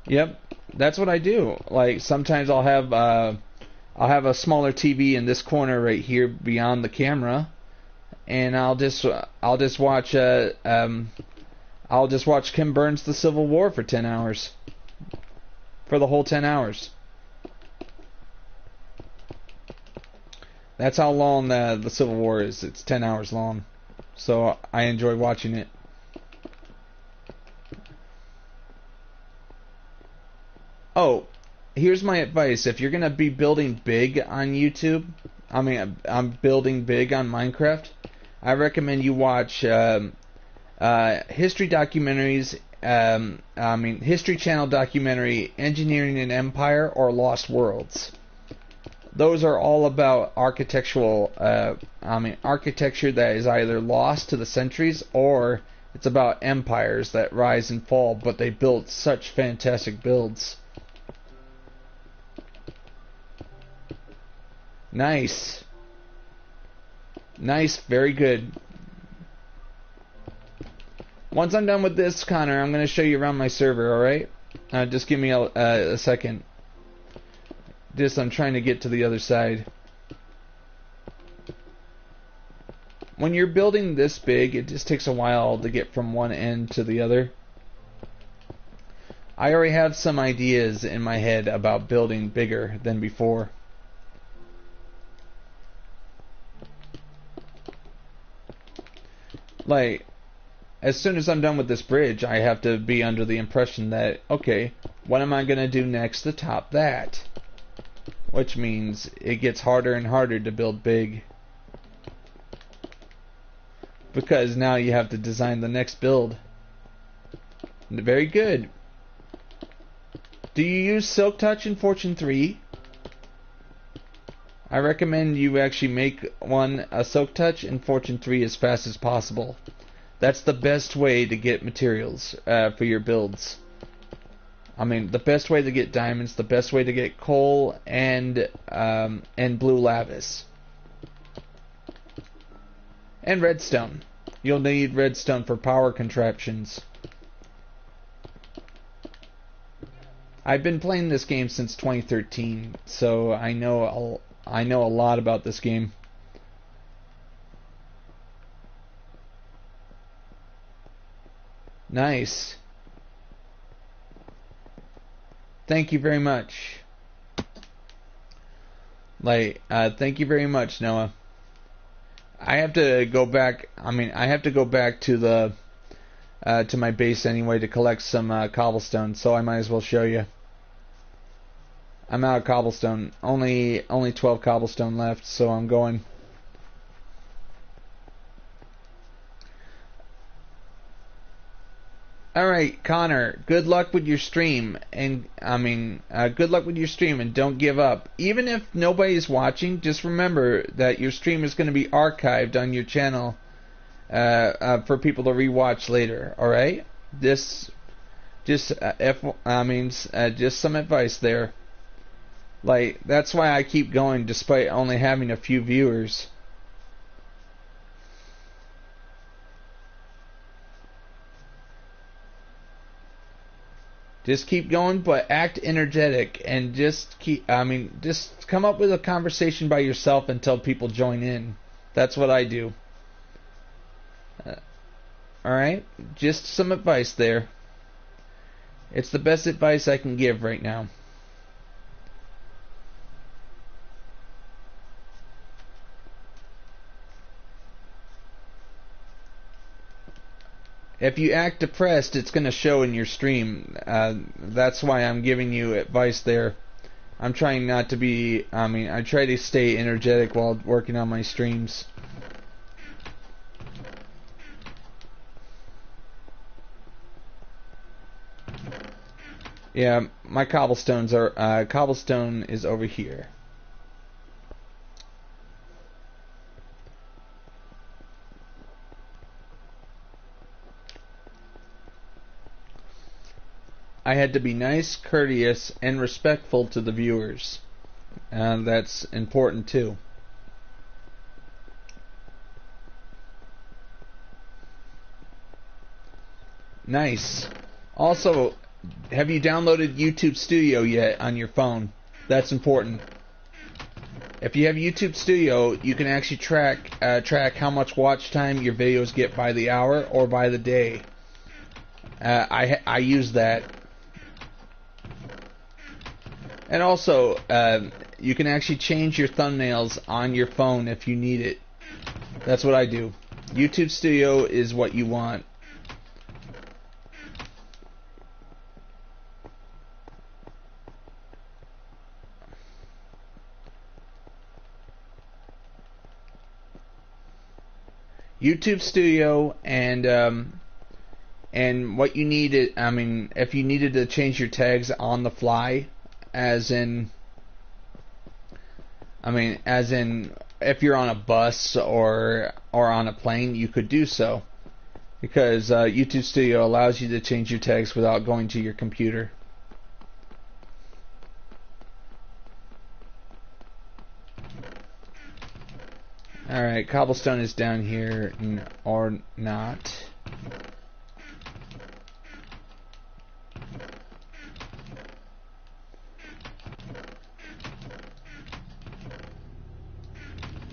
Yep, that's what I do. Like, sometimes I'll have a smaller TV in this corner right here beyond the camera, and I'll just watch Kim Burns' The Civil War for 10 hours. For the whole 10 hours. That's how long the Civil War is. It's 10 hours long. So I enjoy watching it. Oh, here's my advice. If you're going to be building big on YouTube, I'm building big on Minecraft, I recommend you watch history documentaries, History Channel documentary, Engineering an Empire, or Lost Worlds. Those are all about architecture that is either lost to the centuries, or it's about empires that rise and fall, but they built such fantastic builds. Nice. Nice, very good. Once I'm done with this, Connor, I'm going to show you around my server, alright? Just give me a second. I'm trying to get to the other side. When you're building this big, it just takes a while to get from one end to the other. I already have some ideas in my head about building bigger than before. Like, as soon as I'm done with this bridge, I have to be under the impression that, okay, What am I going to do next to top that? Which means it gets harder and harder to build big. Because now you have to design the next build. Very good. Do you use Silk Touch in Fortune 3? I recommend you actually make a Silk Touch in Fortune 3 as fast as possible. That's the best way to get materials for your builds. I mean, the best way to get diamonds, the best way to get coal and blue lavis. And redstone. You'll need redstone for power contraptions. I've been playing this game since 2013, so I know a lot about this game. Nice. Thank you very much. Thank you very much, Noah. I have to go back. I have to go back to the to my base anyway to collect some cobblestone. So I might as well show you. I'm out of cobblestone. Only 12 cobblestone left. So I'm going. All right, Connor. Good luck with your stream, and good luck with your stream, and don't give up. Even if nobody's watching, just remember that your stream is going to be archived on your channel for people to rewatch later. All right, just some advice there. Like, that's why I keep going despite only having a few viewers. Just keep going, but act energetic, and just come up with a conversation by yourself until people join in. That's what I do. Alright? Just some advice there. It's the best advice I can give right now. If you act depressed, it's going to show in your stream. That's why I'm giving you advice there. I'm trying not to be... I try to stay energetic while working on my streams. Yeah, my cobblestone is over here. I had to be nice, courteous, and respectful to the viewers. And that's important too. Nice. Also, have you downloaded YouTube Studio yet on your phone? That's important. If you have YouTube Studio, you can actually track how much watch time your videos get by the hour or by the day. I use that. And also, you can actually change your thumbnails on your phone if you need it. That's what I do. YouTube Studio is what you want. YouTube Studio and what you needed. If you needed to change your tags on the fly. As in if you're on a bus or on a plane, you could do so, because YouTube Studio allows you to change your tags without going to your computer. Alright, cobblestone is down here, or not.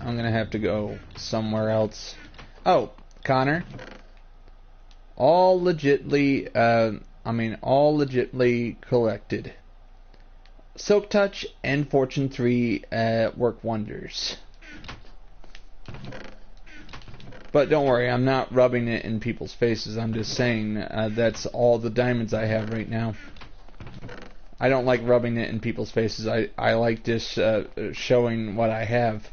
I'm gonna have to go somewhere else. Oh, Connor. All legitly collected. Silk Touch and Fortune 3 work wonders. But don't worry, I'm not rubbing it in people's faces. I'm just saying that's all the diamonds I have right now. I don't like rubbing it in people's faces. I like just showing what I have.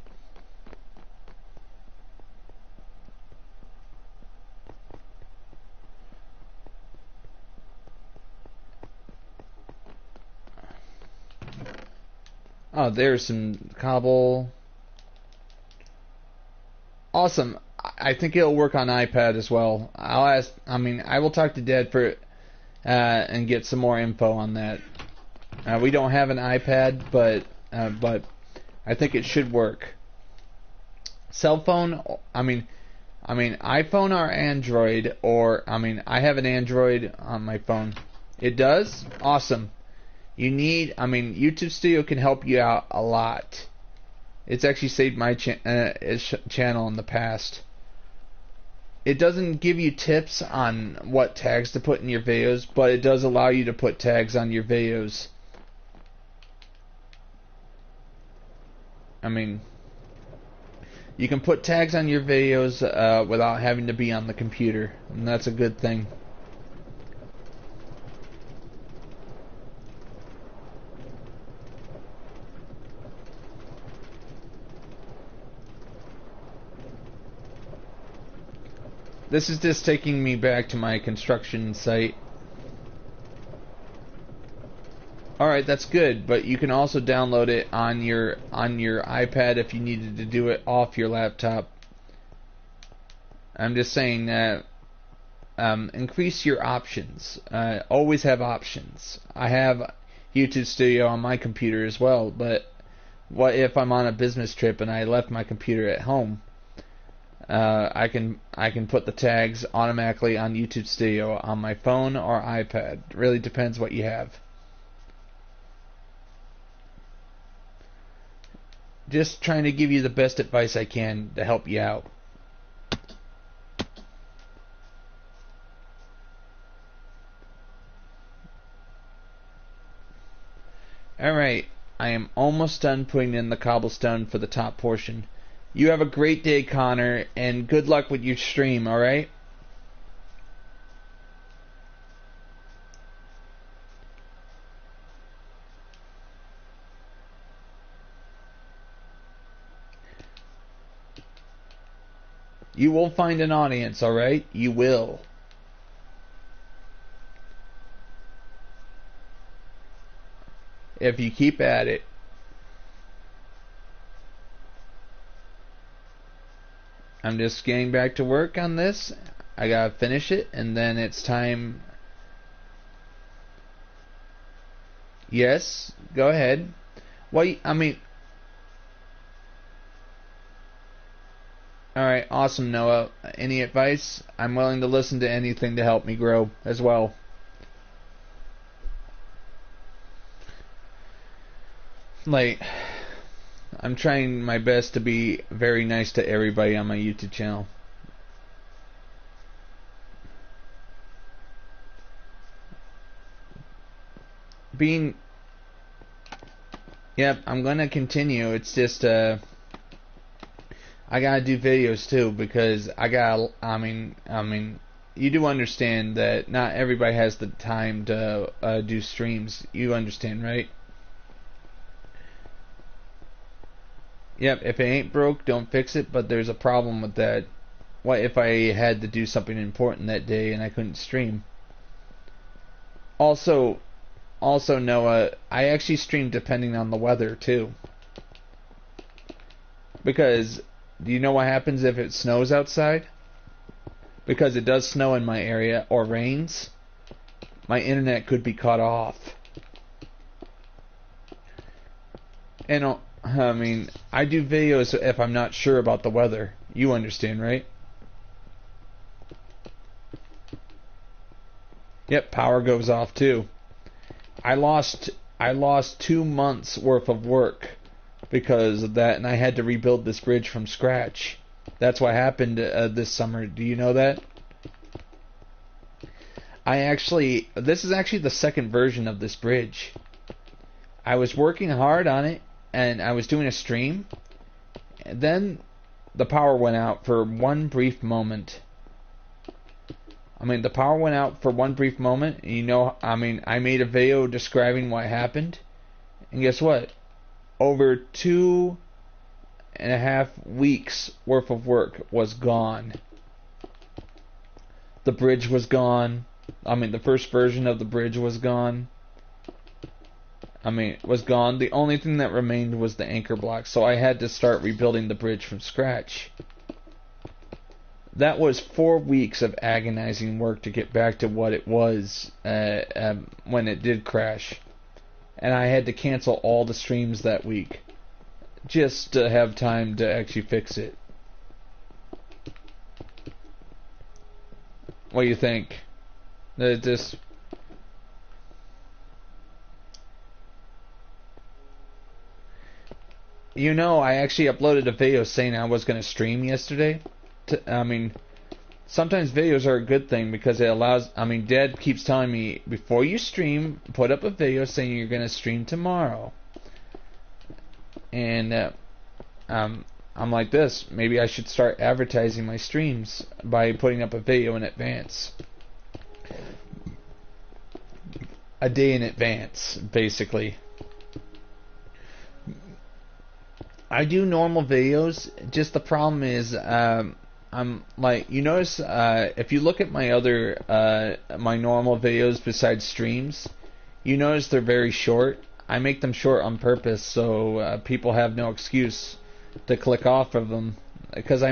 Oh, there's some cobble. Awesome. I think it'll work on iPad as well. I will talk to Dad for and get some more info on that. We don't have an iPad, but I think it should work. Cell phone. iPhone or Android, or I have an Android on my phone. It does? Awesome. YouTube Studio can help you out a lot. It's actually saved my channel in the past. It doesn't give you tips on what tags to put in your videos, but it does allow you to put tags on your videos. You can put tags on your videos without having to be on the computer, and that's a good thing. This is just taking me back to my construction site. Alright, that's good, but you can also download it on your iPad if you needed to do it off your laptop. I'm just saying that increase your options. Always have options. I have YouTube Studio on my computer as well, but what if I'm on a business trip and I left my computer at home? I can put the tags automatically on YouTube Studio on my phone or iPad. It really depends what you have. Just trying to give you the best advice I can to help you out. Alright, I am almost done putting in the cobblestone for the top portion. You have a great day, Connor, and good luck with your stream, alright? You will find an audience, alright? You will. If you keep at it. I'm just getting back to work on this. I gotta finish it, and then it's time. Yes, go ahead. Well, alright, awesome, Noah. Any advice? I'm willing to listen to anything to help me grow as well. I'm trying my best to be very nice to everybody on my YouTube channel. Yep, I'm gonna continue. It's just I gotta do videos too, because you do understand that not everybody has the time to do streams. You understand, right? Yep, if it ain't broke, don't fix it, but there's a problem with that. What if I had to do something important that day and I couldn't stream? Also, Noah, I actually stream depending on the weather, too. Because, do you know what happens if it snows outside? Because it does snow in my area, or rains, my internet could be cut off. And I do videos if I'm not sure about the weather. You understand, right? Yep, power goes off too. I lost 2 months worth of work because of that, and I had to rebuild this bridge from scratch. That's what happened this summer. Do you know that? This is actually the second version of this bridge. I was working hard on it, and I was doing a stream, and then the power went out for one brief moment. I mean, the power went out for one brief moment. And you know, I mean, I made a video describing what happened. And guess what? Over 2.5 weeks worth of work was gone. The bridge was gone. I mean, the first version of the bridge was gone. Was gone. The only thing that remained was the anchor block. So I had to start rebuilding the bridge from scratch. That was 4 weeks of agonizing work to get back to what it was when it did crash. And I had to cancel all the streams that week just to have time to actually fix it. What do you think? Just you know, I actually uploaded a video saying I was going to stream yesterday. Sometimes videos are a good thing because it allows, Dad keeps telling me, before you stream, put up a video saying you're going to stream tomorrow. And I'm like this, maybe I should start advertising my streams by putting up a video in advance. A day in advance, basically. I do normal videos, just the problem is, I'm like, you notice, if you look at my other, my normal videos besides streams, you notice they're very short. I make them short on purpose so people have no excuse to click off of them. Because I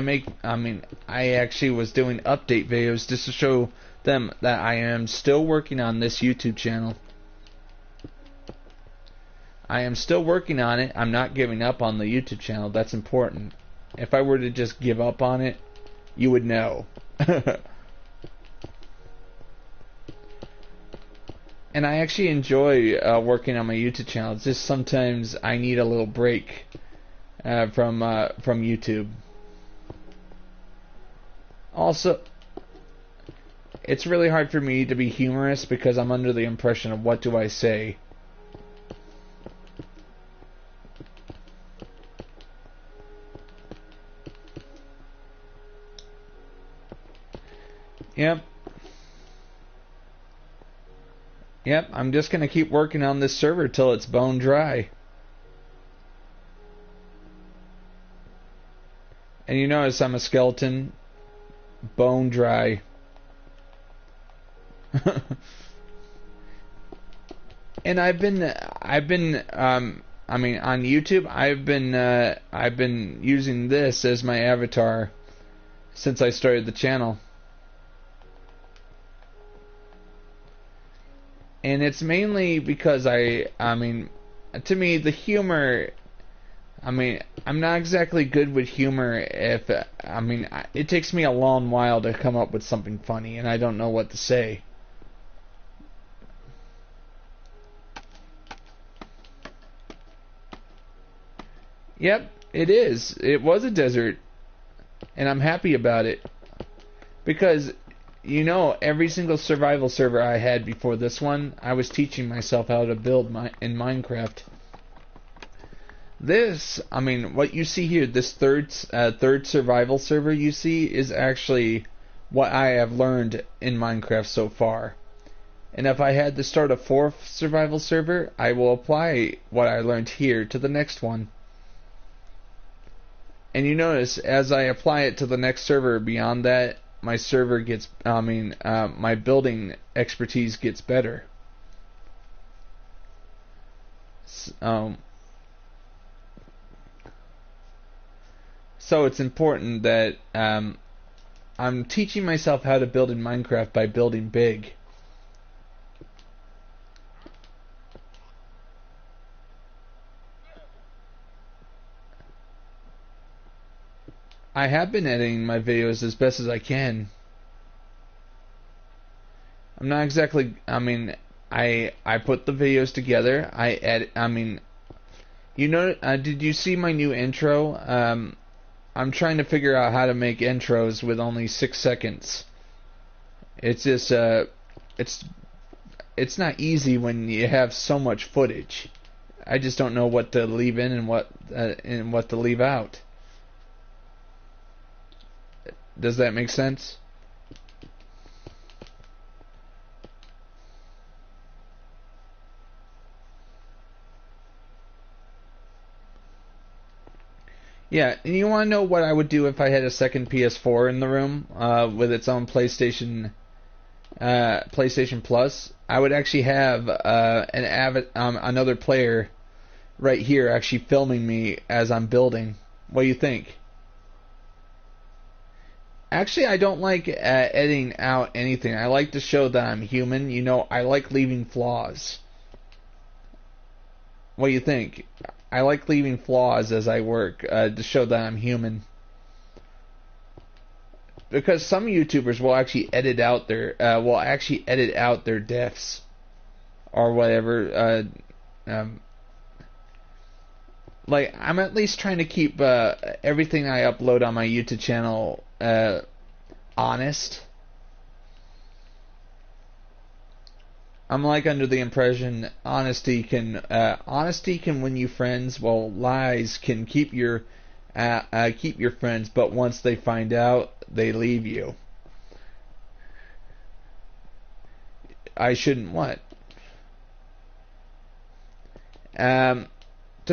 actually was doing update videos just to show them that I am still working on this YouTube channel. I am still working on it. I'm not giving up on the YouTube channel. That's important. If I were to just give up on it, you would know. And I actually enjoy working on my YouTube channel. It's just sometimes I need a little break from YouTube. Also, it's really hard for me to be humorous because I'm under the impression of what do I say. Yep, I'm just going to keep working on this server till it's bone dry. And you notice I'm a skeleton, bone dry. And I've been on YouTube, I've been using this as my avatar since I started the channel. And it's mainly because to me, the humor, I'm not exactly good with humor it takes me a long while to come up with something funny, and I don't know what to say. Yep, it is. It was a desert, and I'm happy about it. Because, you know, every single survival server I had before this one, I was teaching myself how to build in Minecraft. This, what you see here, this third survival server you see, is actually what I have learned in Minecraft so far. And if I had to start a fourth survival server, I will apply what I learned here to the next one. And you notice, as I apply it to the next server beyond that, my server gets, my building expertise gets better. So it's important that I'm teaching myself how to build in Minecraft by building big. I have been editing my videos as best as I can. I'm not exactly, I put the videos together. I edit, you know, did you see my new intro? I'm trying to figure out how to make intros with only 6 seconds. It's just, it's not easy when you have so much footage. I just don't know what to leave in and what to leave out. Does that make sense? Yeah, and you want to know what I would do if I had a second PS4 in the room with its own PlayStation Plus? I would actually have another player right here actually filming me as I'm building. What do you think? Actually, I don't like editing out anything. I like to show that I'm human. You know, I like leaving flaws. What do you think? I like leaving flaws as I work to show that I'm human. Because some YouTubers will actually edit out their deaths or whatever. Like, I'm at least trying to keep everything I upload on my YouTube channel honest. I'm like under the impression honesty can win you friends, while lies can keep your friends, but once they find out, they leave you. I shouldn't what? To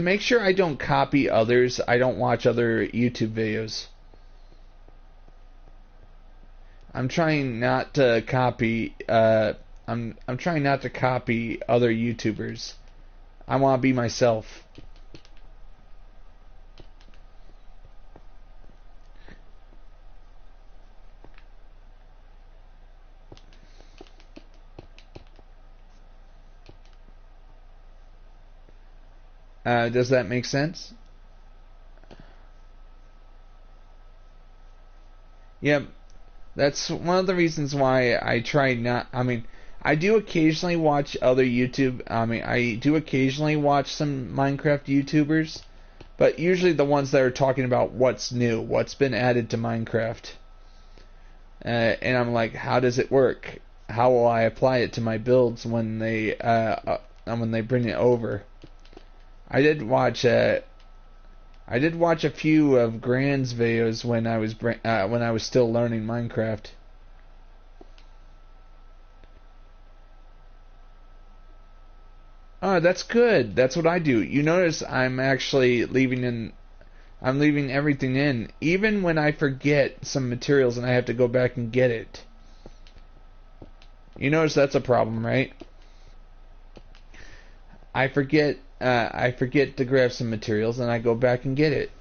make sure I don't copy others, I don't watch other YouTube videos. I'm trying not to copy. I'm trying not to copy other YouTubers. I want to be myself. Does that make sense? Yep. That's one of the reasons why I try not. I mean, I do occasionally watch other YouTube. I do occasionally watch some Minecraft YouTubers, but usually the ones that are talking about what's new, what's been added to Minecraft. And I'm like, how does it work? How will I apply it to my builds when they bring it over? I did watch a few of Grand's videos when I was still learning Minecraft. Oh, that's good. That's what I do. You notice I'm actually leaving everything in, even when I forget some materials and I have to go back and get it. You notice that's a problem, right? I forget to grab some materials and I go back and get it.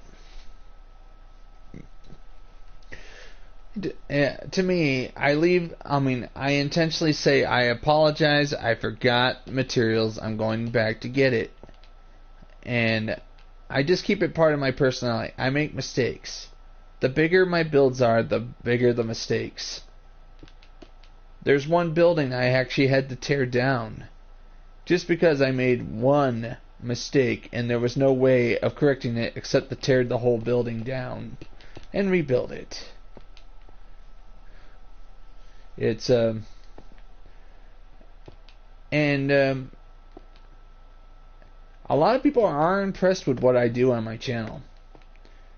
To me, I intentionally say I apologize, I forgot materials, I'm going back to get it. And I just keep it part of my personality. I make mistakes. The bigger my builds are, the bigger the mistakes. There's one building I actually had to tear down just because I made one mistake and there was no way of correcting it except to tear the whole building down and rebuild it. It's a lot of people are impressed with what I do on my channel.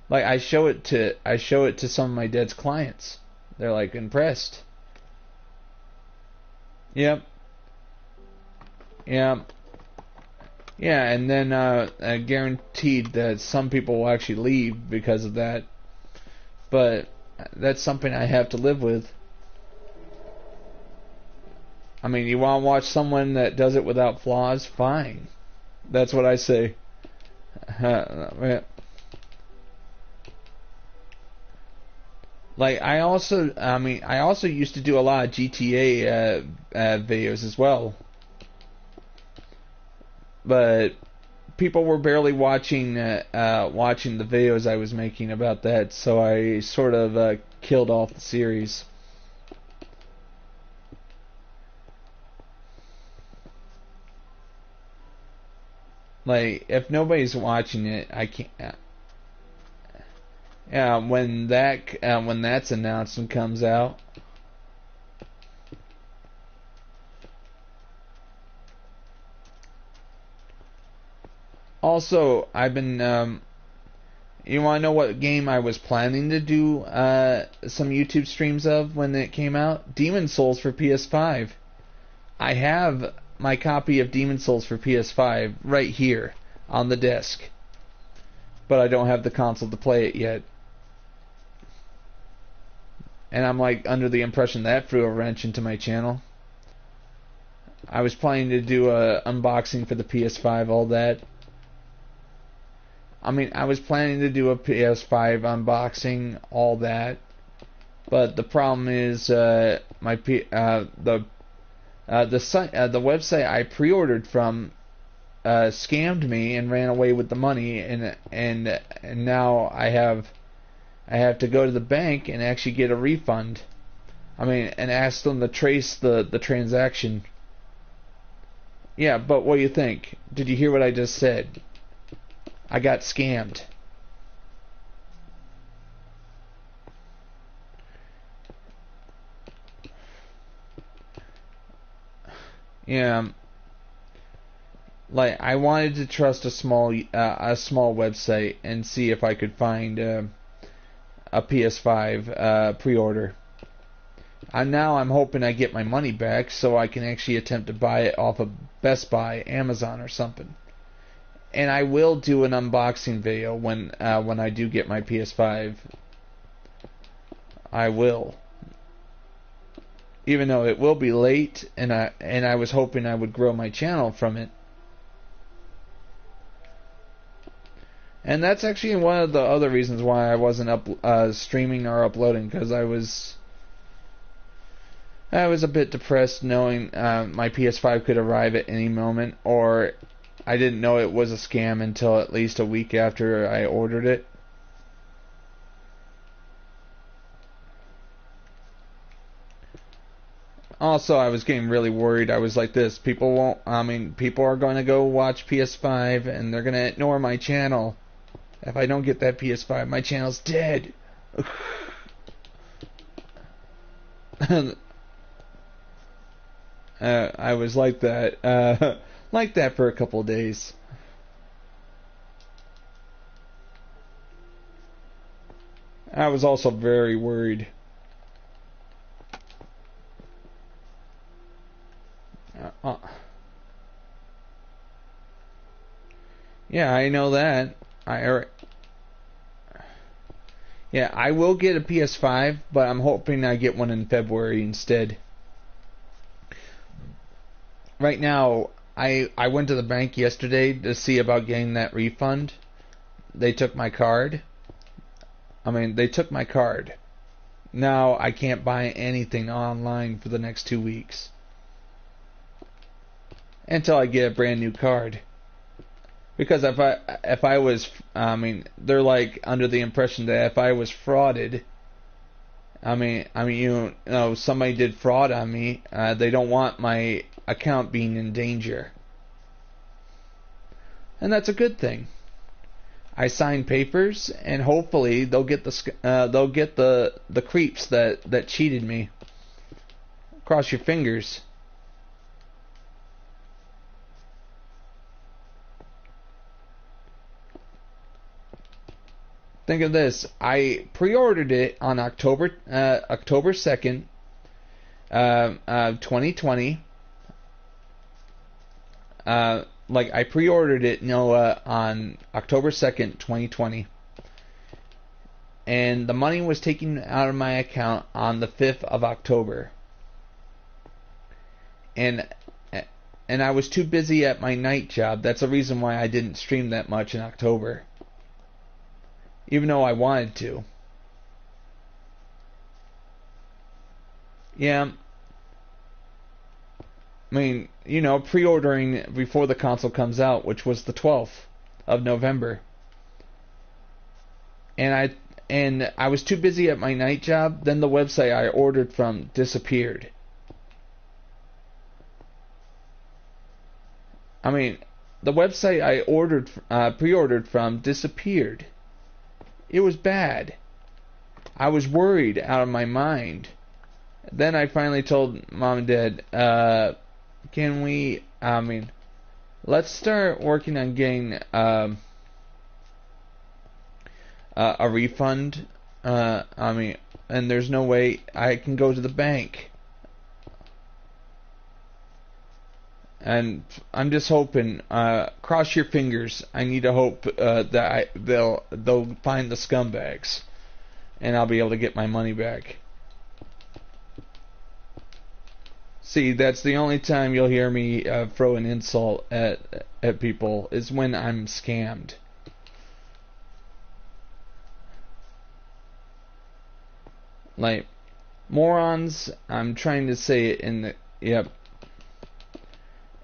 Like, I show it to some of my dad's clients. They're like impressed. Yep. Yeah. Yeah, and then guaranteed that some people will actually leave because of that. But that's something I have to live with. I mean, you want to watch someone that does it without flaws? Fine. That's what I say. Like, I also used to do a lot of GTA videos as well. But people were barely watching the videos I was making about that, so I sort of killed off the series. Like, if nobody's watching it, I can't. Yeah, when that's announced and comes out. Also, I've been. You want to know what game I was planning to do some YouTube streams of when it came out? Demon's Souls for PS5. I have my copy of Demon's Souls for PS5 right here on the desk. but I don't have the console to play it yet. And I'm like under the impression that threw a wrench into my channel. I was planning to do a unboxing for the PS5, all that. I mean, I was planning to do a PS5 unboxing, all that. But the problem is, the website I pre-ordered from scammed me and ran away with the money, and now I have to go to the bank and actually get a refund. I mean, and ask them to trace the transaction. Yeah, but what do you think? Did you hear what I just said? I got scammed. Yeah, like I wanted to trust a small website and see if I could find a PS5 pre-order. And now I'm hoping I get my money back so I can actually attempt to buy it off of Best Buy, Amazon, or something. And I will do an unboxing video when I do get my PS5. I will. Even though it will be late, and I was hoping I would grow my channel from it. And that's actually one of the other reasons why I wasn't streaming or uploading, because I was a bit depressed knowing my PS5 could arrive at any moment, or I didn't know it was a scam until at least a week after I ordered it. Also, I was getting really worried. I was like this, people are going to go watch PS5 and they're going to ignore my channel. If I don't get that PS5, my channel's dead. I was like that. Like that for a couple of days. I was also very worried. Yeah, I know that. Yeah, I will get a PS5, but I'm hoping I get one in February instead. Right now, I went to the bank yesterday to see about getting that refund. They took my card. They took my card. Now I can't buy anything online for the next 2 weeks. Until I get a brand new card. Because if I was, they're like under the impression that if I was frauded, you know, somebody did fraud on me, they don't want my account being in danger. And that's a good thing. I signed papers, and hopefully they'll get the creeps that cheated me. Cross your fingers. Think of this. I pre-ordered it on October 2nd, 2020. I pre-ordered it, on October 2nd, 2020. And the money was taken out of my account on the 5th of October. And I was too busy at my night job. That's the reason why I didn't stream that much in October. Even though I wanted to. Yeah. Pre-ordering before the console comes out, which was the 12th of November. And I was too busy at my night job, then the website I ordered from disappeared. The website I pre-ordered from disappeared. It was bad. I was worried out of my mind. Then I finally told Mom and Dad, can we, let's start working on getting a refund. And there's no way I can go to the bank. And I'm just hoping, cross your fingers. I need to hope that they'll find the scumbags, and I'll be able to get my money back. See, that's the only time you'll hear me throw an insult at people, is when I'm scammed. Like, morons, I'm trying to say it in the... Yep.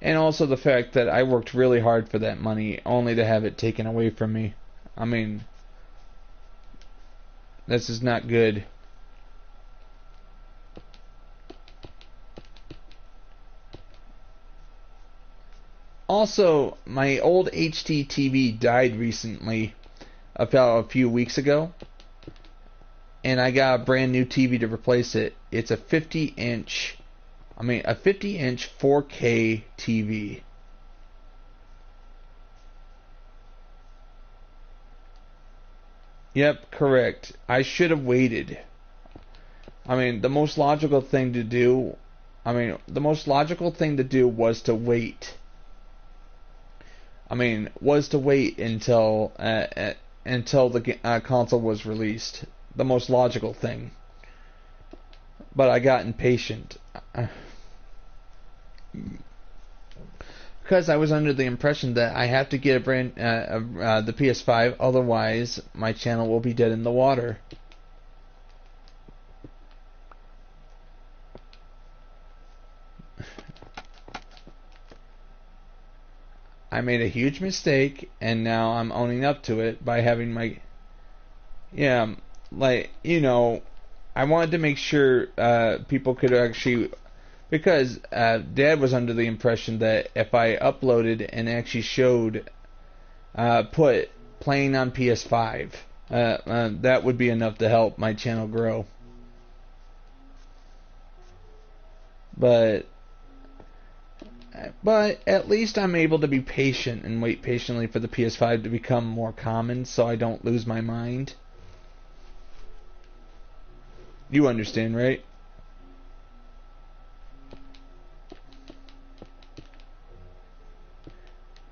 And also the fact that I worked really hard for that money, only to have it taken away from me. I mean, this is not good. Also, my old HD TV died recently, about a few weeks ago, and I got a brand new TV to replace it. It's a 50-inch 4K TV. Yep, correct. I should have waited. I mean, the most logical thing to do was to wait. Until the console was released. The most logical thing. But I got impatient. Because I was under the impression that I have to get the PS5, otherwise my channel will be dead in the water. I made a huge mistake, and now I'm owning up to it by having my... Yeah, like, you know, I wanted to make sure people could actually... Because Dad was under the impression that if I uploaded and actually showed, put playing on PS5, that would be enough to help my channel grow. But at least I'm able to be patient and wait patiently for the PS5 to become more common, so I don't lose my mind. You understand, right?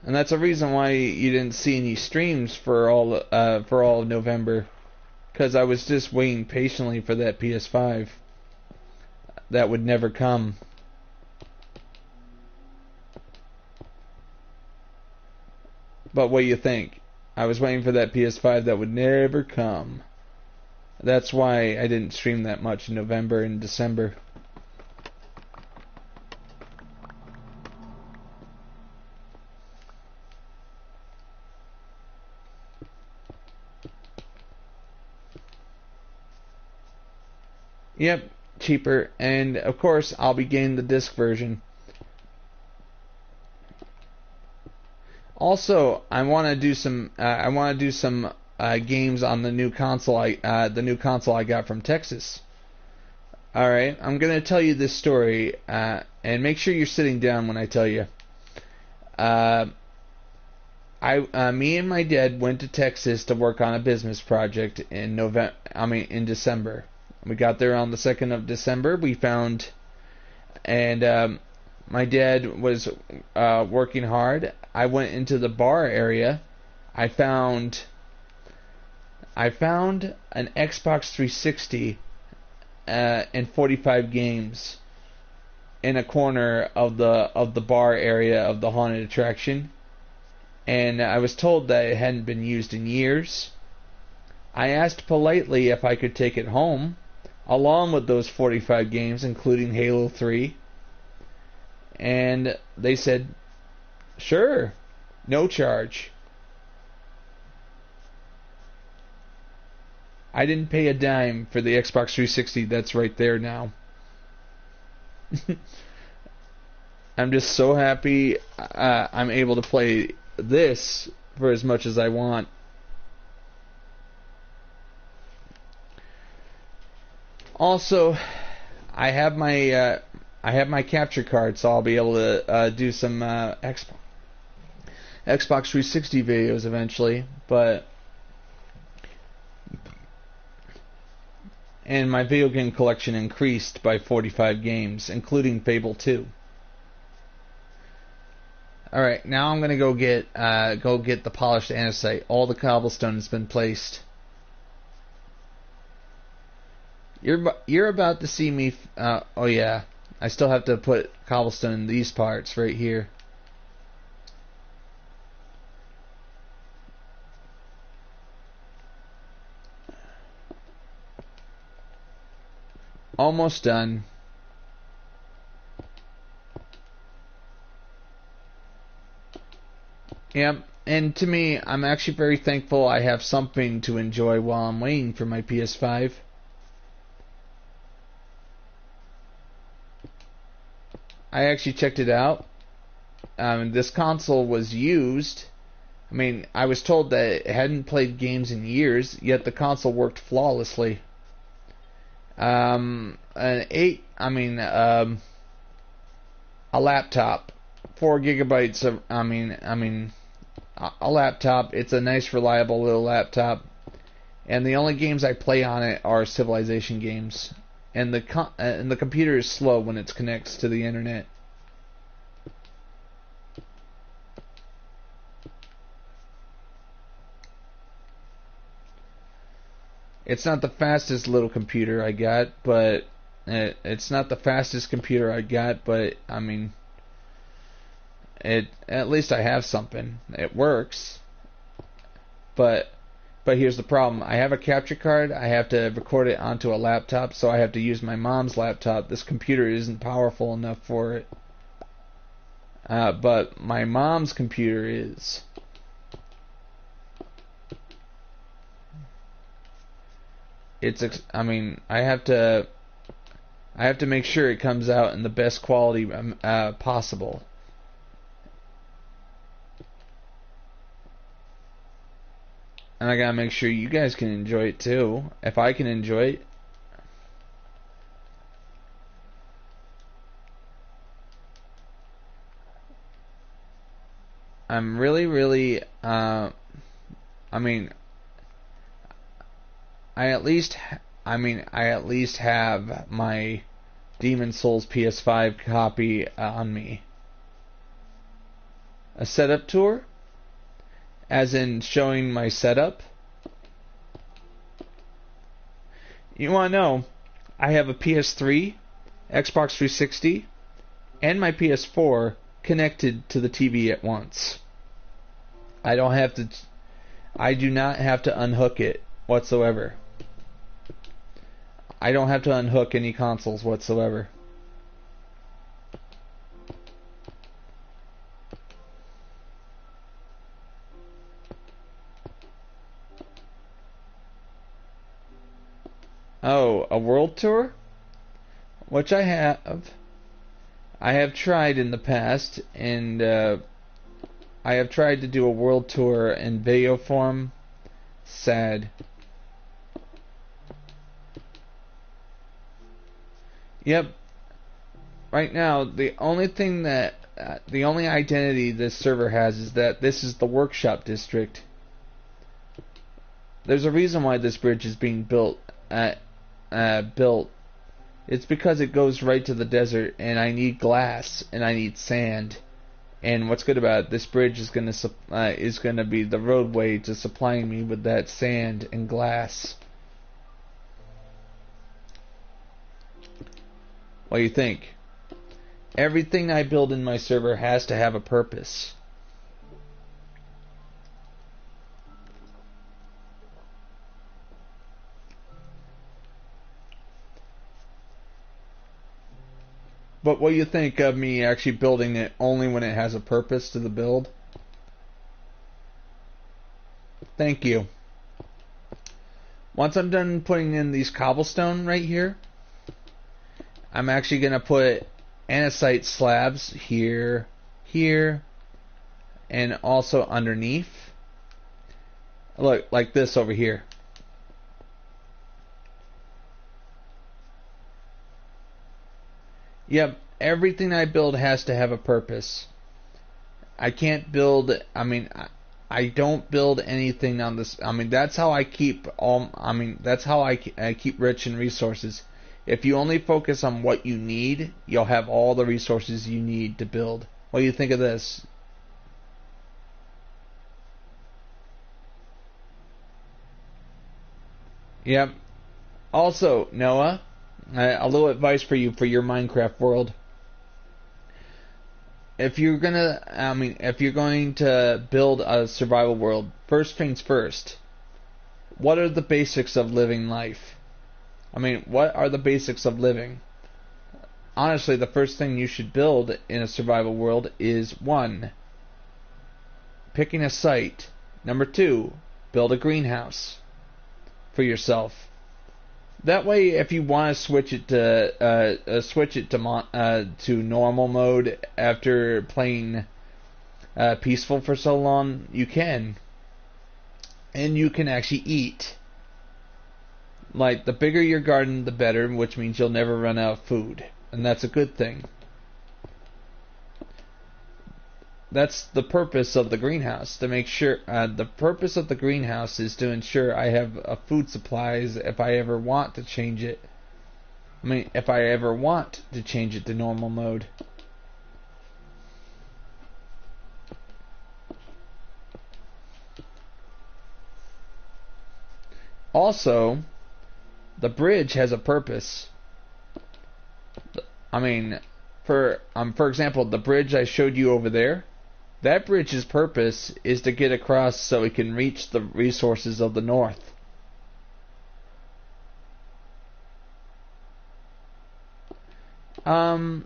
And that's a reason why you didn't see any streams for all of November, because I was just waiting patiently for that PS5 that would never come. But what do you think? I was waiting for that PS5 that would never come. That's why I didn't stream that much in November and December. Yep, cheaper, and of course I'll be getting the disc version. Also, I want to do some games on the new console I got from Texas. All right, I'm gonna tell you this story, and make sure you're sitting down when I tell you. Me and my dad went to Texas to work on a business project in December. We got there on the 2nd of December. My dad was working hard. I went into the bar area. I found an Xbox 360 and 45 games in a corner of the bar area of the haunted attraction, and I was told that it hadn't been used in years. I asked politely if I could take it home, along with those 45 games, including Halo 3. And they said, sure, no charge. I didn't pay a dime for the Xbox 360 that's right there now. I'm just so happy I'm able to play this for as much as I want. Also, I have my capture card, so I'll be able to do some Xbox 360 videos eventually. And my video game collection increased by 45 games, including Fable 2. Alright, now I'm gonna go get the polished andesite. All the cobblestone has been placed. You're about to see me. Oh yeah, I still have to put cobblestone in these parts right here. Almost done. Yep, and to me, I'm actually very thankful I have something to enjoy while I'm waiting for my PS5. I actually checked it out. This console was used. I mean, I was told that it hadn't played games in years, yet the console worked flawlessly. A laptop, 4 gigabytes of, a laptop. It's a nice, reliable little laptop, and the only games I play on it are Civilization games. And the computer is slow when it connects to the internet. It's not the fastest little computer I got, but it's not the fastest computer I got, but I mean, at least I have something. It works. But here's the problem. I have a capture card. I have to record it onto a laptop, so I have to use my mom's laptop. This computer isn't powerful enough for it. But my mom's computer is. I have to make sure it comes out in the best quality possible. And I gotta make sure you guys can enjoy it too. If I can enjoy it. I'm really, I at least have my Demon Souls PS5 copy on me. A setup tour? As in showing my setup? You want to know, I have a PS3, Xbox 360, and my PS4 connected to the TV at once. I do not have to unhook it whatsoever. I don't have to unhook any consoles whatsoever. Oh, a world tour? Which I have. I have tried in the past, and I have tried to do a world tour in video form. Sad. Yep. Right now, the only identity this server has is that this is the workshop district. There's a reason why this bridge is being built. It's because it goes right to the desert, and I need glass and I need sand. And what's good about it, this bridge is gonna be the roadway to supplying me with that sand and glass. What do you think? Everything I build in my server has to have a purpose. But what do you think of me actually building it only when it has a purpose to the build? Thank you. Once I'm done putting in these cobblestone right here, I'm actually going to put andesite slabs here, and also underneath. Look, like this over here. Yep, everything I build has to have a purpose. I can't build, I don't build anything on this. That's how I keep that's how I keep rich in resources. If you only focus on what you need, you'll have all the resources you need to build. What do you think of this? Yep. Also, Noah, a little advice for you for your Minecraft world. If you're going to build a survival world, first things first, what are the basics of living life? What are the basics of living? Honestly, the first thing you should build in a survival world is 1, picking a site. Number 2, build a greenhouse for yourself. That way, if you want to switch it to normal mode after playing peaceful for so long, you can, and you can actually eat. Like, the bigger your garden, the better, which means you'll never run out of food, and that's a good thing. That's the purpose of the greenhouse, to make sure, the purpose of the greenhouse is to ensure I have food supplies if I ever want to change it. If I ever want to change it to normal mode. Also, the bridge has a purpose. For example, the bridge I showed you over there, that bridge's purpose is to get across so it can reach the resources of the north. Um,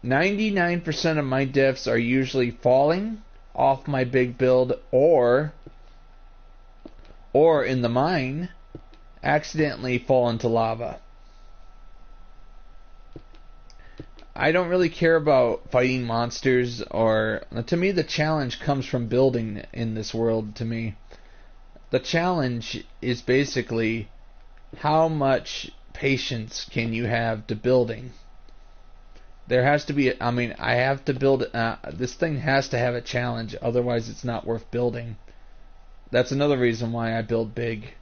99% of my deaths are usually falling off my big build or in the mine, accidentally fall into lava. I don't really care about fighting monsters, to me the challenge comes from building in this world. To me, the challenge is basically how much patience can you have to building. There has to be, I have to build, this thing has to have a challenge, otherwise it's not worth building. That's another reason why I build big.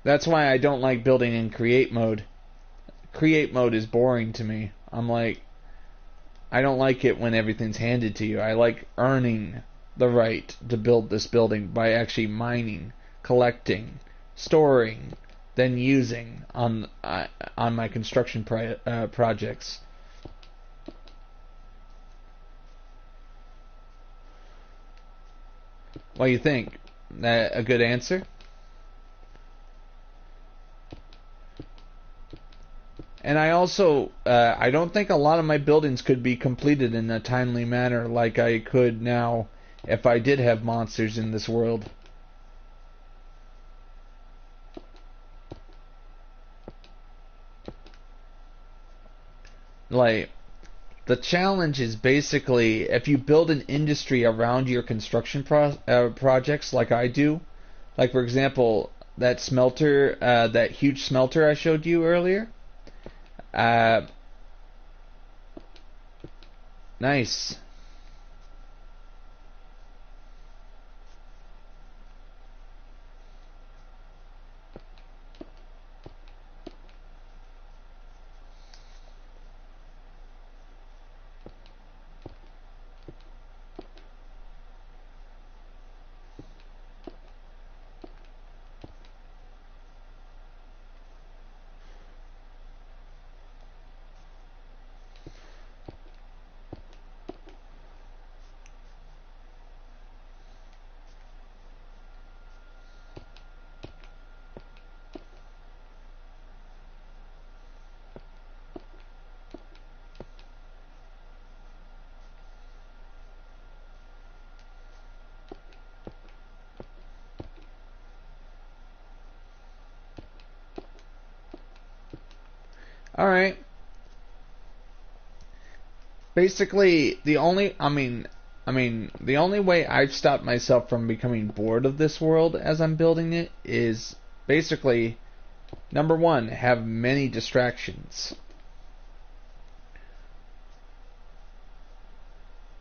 That's why I don't like building in create mode. Create mode is boring to me. I don't like it when everything's handed to you. I like earning the right to build this building by actually mining, collecting, storing, then using on my construction projects. What do you think? A good answer? And I also, I don't think a lot of my buildings could be completed in a timely manner like I could now if I did have monsters in this world. Like, the challenge is basically, if you build an industry around your construction projects like I do, like for example, that smelter, that huge smelter I showed you earlier, nice. Alright. Basically, the only way I've stopped myself from becoming bored of this world as I'm building it is basically, number 1, have many distractions.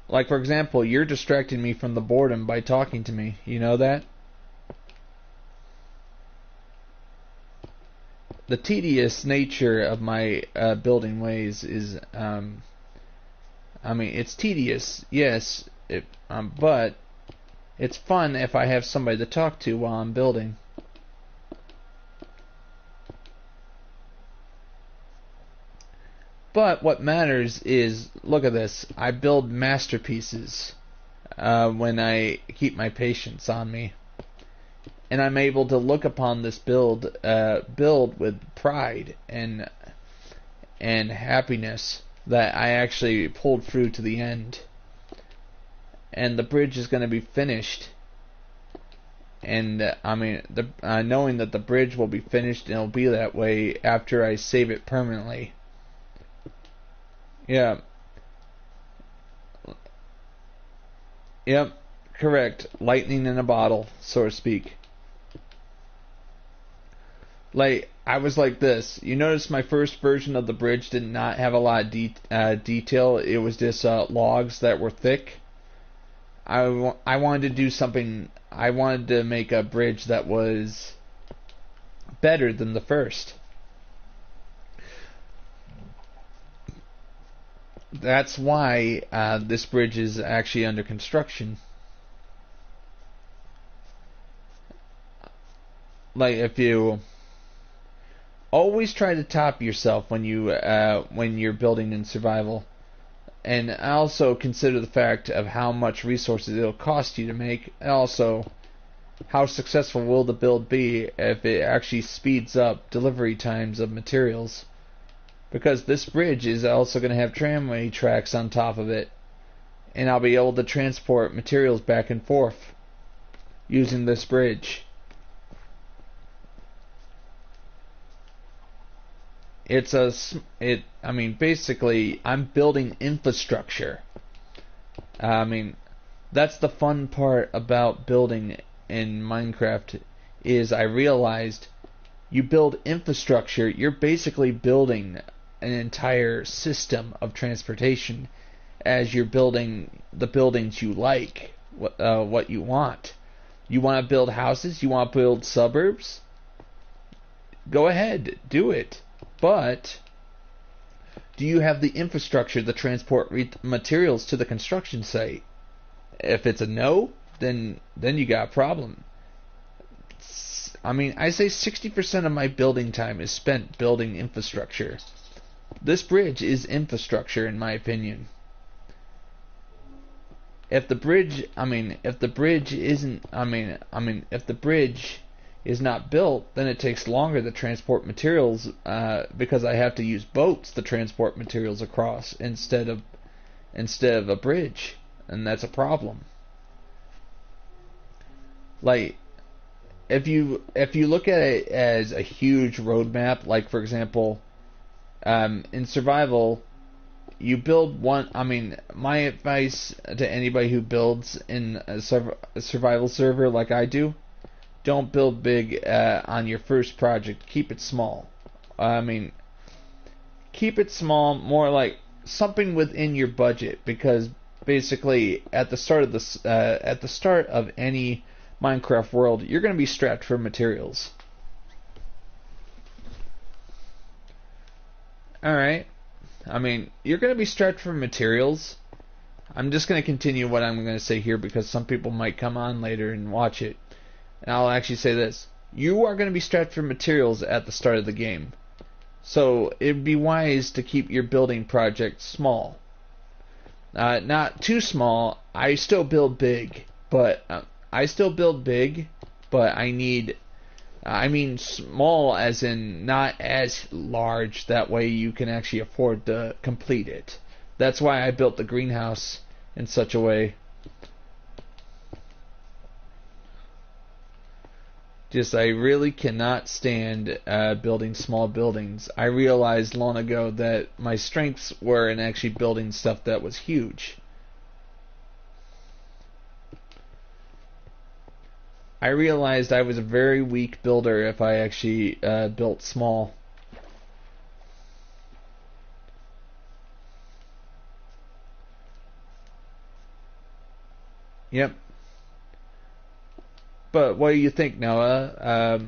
Like, for example, you're distracting me from the boredom by talking to me. You know that? The tedious nature of my building ways is I mean, it's tedious, yes, but it's fun if I have somebody to talk to while I'm building. But what matters is, look at this, I build masterpieces when I keep my patience on me. And I'm able to look upon this build with pride and happiness that I actually pulled through to the end. And the bridge is going to be finished. And I mean, knowing that the bridge will be finished and it'll be that way after I save it permanently. Yeah. Yep, correct. Lightning in a bottle, so to speak. Like, I was like this. You notice my first version of the bridge did not have a lot of detail. It was just logs that were thick. I wanted to do something. I wanted to make a bridge that was better than the first. That's why this bridge is actually under construction. Like, if you always try to top yourself when you're building in survival, and also consider the fact of how much resources it'll cost you to make, and also how successful will the build be if it actually speeds up delivery times of materials. Because this bridge is also going to have tramway tracks on top of it, and I'll be able to transport materials back and forth using this bridge. I mean, basically, I'm building infrastructure. I mean, that's the fun part about building in Minecraft, is I realized you build infrastructure, you're basically building an entire system of transportation as you're building the buildings you like, what you want. You want to build houses? You want to build suburbs? Go ahead, do it. But do you have the infrastructure to transport materials to the construction site? If it's a no, then you got a problem. I mean, I say 60% of my building time is spent building infrastructure. This bridge is infrastructure, in my opinion. If the bridge is not built, then it takes longer to transport materials because I have to use boats to transport materials across instead of a bridge, and that's a problem. Like, if you look at it as a huge roadmap, like for example, in survival, you build one. I mean, my advice to anybody who builds in a survival server like I do: don't build big on your first project. Keep it small. I mean, keep it small, more like something within your budget, because basically at the start of any Minecraft world, you're going to be strapped for materials. Alright. I mean, you're going to be strapped for materials. I'm just going to continue what I'm going to say here because some people might come on later and watch it. And I'll actually say this. You are going to be strapped for materials at the start of the game. So it'd be wise to keep your building project small. Not too small. I still build big, but I mean small as in not as large, that way you can actually afford to complete it. That's why I built the greenhouse in such a way. I really cannot stand building small buildings. I realized long ago that my strengths were in actually building stuff that was huge. I realized I was a very weak builder if I actually built small. Yep. But what do you think, Noah?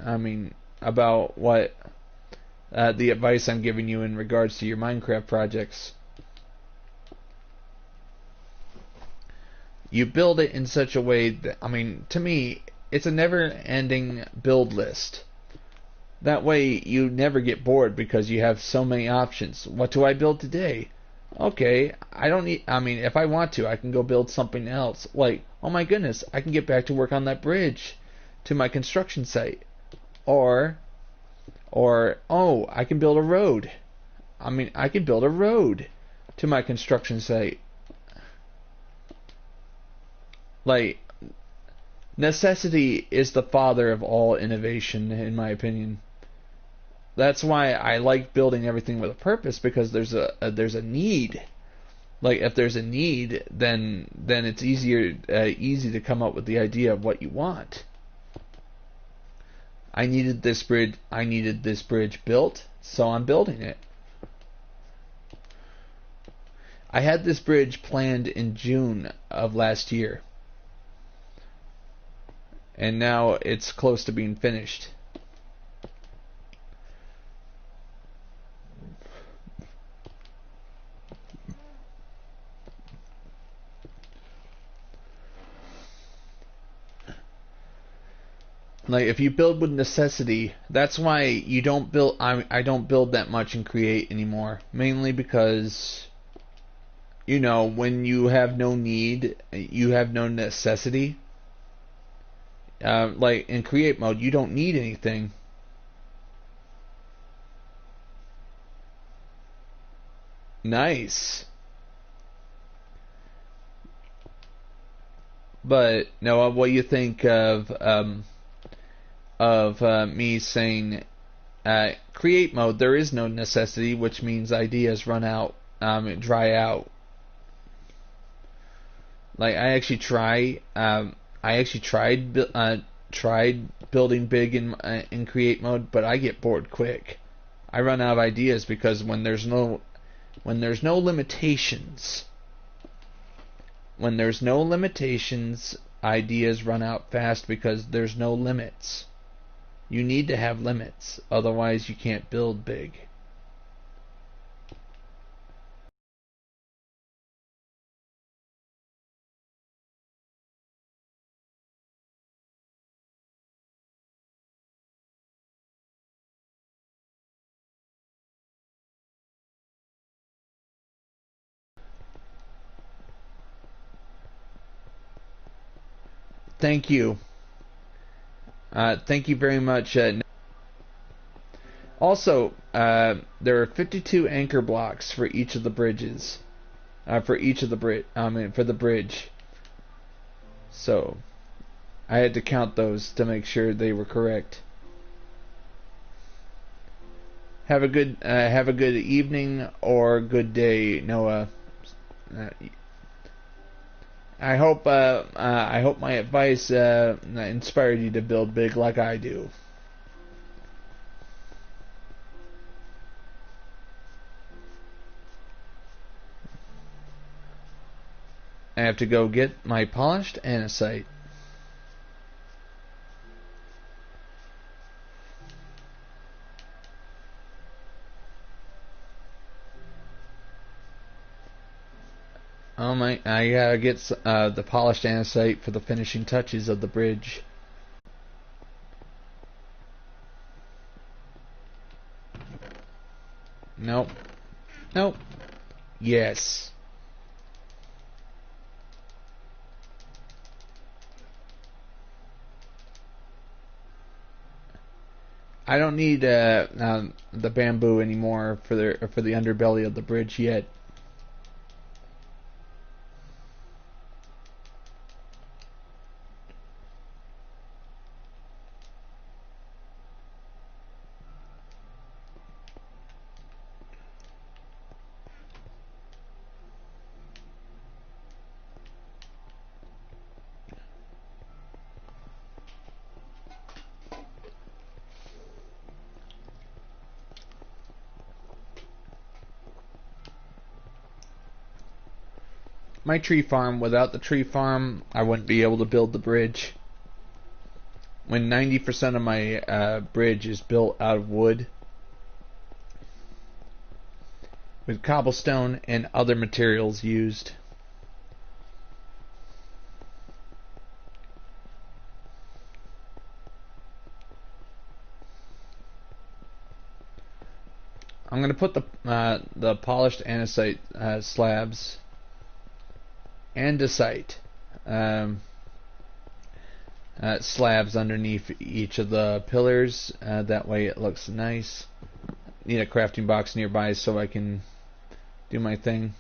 I mean, about what the advice I'm giving you in regards to your Minecraft projects? You build it in such a way that, I mean, to me, it's a never-ending build list. That way you never get bored because you have so many options. What do I build today? Okay, I don't need, I mean, if I want to, I can go build something else. Like, oh my goodness, I can get back to work on that bridge to my construction site. Or, oh, I can build a road. I mean, I can build a road to my construction site. Like, necessity is the father of all innovation, in my opinion. That's why I like building everything with a purpose, because there's a need. Like, if there's a need, then it's easy to come up with the idea of what you want. I needed this bridge built, so I'm building it. I had this bridge planned in June of last year, and now it's close to being finished. Like, if you build with necessity, that's why you don't build. I don't build that much and create anymore. Mainly because, you know, when you have no need, you have no necessity. Like in create mode, you don't need anything. Nice. But Noah, what do you think of me saying create mode? There is no necessity, which means ideas run out, dry out. Like, I actually tried building big in create mode, but I get bored quick. I run out of ideas because when there's no limitations, ideas run out fast because there's no limits. You need to have limits, otherwise you can't build big. Thank you. Thank you very much. Also, there are 52 anchor blocks for each of the bridges. For the bridge. So, I had to count those to make sure they were correct. Have a good evening or good day, Noah. I hope my advice inspired you to build big like I do. I have to go get my polished andesite. I gotta get the polished andesite for the finishing touches of the bridge. Nope. Nope. Yes. I don't need the bamboo anymore for the underbelly of the bridge yet. My tree farm, without the tree farm, I wouldn't be able to build the bridge. When 90% of my bridge is built out of wood, with cobblestone and other materials used. I'm gonna put the polished andesite slabs, andesite slabs underneath each of the pillars. That way it looks nice. Need a crafting box nearby so I can do my thing.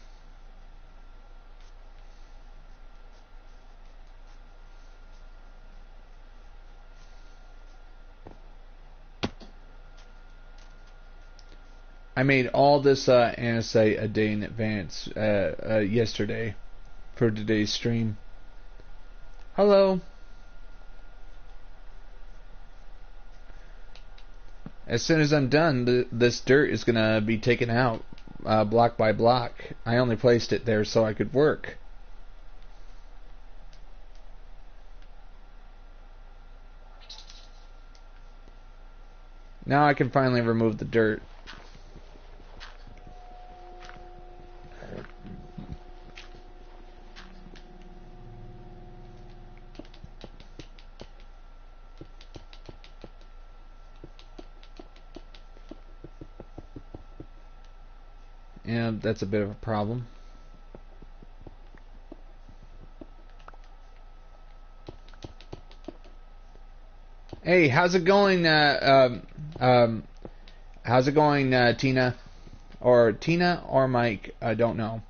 I made all this andesite a day in advance yesterday for today's stream. Hello. As soon as I'm done, this dirt is going to be taken out block by block. I only placed it there so I could work. Now I can finally remove the dirt. And that's a bit of a problem. Hey, how's it going? How's it going, Tina? Or Tina or Mike? I don't know.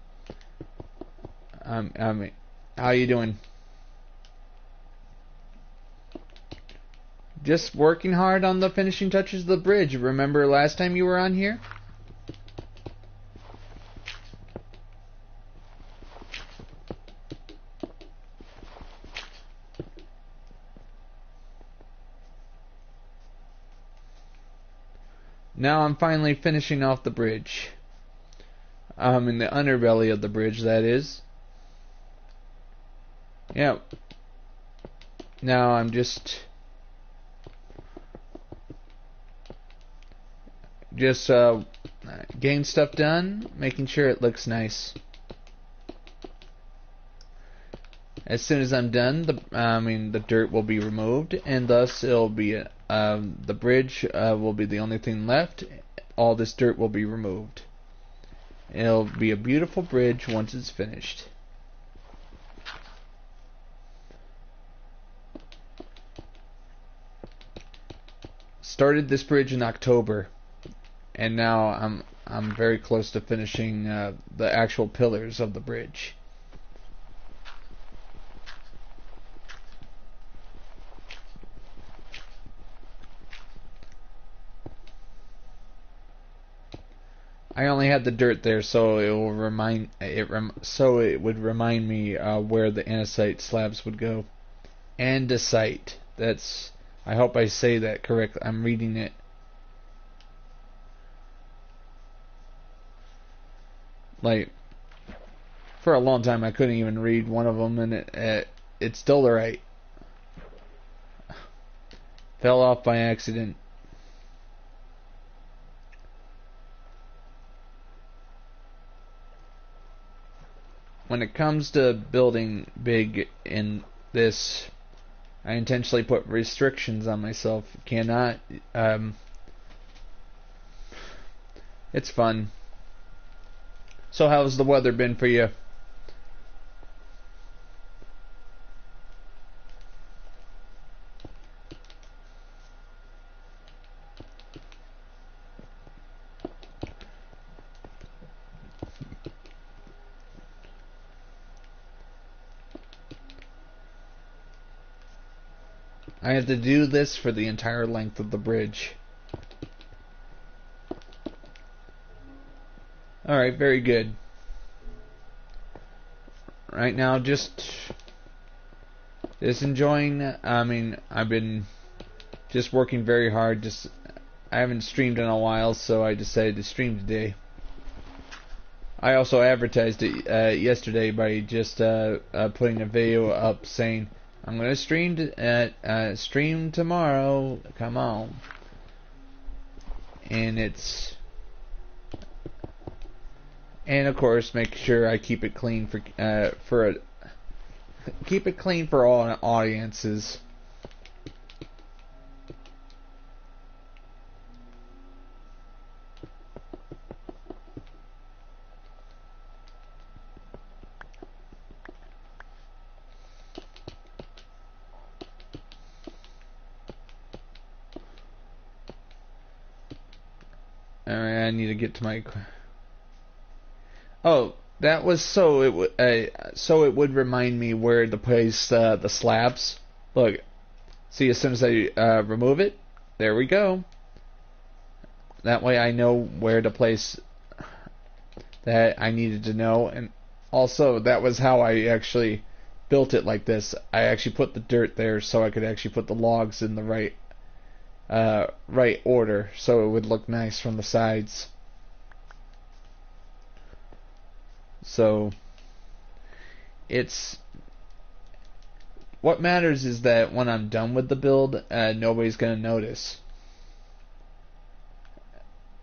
How you doing? Just working hard on the finishing touches of the bridge. Remember last time you were on here? Now I'm finally finishing off the bridge. In the underbelly of the bridge, that is. Yeah. Now I'm just getting stuff done, making sure it looks nice. As soon as I'm done, the dirt will be removed, and thus it'll be the bridge will be the only thing left. All this dirt will be removed. It'll be a beautiful bridge once it's finished. Started this bridge in October, and now I'm very close to finishing the actual pillars of the bridge. I only had the dirt there, so it will it would remind me where the andesite slabs would go. Andesite. That's. I hope I say that correctly. I'm reading it. Like, for a long time, I couldn't even read one of them, and it's still right. Fell off by accident. When it comes to building big in this, I intentionally put restrictions on myself. Cannot. It's fun. So how's the weather been for you? I have to do this for the entire length of the bridge. Alright, very good. Right now, just enjoying. I've been just working very hard. I haven't streamed in a while, so I decided to stream today. I also advertised it yesterday by just putting a video up saying, I'm going to stream tomorrow. Come on. And of course make sure I keep it clean keep it clean for all audiences. Alright, I need to get to my... Oh, that was so it would remind me where to place the slabs. Look, see, as soon as I remove it, there we go. That way I know where to place that I needed to know. And also, that was how I actually built it like this. I actually put the dirt there so I could actually put the logs in the right order, so it would look nice from the sides. So it's what matters is that when I'm done with the build, nobody's gonna notice.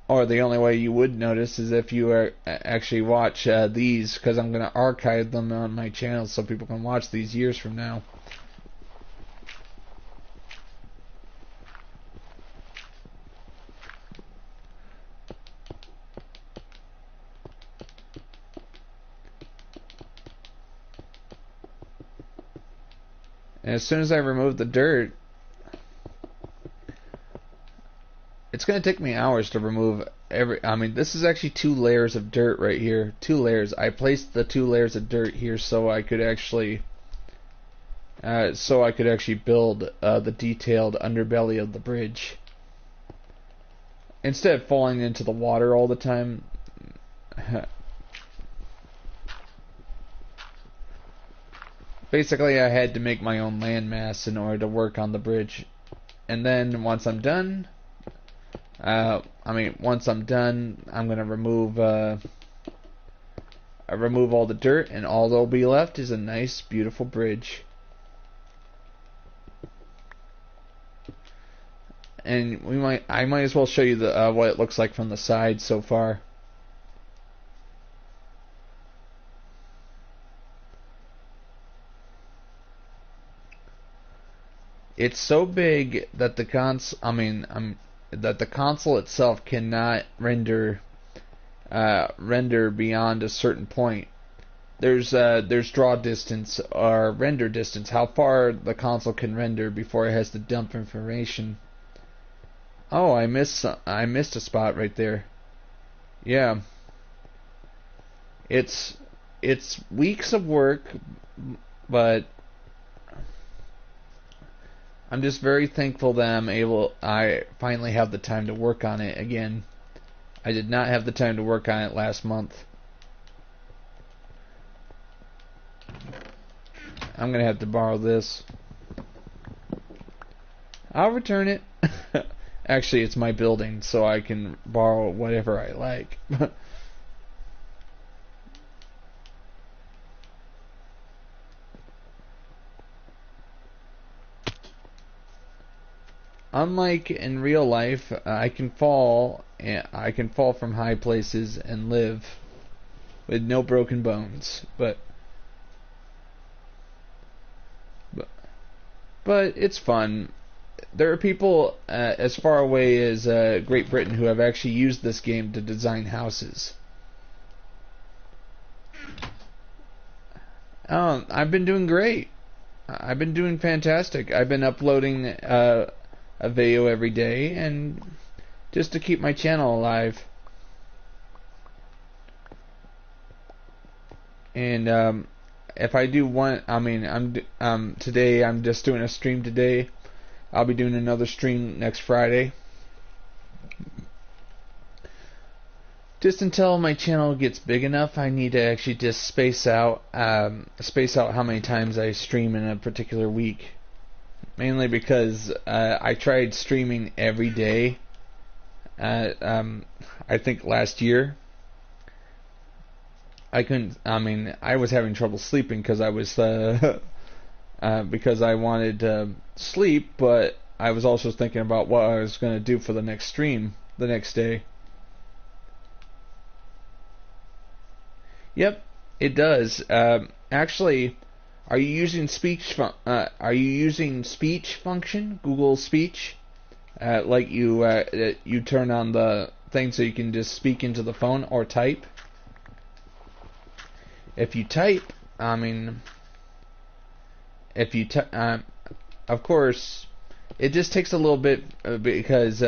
Or the only way you would notice is if you actually watch these, because I'm gonna archive them on my channel so people can watch these years from now. And as soon as I remove the dirt, it's going to take me hours to remove I mean, this is actually 2 layers of dirt right here. 2 layers. I placed the 2 layers of dirt here so I could actually build the detailed underbelly of the bridge. Instead of falling into the water all the time. Basically, I had to make my own landmass in order to work on the bridge. And then once I'm done, I'm gonna remove all the dirt, and all that'll be left is a nice, beautiful bridge. And I might as well show you the what it looks like from the side so far. It's so big that the console itself cannot render beyond a certain point. There's draw distance or render distance, how far the console can render before it has to dump information. Oh, I missed a spot right there. Yeah. It's weeks of work, but I'm just very thankful that I finally have the time to work on it again. I did not have the time to work on it last month. I'm gonna have to borrow this. I'll return it. Actually, it's my building, so I can borrow whatever I like. Unlike in real life, I can fall from high places and live with no broken bones. But it's fun. There are people as far away as Great Britain who have actually used this game to design houses. I've been doing great. I've been doing fantastic. I've been uploading a video every day, and just to keep my channel alive. And if I do one, today I'm just doing a stream today. I'll be doing another stream next Friday. Just until my channel gets big enough, I need to actually just space out how many times I stream in a particular week. Mainly because I tried streaming every day. I think last year. I couldn't. I was having trouble sleeping because I was because I wanted to sleep, but I was also thinking about what I was going to do for the next stream the next day. Yep, it does. Actually, are you using speech function? Google Speech, like you turn on the thing so you can just speak into the phone or type. If you type, of course, it just takes a little bit because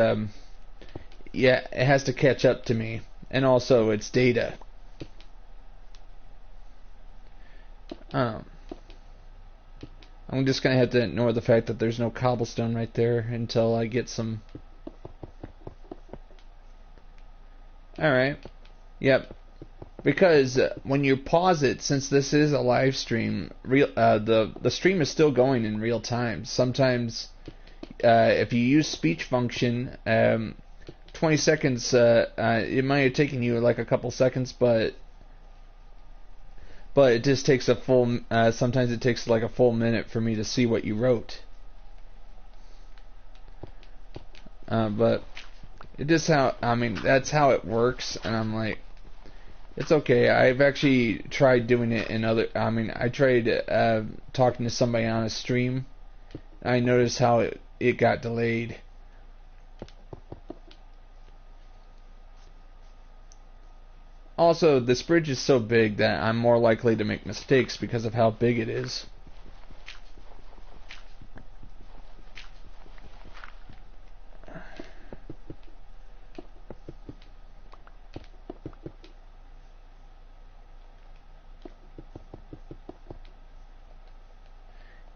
yeah, it has to catch up to me, and also it's data. I'm just gonna have to ignore the fact that there's no cobblestone right there until I get some. Alright. Yep. Because when you pause it, since this is a live stream, the stream is still going in real time. Sometimes, if you use speech function, 20 seconds, it might have taken you like a couple seconds, but it just takes a full. Sometimes it takes like a full minute for me to see what you wrote. But it just that's how it works, and I'm like, it's okay. I've actually tried doing it in other. I tried talking to somebody on a stream. I noticed how it got delayed. Also, this bridge is so big that I'm more likely to make mistakes because of how big it is.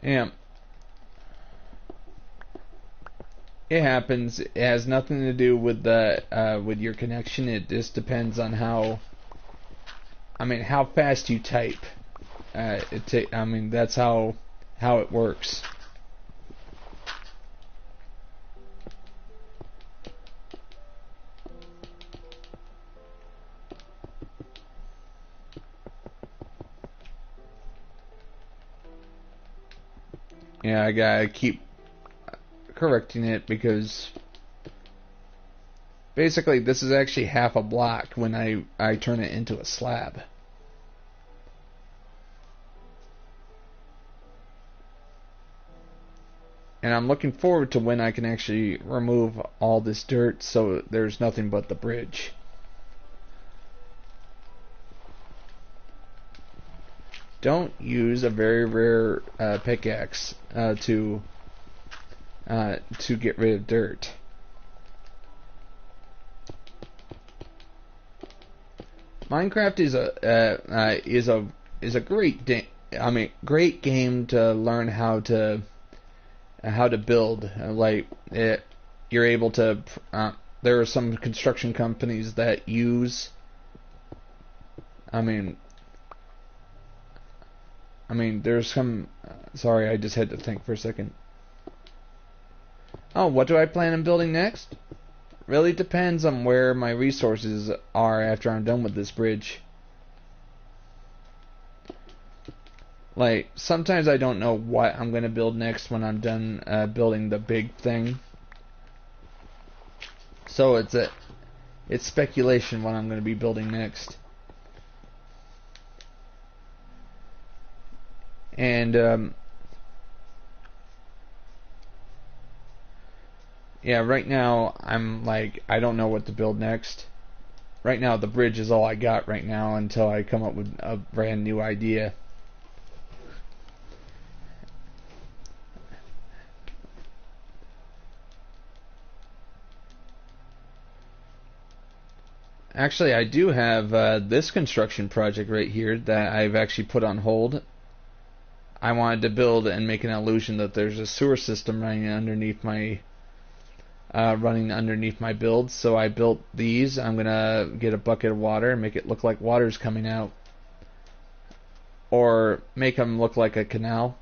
Yeah. It happens. It has nothing to do with with your connection. It just depends on how fast you type. That's how it works. Yeah, I gotta keep correcting it because basically this is actually half a block when I turn it into a slab. And I'm looking forward to when I can actually remove all this dirt so there's nothing but the bridge. Don't use a very rare pickaxe to get rid of dirt. Minecraft is a great game to learn how to build. You're able to. There are some construction companies that use. There's some. Sorry, I just had to think for a second. Oh, what do I plan on building next? Really depends on where my resources are after I'm done with this bridge. Like, sometimes I don't know what I'm going to build next when I'm done building the big thing. So it's speculation what I'm going to be building next. And yeah, right now I'm like, I don't know what to build next. Right now the bridge is all I got right now until I come up with a brand new idea. Actually, I do have this construction project right here that I've actually put on hold. I wanted to build and make an illusion that there's a sewer system running underneath my build, so I built these. I'm gonna get a bucket of water and make it look like water's coming out, or make them look like a canal.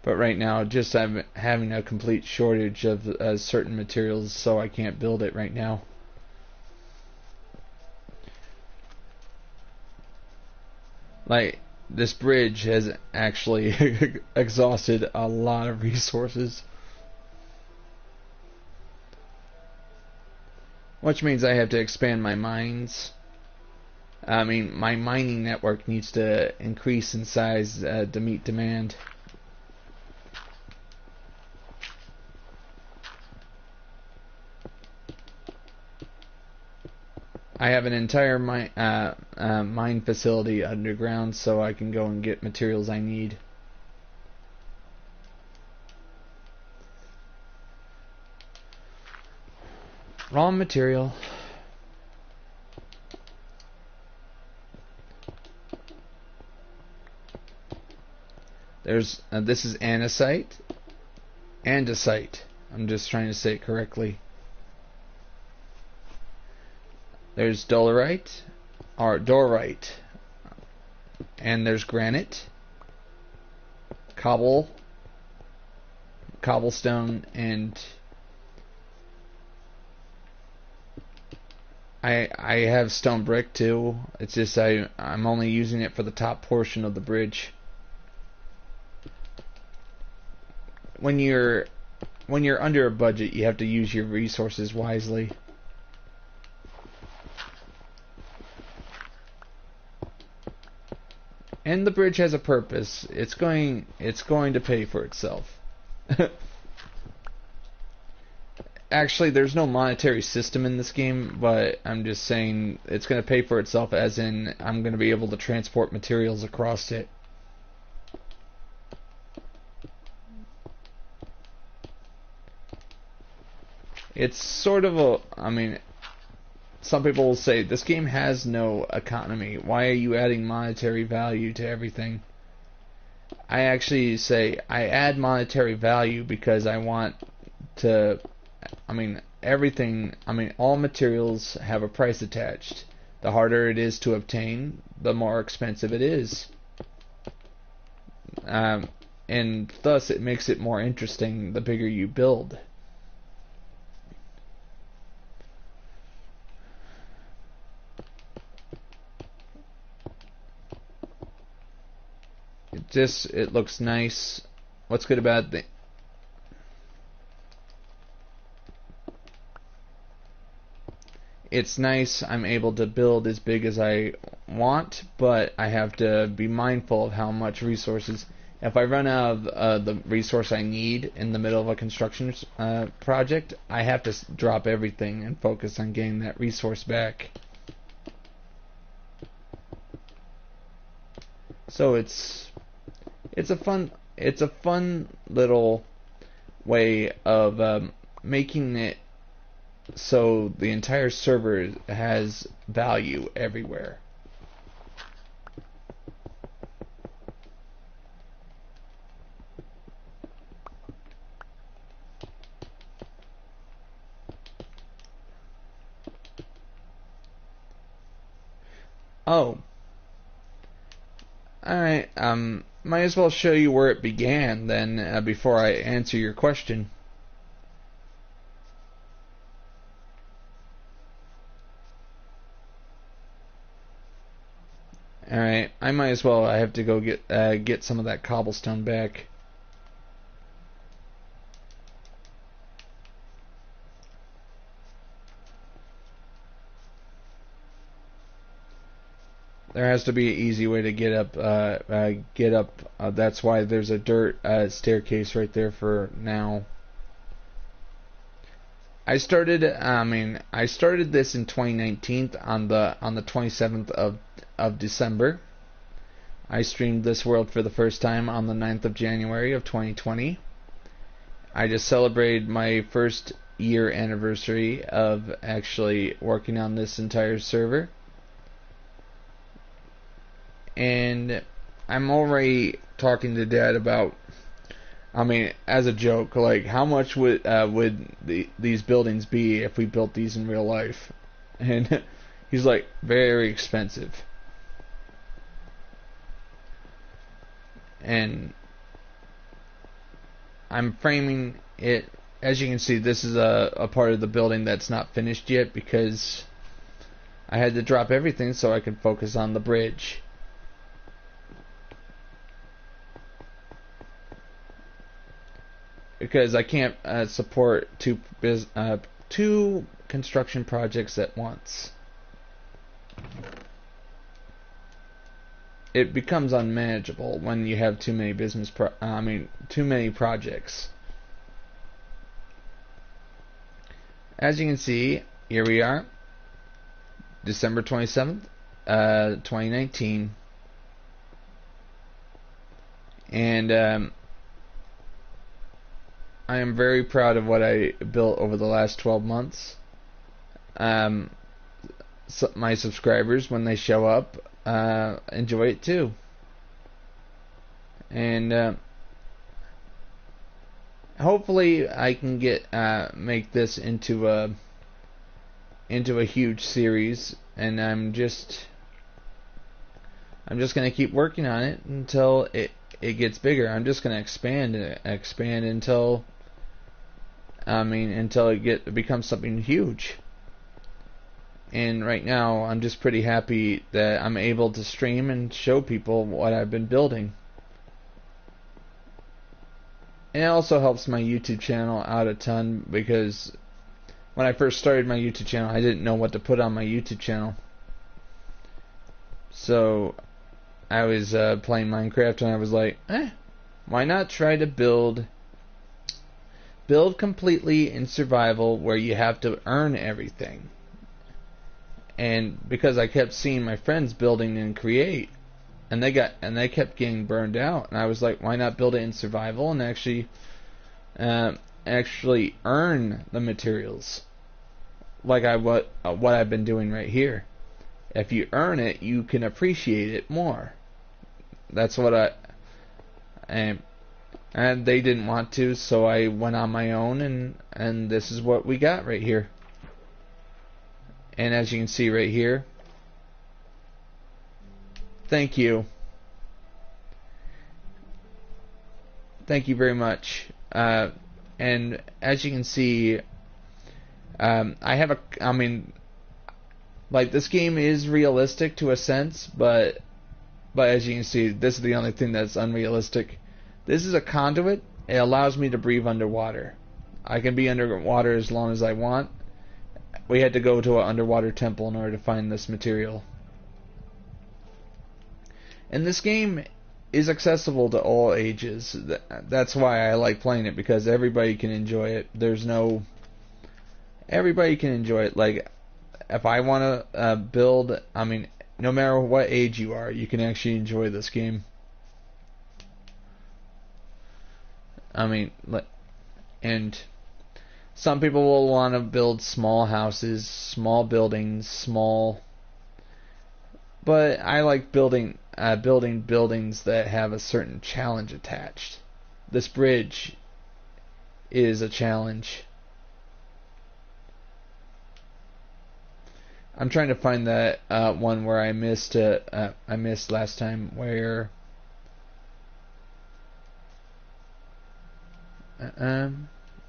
But right now, just I'm having a complete shortage of certain materials, so I can't build it right now. Like, this bridge has actually exhausted a lot of resources. Which means I have to expand my mines. My mining network needs to increase in size to meet demand. I have an entire mine facility underground, so I can go and get materials I need. Raw material. There's this is andesite. Andesite. I'm just trying to say it correctly. There's dolerite or dorite, and there's granite, cobblestone, and I have stone brick too. It's just I'm only using it for the top portion of the bridge. When you're under a budget, you have to use your resources wisely. And the bridge has a purpose. It's going to pay for itself. Actually, there's no monetary system in this game, but I'm just saying it's going to pay for itself, as in I'm going to be able to transport materials across it. It's sort of a, I mean, some people will say this game has no economy. Why are you adding monetary value to everything? I actually say I add monetary value because I want to, all materials have a price attached. The harder it is to obtain, the more expensive it is. And thus it makes it more interesting the bigger you build. It looks nice. What's good about the it's nice. I'm able to build as big as I want, but I have to be mindful of how much resources. If I run out of the resource I need in the middle of a construction project, I have to drop everything and focus on getting that resource back. So it's a fun little way of making it so the entire server has value everywhere. Oh. Alright, might as well show you where it began then, before I answer your question. Alright, I might as well. I have to go get some of that cobblestone back. There has to be an easy way to get up. That's why there's a dirt staircase right there for now. I started this in 2019 on the 27th of December. I streamed this world for the first time on the 9th of January of 2020. I just celebrated my first year anniversary of actually working on this entire server. And I'm already talking to Dad about, as a joke, like how much would these buildings be if we built these in real life? And he's like, very expensive. And I'm framing it. As you can see, this is a part of the building that's not finished yet because I had to drop everything so I could focus on the bridge. Because I can't support two construction projects at once. It becomes unmanageable when you have too many too many projects. As you can see, here we are, December 27th, 2019, and I am very proud of what I built over the last 12 months. um, my subscribers, when they show up, enjoy it too. And hopefully I can make this into a huge series, and I'm just gonna keep working on it until it gets bigger. I'm just gonna expand until it becomes something huge. And right now I'm just pretty happy that I'm able to stream and show people what I've been building. And it also helps my YouTube channel out a ton, because when I first started my YouTube channel, I didn't know what to put on my YouTube channel. So I was playing Minecraft, and I was like, why not try to build completely in survival, where you have to earn everything? And because I kept seeing my friends building and create, and they kept getting burned out, and I was like, why not build it in survival and actually earn the materials, like what I've been doing right here. If you earn it, you can appreciate it more. That's what and they didn't want to, so I went on my own, and this is what we got right here. And as you can see right here, thank you very much. And as you can see, this game is realistic to a sense, but as you can see, this is the only thing that's unrealistic. This is a conduit. It allows me to breathe underwater. I can be underwater as long as I want. We had to go to an underwater temple in order to find this material. And this game is accessible to all ages. That's why I like playing it, because everybody can enjoy it. Everybody can enjoy it. Like, if I want to build, no matter what age you are, you can actually enjoy this game. And some people will want to build small houses, small buildings, but I like building buildings that have a certain challenge attached. This bridge is a challenge. I'm trying to find that one where I missed last time, where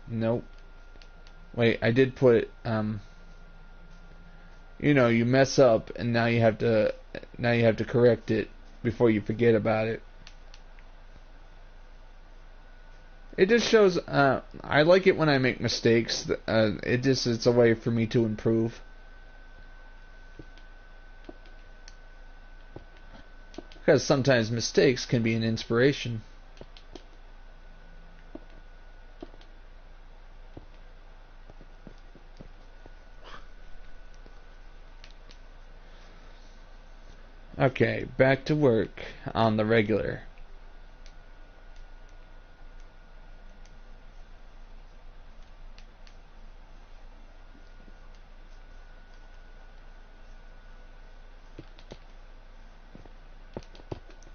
nope. Wait, I did put you mess up, and now you have to correct it before you forget about it. It just shows I like it when I make mistakes. It's a way for me to improve. Because sometimes mistakes can be an inspiration. Okay, back to work on the regular.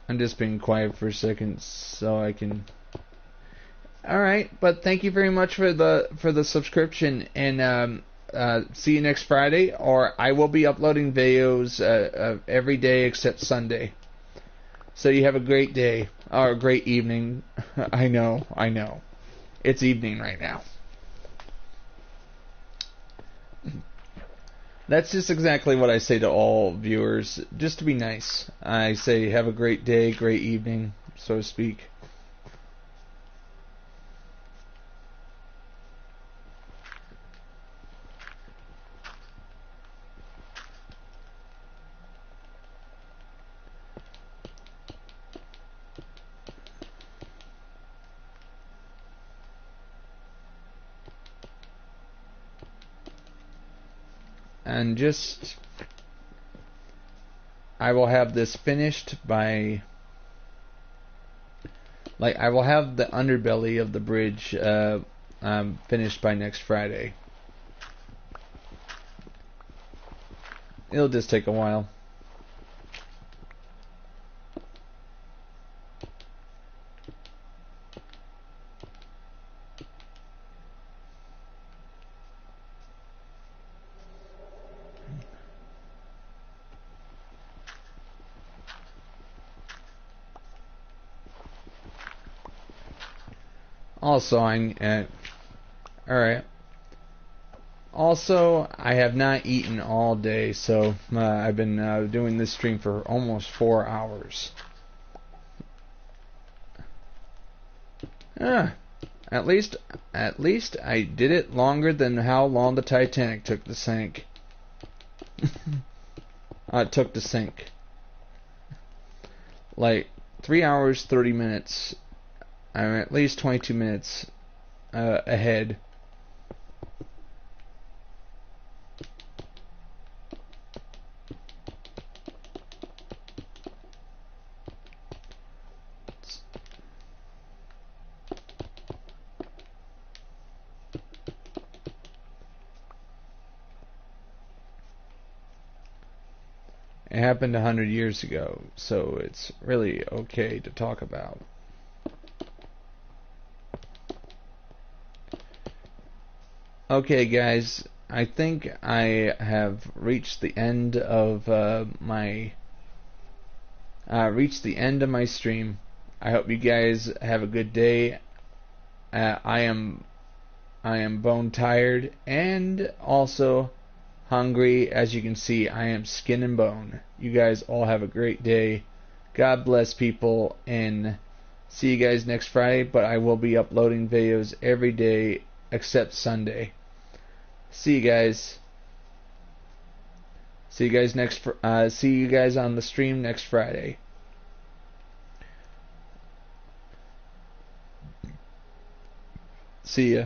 I'm just being quiet for a second so I can. Alright, but thank you very much for the subscription, and see you next Friday, or I will be uploading videos every day except Sunday. So you have a great day, or a great evening. I know. It's evening right now. That's just exactly what I say to all viewers, just to be nice. I say have a great day, great evening, so to speak. And just, I will have this finished by, I will have the underbelly of the bridge finished by next Friday. It'll just take a while. Also, alright. Also, I have not eaten all day, so I've been doing this stream for almost 4 hours. At least I did it longer than how long the Titanic took to sink. It took to sink. Like 3 hours, 30 minutes. I'm at least 22 minutes ahead. It happened 100 years ago, so it's really okay to talk about. Okay, guys, I think I have reached the end of my stream. I hope you guys have a good day. I am bone tired and also hungry. As you can see, I am skin and bone. You guys all have a great day. God bless, people, and see you guys next Friday. But I will be uploading videos every day except Sunday. See you guys. See you guys on the stream next Friday. See ya.